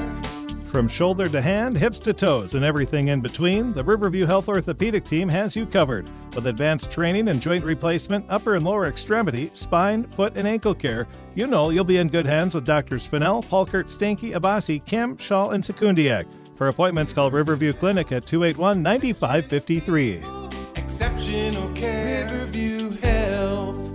From shoulder to hand, hips to toes, and everything in between, the Riverview Health Orthopedic Team has you covered. With advanced training and joint replacement, upper and lower extremity, spine, foot, and ankle care, you know you'll be in good hands with Drs. Spinell, Palkert, Stanky, Abasi, Kim, Shaw, and Sekundiak. For appointments, call Riverview Clinic at 281-9553. Exceptional care, Riverview Health.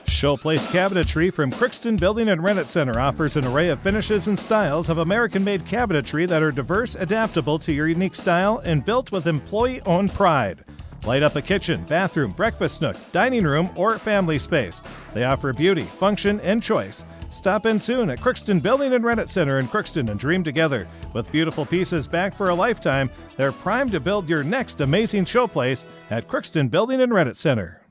Showplace Cabinetry from Crookston Building and Rent Center offers an array of finishes and styles of American-made cabinetry that are diverse, adaptable to your unique style, and built with employee-owned pride. Light up a kitchen, bathroom, breakfast nook, dining room, or family space. They offer beauty, function, and choice. Stop in soon at Crookston Building and Rent Center in Crookston and dream together. With beautiful pieces back for a lifetime, they're primed to build your next amazing showplace at Crookston Building and Rent Center.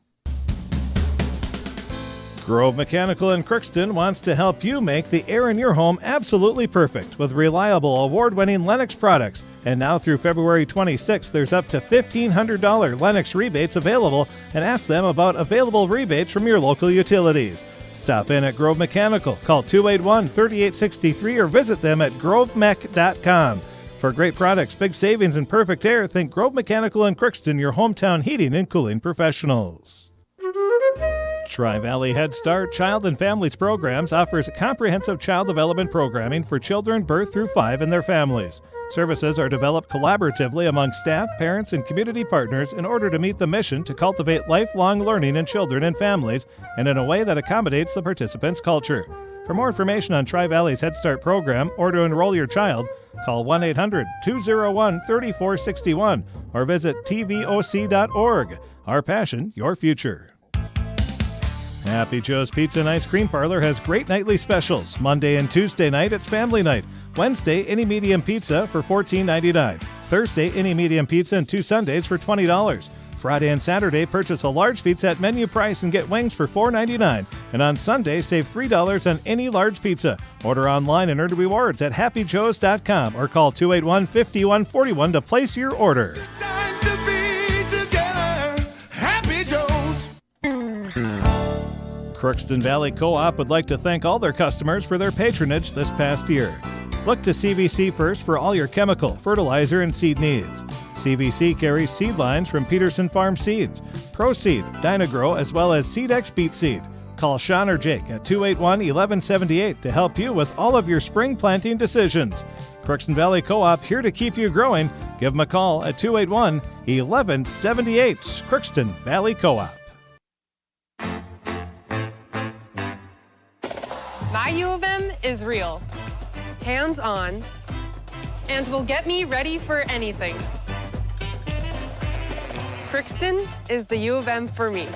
Grove Mechanical in Crookston wants to help you make the air in your home absolutely perfect with reliable, award-winning Lennox products. And now through February 26th, there's up to $1,500 Lennox rebates available, and ask them about available rebates from your local utilities. Stop in at Grove Mechanical. Call 281-3863 or visit them at grovemech.com. For great products, big savings, and perfect air, think Grove Mechanical in Crookston, your hometown heating and cooling professionals. Tri-Valley Head Start Child and Families Programs offers comprehensive child development programming for children birth through 5 and their families. Services are developed collaboratively among staff, parents, and community partners in order to meet the mission to cultivate lifelong learning in children and families and in a way that accommodates the participants' culture. For more information on Tri-Valley's Head Start program or to enroll your child, call 1-800-201-3461 or visit tvoc.org. Our passion, your future. Happy Joe's Pizza and Ice Cream Parlor has great nightly specials. Monday and Tuesday night, it's family night. Wednesday, any medium pizza for $14.99. Thursday, any medium pizza and 2 sundaes for $20. Friday and Saturday, purchase a large pizza at menu price and get wings for $4.99. And on Sunday, save $3 on any large pizza. Order online and earn rewards at happyjoes.com or call 281-5141 to place your order. Times to be together, Happy Joe's. Crookston Valley Co-op would like to thank all their customers for their patronage this past year. Look to CVC first for all your chemical, fertilizer, and seed needs. CVC carries seed lines from Peterson Farm Seeds, ProSeed, Dynagrow, as well as SeedX Beet Seed. Call Sean or Jake at 281-1178 to help you with all of your spring planting decisions. Crookston Valley Co-op, here to keep you growing. Give them a call at 281-1178. Crookston Valley Co-op. My U of M is real, hands-on, and will get me ready for anything. Crookston is the U of M for me.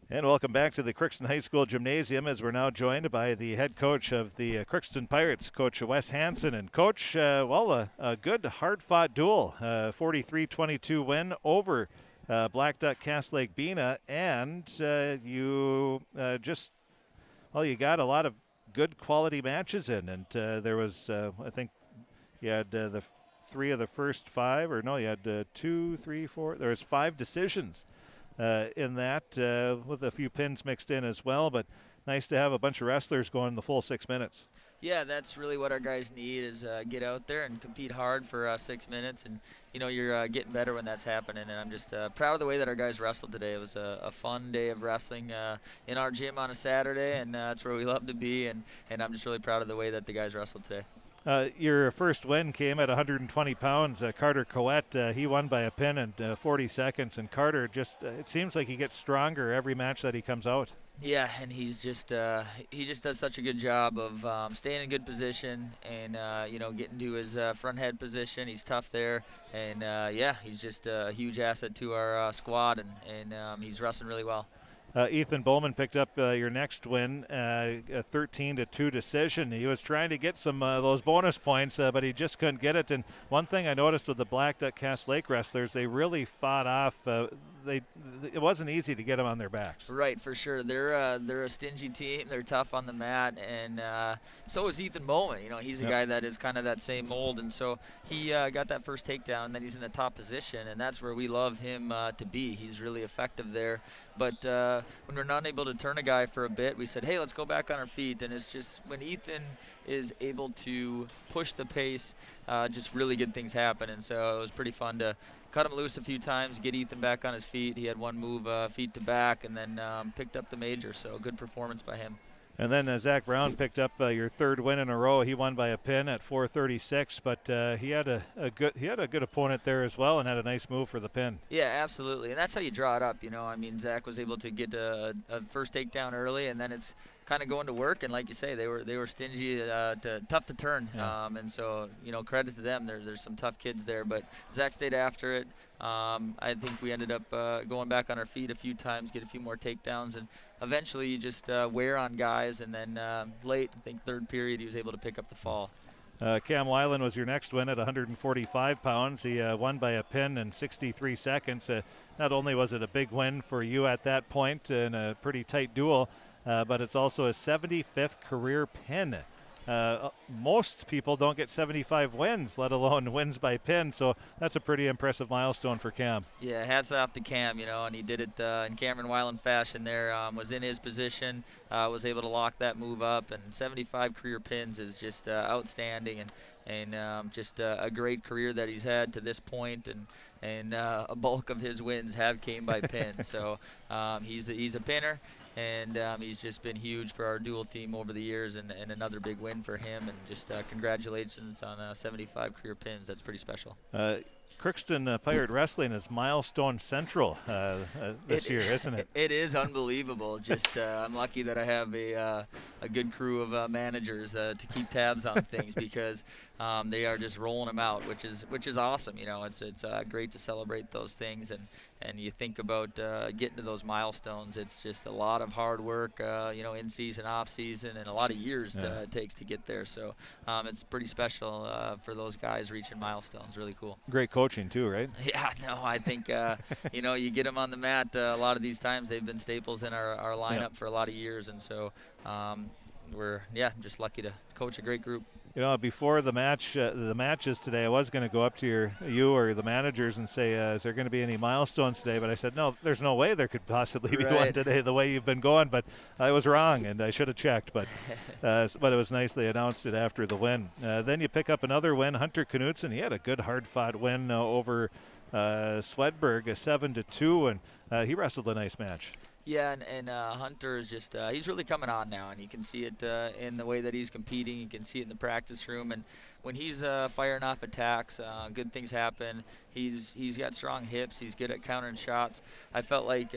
And welcome back to the Crookston High School Gymnasium as we're now joined by the head coach of the Crookston Pirates, Coach Wes Hansen. And Coach, a good hard-fought duel, 43-22 win over Blackduck Cass Lake-Bena, and you got a lot of good quality matches in, and there was, I think you had the 3 of the first 5, or no, you had 2, 3, 4, there was 5 decisions in that, with a few pins mixed in as well, but nice to have a bunch of wrestlers going the full 6 minutes. Yeah, that's really what our guys need is get out there and compete hard for 6 minutes. And, you're getting better when that's happening. And I'm just proud of the way that our guys wrestled today. It was a fun day of wrestling in our gym on a Saturday, and that's where we love to be. And I'm just really proud of the way that the guys wrestled today. Your first win came at 120 pounds. Carter Coette, he won by a pin in 40 seconds. And Carter just, it seems like he gets stronger every match that he comes out. Yeah, and he just does such a good job of staying in good position and getting to his front head position. He's tough there, and he's just a huge asset to our squad, and he's wrestling really well. Ethan Bowman picked up your next win, a 13-2 decision. He was trying to get some those bonus points, but he just couldn't get it. And one thing I noticed with the Blackduck Cass Lake wrestlers, they really fought off. It wasn't easy to get them on their backs. Right, for sure. They're a stingy team. They're tough on the mat, and so is Ethan Bowman. He's a guy that is kind of that same mold, and so he got that first takedown, and then he's in the top position, and that's where we love him to be. He's really effective there. But when we're not able to turn a guy for a bit, we said, hey, let's go back on our feet. And it's just when Ethan is able to push the pace, just really good things happen. And so it was pretty fun to cut him loose a few times, get Ethan back on his feet. He had one move, feet to back, and then picked up the major. So good performance by him. And then Zach Brown picked up your third win in a row. He won by a pin at 4:36, but he had a good opponent there as well and had a nice move for the pin. Yeah, absolutely, and that's how you draw it up. Zach was able to get a first takedown early, and then it's kind of going to work. And like you say, they were stingy, tough to turn. Yeah. And so credit to them. There's some tough kids there, but Zach stayed after it. I think we ended up going back on our feet a few times, get a few more takedowns, and eventually you just wear on guys. And then late, I think third period, he was able to pick up the fall. Cam Weiland was your next win at 145 pounds. He won by a pin in 63 seconds. Not only was it a big win for you at that point in a pretty tight duel, but it's also a 75th career pin. Most people don't get 75 wins, let alone wins by pin, so that's a pretty impressive milestone for Cam. Yeah, hats off to Cam, and he did it in Cameron Weiland fashion there, was in his position, was able to lock that move up, and 75 career pins is just outstanding, and just a great career that he's had to this point, and a bulk of his wins have came by pin. So he's a pinner. And he's just been huge for our dual team over the years, and another big win for him. And just congratulations on 75 career pins. That's pretty special. Crookston Pirate Wrestling is milestone central this year, isn't it? It is unbelievable. Just I'm lucky that I have a good crew of managers to keep tabs on things because they are just rolling them out, which is awesome. It's great to celebrate those things, and you think about getting to those milestones. It's just a lot of hard work, in season, off season, and a lot of years it takes to get there. So it's pretty special for those guys reaching milestones. Really cool. Great coaching too, right? Yeah, no, I think you get them on the mat. A lot of these times they've been staples in our lineup for a lot of years, and so we're just lucky to coach a great group. Before the matches today, I was going to go up to you or the managers and say, is there going to be any milestones today? But I said, no, there's no way there could possibly be one today the way you've been going. But I was wrong, and I should have checked. But it was nice they announced it after the win. Then you pick up another win. Hunter Knutson, he had a good hard-fought win over Swedberg, a 7-2, and he wrestled a nice match. Yeah, and Hunter is just he's really coming on now, and you can see it in the way that he's competing. You can see it in the practice room, and when he's firing off attacks, good things happen. He's got strong hips. He's good at countering shots. I felt like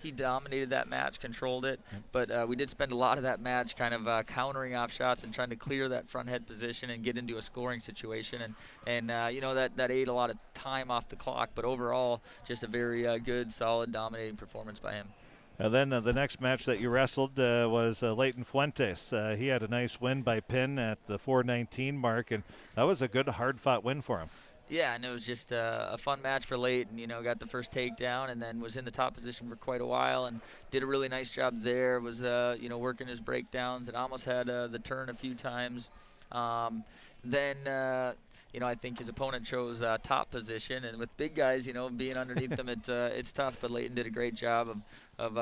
he dominated that match, controlled it, but we did spend a lot of that match kind of countering off shots and trying to clear that front head position and get into a scoring situation, and that ate a lot of time off the clock, but overall just a very good, solid, dominating performance by him. And then the next match that you wrestled was Leighton Fuentes. He had a nice win by pin at the 4:19 mark, and that was a good, hard-fought win for him. Yeah, and it was just a fun match for Leighton. Got the first takedown and then was in the top position for quite a while and did a really nice job there. Was working his breakdowns and almost had the turn a few times. I think his opponent chose top position, and with big guys, being underneath them, it's tough. But Leighton did a great job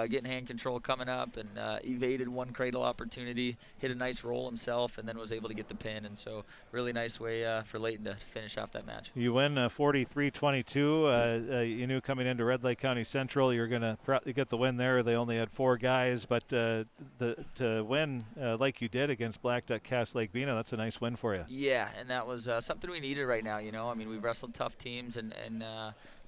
getting hand control coming up, and evaded one cradle opportunity, hit a nice roll himself, and then was able to get the pin. And so really nice way for Layton to finish off that match. You win 43-22. You knew coming into Red Lake County Central you're going to probably get the win there. They only had 4 guys, but to win like you did against Blackduck Lake-Bena, that's a nice win for you. Yeah, and that was something we needed right now. I mean, we've wrestled tough teams, and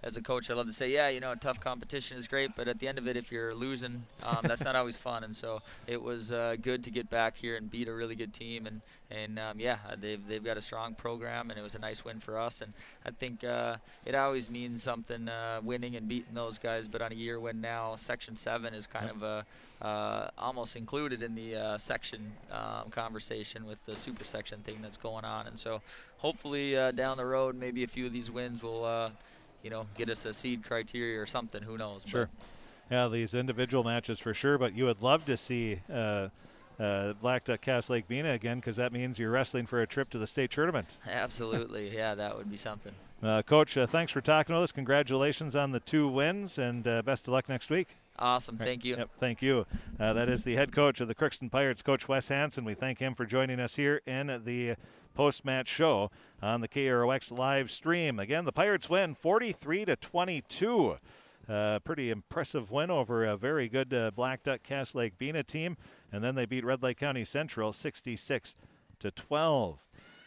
as a coach, I love to say, tough competition is great, but at the end of it, if you're losing, that's not always fun. And so it was good to get back here and beat a really good team. And they've got a strong program, and it was a nice win for us. And I think it always means something winning and beating those guys. But on a year when now Section 7 is kind of almost included in the section conversation with the super section thing that's going on. And so hopefully down the road, maybe a few of these wins will get us a seed criteria or something. Who knows? Sure. Yeah, these individual matches for sure, but you would love to see Blackduck Lake-Bena again, because that means you're wrestling for a trip to the state tournament. Absolutely. Yeah, that would be something. Coach, thanks for talking with us. Congratulations on the 2 wins, and best of luck next week. Awesome. Thank you. Yep, thank you. That is the head coach of the Crookston Pirates, Coach Wes Hansen. We thank him for joining us here in the post-match show on the KROX live stream. Again, the Pirates win 43-22. Pretty impressive win over a very good Blackduck Lake-Bena team. And then they beat Red Lake County Central 66-12.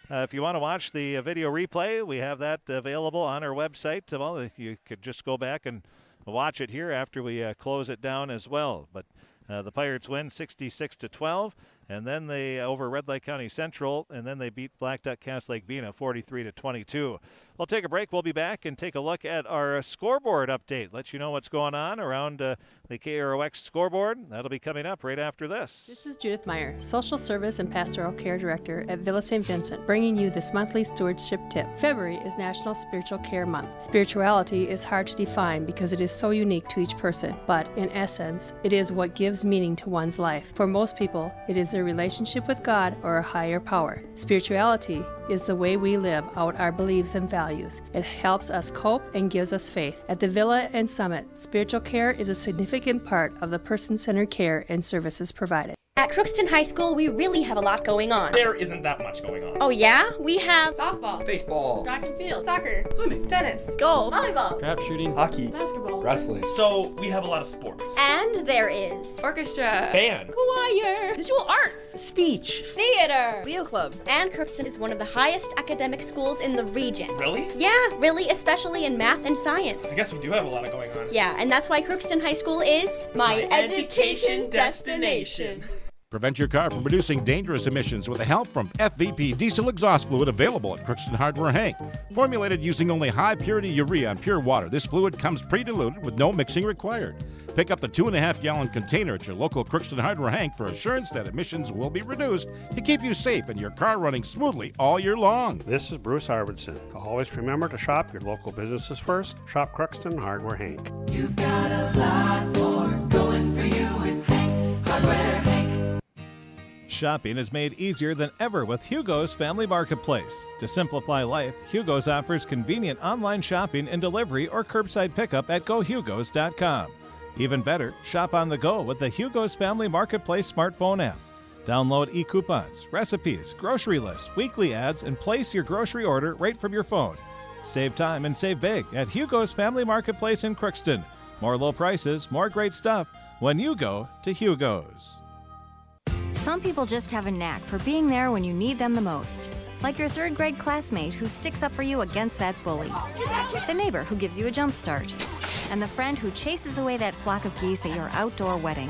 If you want to watch the video replay, we have that available on our website. Well, you could just go back and watch it here after we close it down as well. But the Pirates win 66-12, and then they over Red Lake County Central, and then they beat Blackduck Lake-Bena 43-22. We'll take a break. We'll be back and take a look at our scoreboard update. Let you know what's going on around the KROX scoreboard. That'll be coming up right after this. This is Judith Meyer, Social Service and Pastoral Care Director at Villa St. Vincent, bringing you this monthly stewardship tip. February is National Spiritual Care Month. Spirituality is hard to define because it is so unique to each person, but in essence, it is what gives meaning to one's life. For most people, it is their relationship with God or a higher power. Spirituality is the way we live out our beliefs and values. It helps us cope and gives us faith. At the Villa and Summit, spiritual care is a significant part of the person-centered care and services provided. At Crookston High School, we really have a lot going on. There isn't that much going on. Oh yeah? We have softball, baseball, track and field, soccer, swimming, tennis, golf, volleyball, trap shooting, hockey, basketball, wrestling. So we have a lot of sports. And there is orchestra, band, choir, visual arts, speech, theater, Leo Club. And Crookston is one of the highest academic schools in the region. Really? Yeah, really, especially in math and science. I guess we do have a lot going on. Yeah, and that's why Crookston High School is my education destination. Prevent your car from producing dangerous emissions with the help from FVP diesel exhaust fluid available at Crookston Hardware Hank. Formulated using only high-purity urea and pure water, this fluid comes pre-diluted with no mixing required. Pick up the 2.5-gallon container at your local Crookston Hardware Hank for assurance that emissions will be reduced to keep you safe and your car running smoothly all year long. This is Bruce Arvidsson. Always remember to shop your local businesses first. Shop Crookston Hardware Hank. You've got a lot more going for you with Hank Hardware Hank. Shopping is made easier than ever with Hugo's Family Marketplace. To simplify life, Hugo's offers convenient online shopping and delivery or curbside pickup at gohugos.com. Even better, shop on the go with the Hugo's Family Marketplace smartphone app. Download e-coupons, recipes, grocery lists, weekly ads, and place your grocery order right from your phone. Save time and save big at Hugo's Family Marketplace in Crookston. More low prices, more great stuff when you go to Hugo's. Some people just have a knack for being there when you need them the most. Like your third grade classmate who sticks up for you against that bully. The neighbor who gives you a jump start. And the friend who chases away that flock of geese at your outdoor wedding.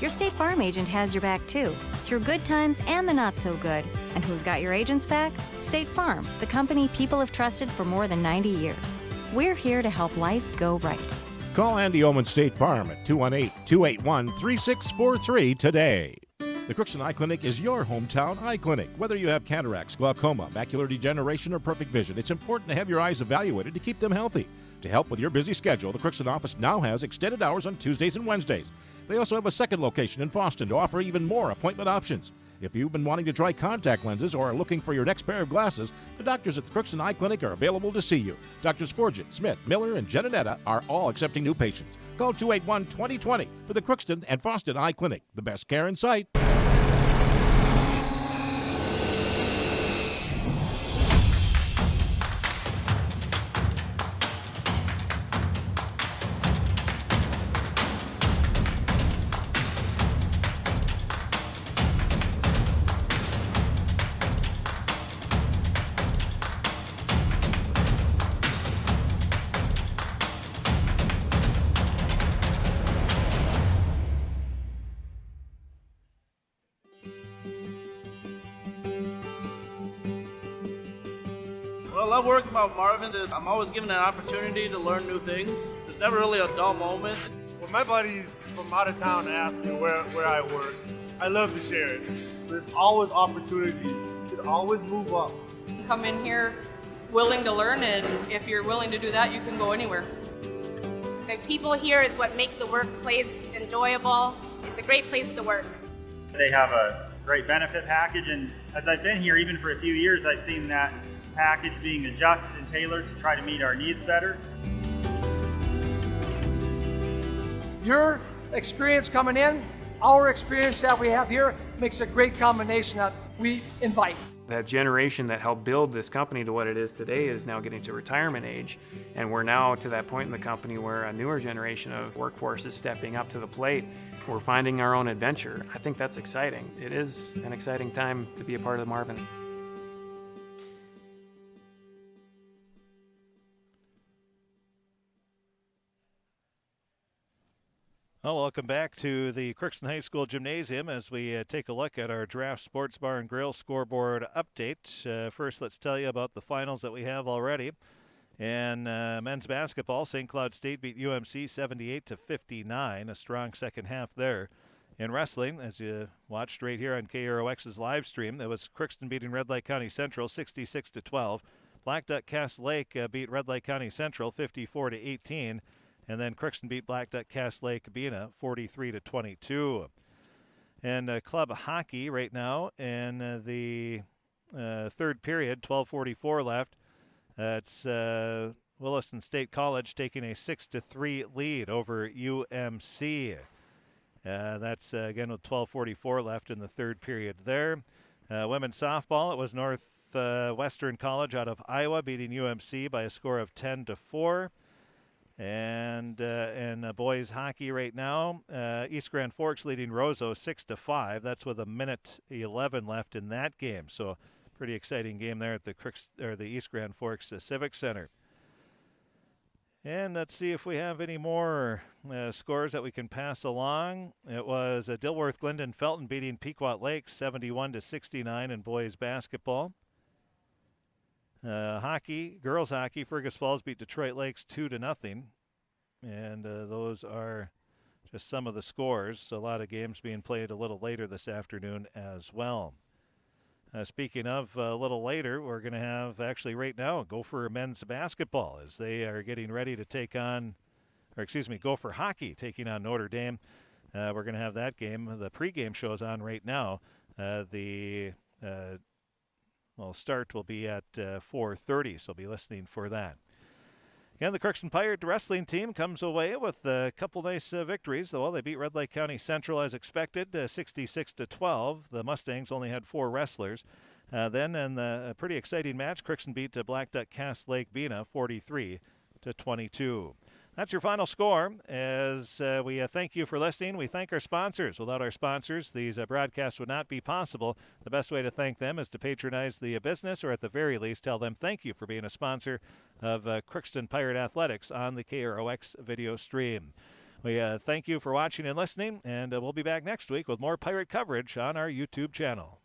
Your State Farm agent has your back too, through good times and the not so good. And who's got your agent's back? State Farm, the company people have trusted for more than 90 years. We're here to help life go right. Call Andy Oman State Farm at 218-281-3643 today. The Crookston Eye Clinic is your hometown eye clinic. Whether you have cataracts, glaucoma, macular degeneration, or perfect vision, it's important to have your eyes evaluated to keep them healthy. To help with your busy schedule, the Crookston office now has extended hours on Tuesdays and Wednesdays. They also have a second location in Boston to offer even more appointment options. If you've been wanting to try contact lenses or are looking for your next pair of glasses, the doctors at the Crookston Eye Clinic are available to see you. Doctors Forget, Smith, Miller, and Genedetta are all accepting new patients. Call 281-2020 for the Crookston and Foston Eye Clinic. The best care in sight. What I love working with Marvin is I'm always given an opportunity to learn new things. There's never really a dull moment. When my buddies from out of town ask me where I work, I love to share it. There's always opportunities. You can always move up. Come in here willing to learn, and if you're willing to do that, you can go anywhere. The people here is what makes the workplace enjoyable. It's a great place to work. They have a great benefit package, and as I've been here even for a few years, I've seen that package being adjusted and tailored to try to meet our needs better. Your experience coming in, our experience that we have here makes a great combination that we invite. That generation that helped build this company to what it is today is now getting to retirement age, and we're now to that point in the company where a newer generation of workforce is stepping up to the plate. We're finding our own adventure. I think that's exciting. It is an exciting time to be a part of the Marvin. Well, welcome back to the Crookston High School Gymnasium as we take a look at our Draft Sports Bar and Grill scoreboard update. First, let's tell you about the finals that we have already. In men's basketball, St. Cloud State beat UMC 78-59, a strong second half there. In wrestling, as you watched right here on KROX's live stream, it was Crookston beating Red Lake County Central 66-12. Blackduck Cass Lake beat Red Lake County Central 54-18. And then Crookston beat Blackduck Cass Lake-Bena 43-22. And club hockey right now in the third period, 12:44 left. It's Williston State College taking a 6-3 lead over UMC. That's again with 12:44 left in the third period there. Women's softball, it was Northwestern College out of Iowa beating UMC by a score of 10-4. And in boys hockey right now, East Grand Forks leading Roseau 6-5. That's with 1:11 left in that game. So pretty exciting game there at the East Grand Forks Civic Center. And let's see if we have any more scores that we can pass along. It was Dilworth Glendon Felton beating Pequot Lakes 71-69 in boys basketball. Hockey, girls hockey, Fergus Falls beat Detroit Lakes 2-0. And those are just some of the scores. A lot of games being played a little later this afternoon as well. Speaking of a little later, we're going to have actually right now Gopher men's basketball as they are getting ready to take on, Gopher hockey taking on Notre Dame. We're going to have that game. The pregame show is on right now. Start will be at 4:30, so be listening for that. Again, the Crookston Pirate wrestling team comes away with a couple nice victories. Well, they beat Red Lake County Central as expected, 66-12. The Mustangs only had 4 wrestlers. Then in the pretty exciting match, Crookston beat Blackduck Cass Lake-Bena 43-22. That's your final score. As we thank you for listening, we thank our sponsors. Without our sponsors, these broadcasts would not be possible. The best way to thank them is to patronize the business, or at the very least, tell them thank you for being a sponsor of Crookston Pirate Athletics on the KROX video stream. We thank you for watching and listening, and we'll be back next week with more Pirate coverage on our YouTube channel.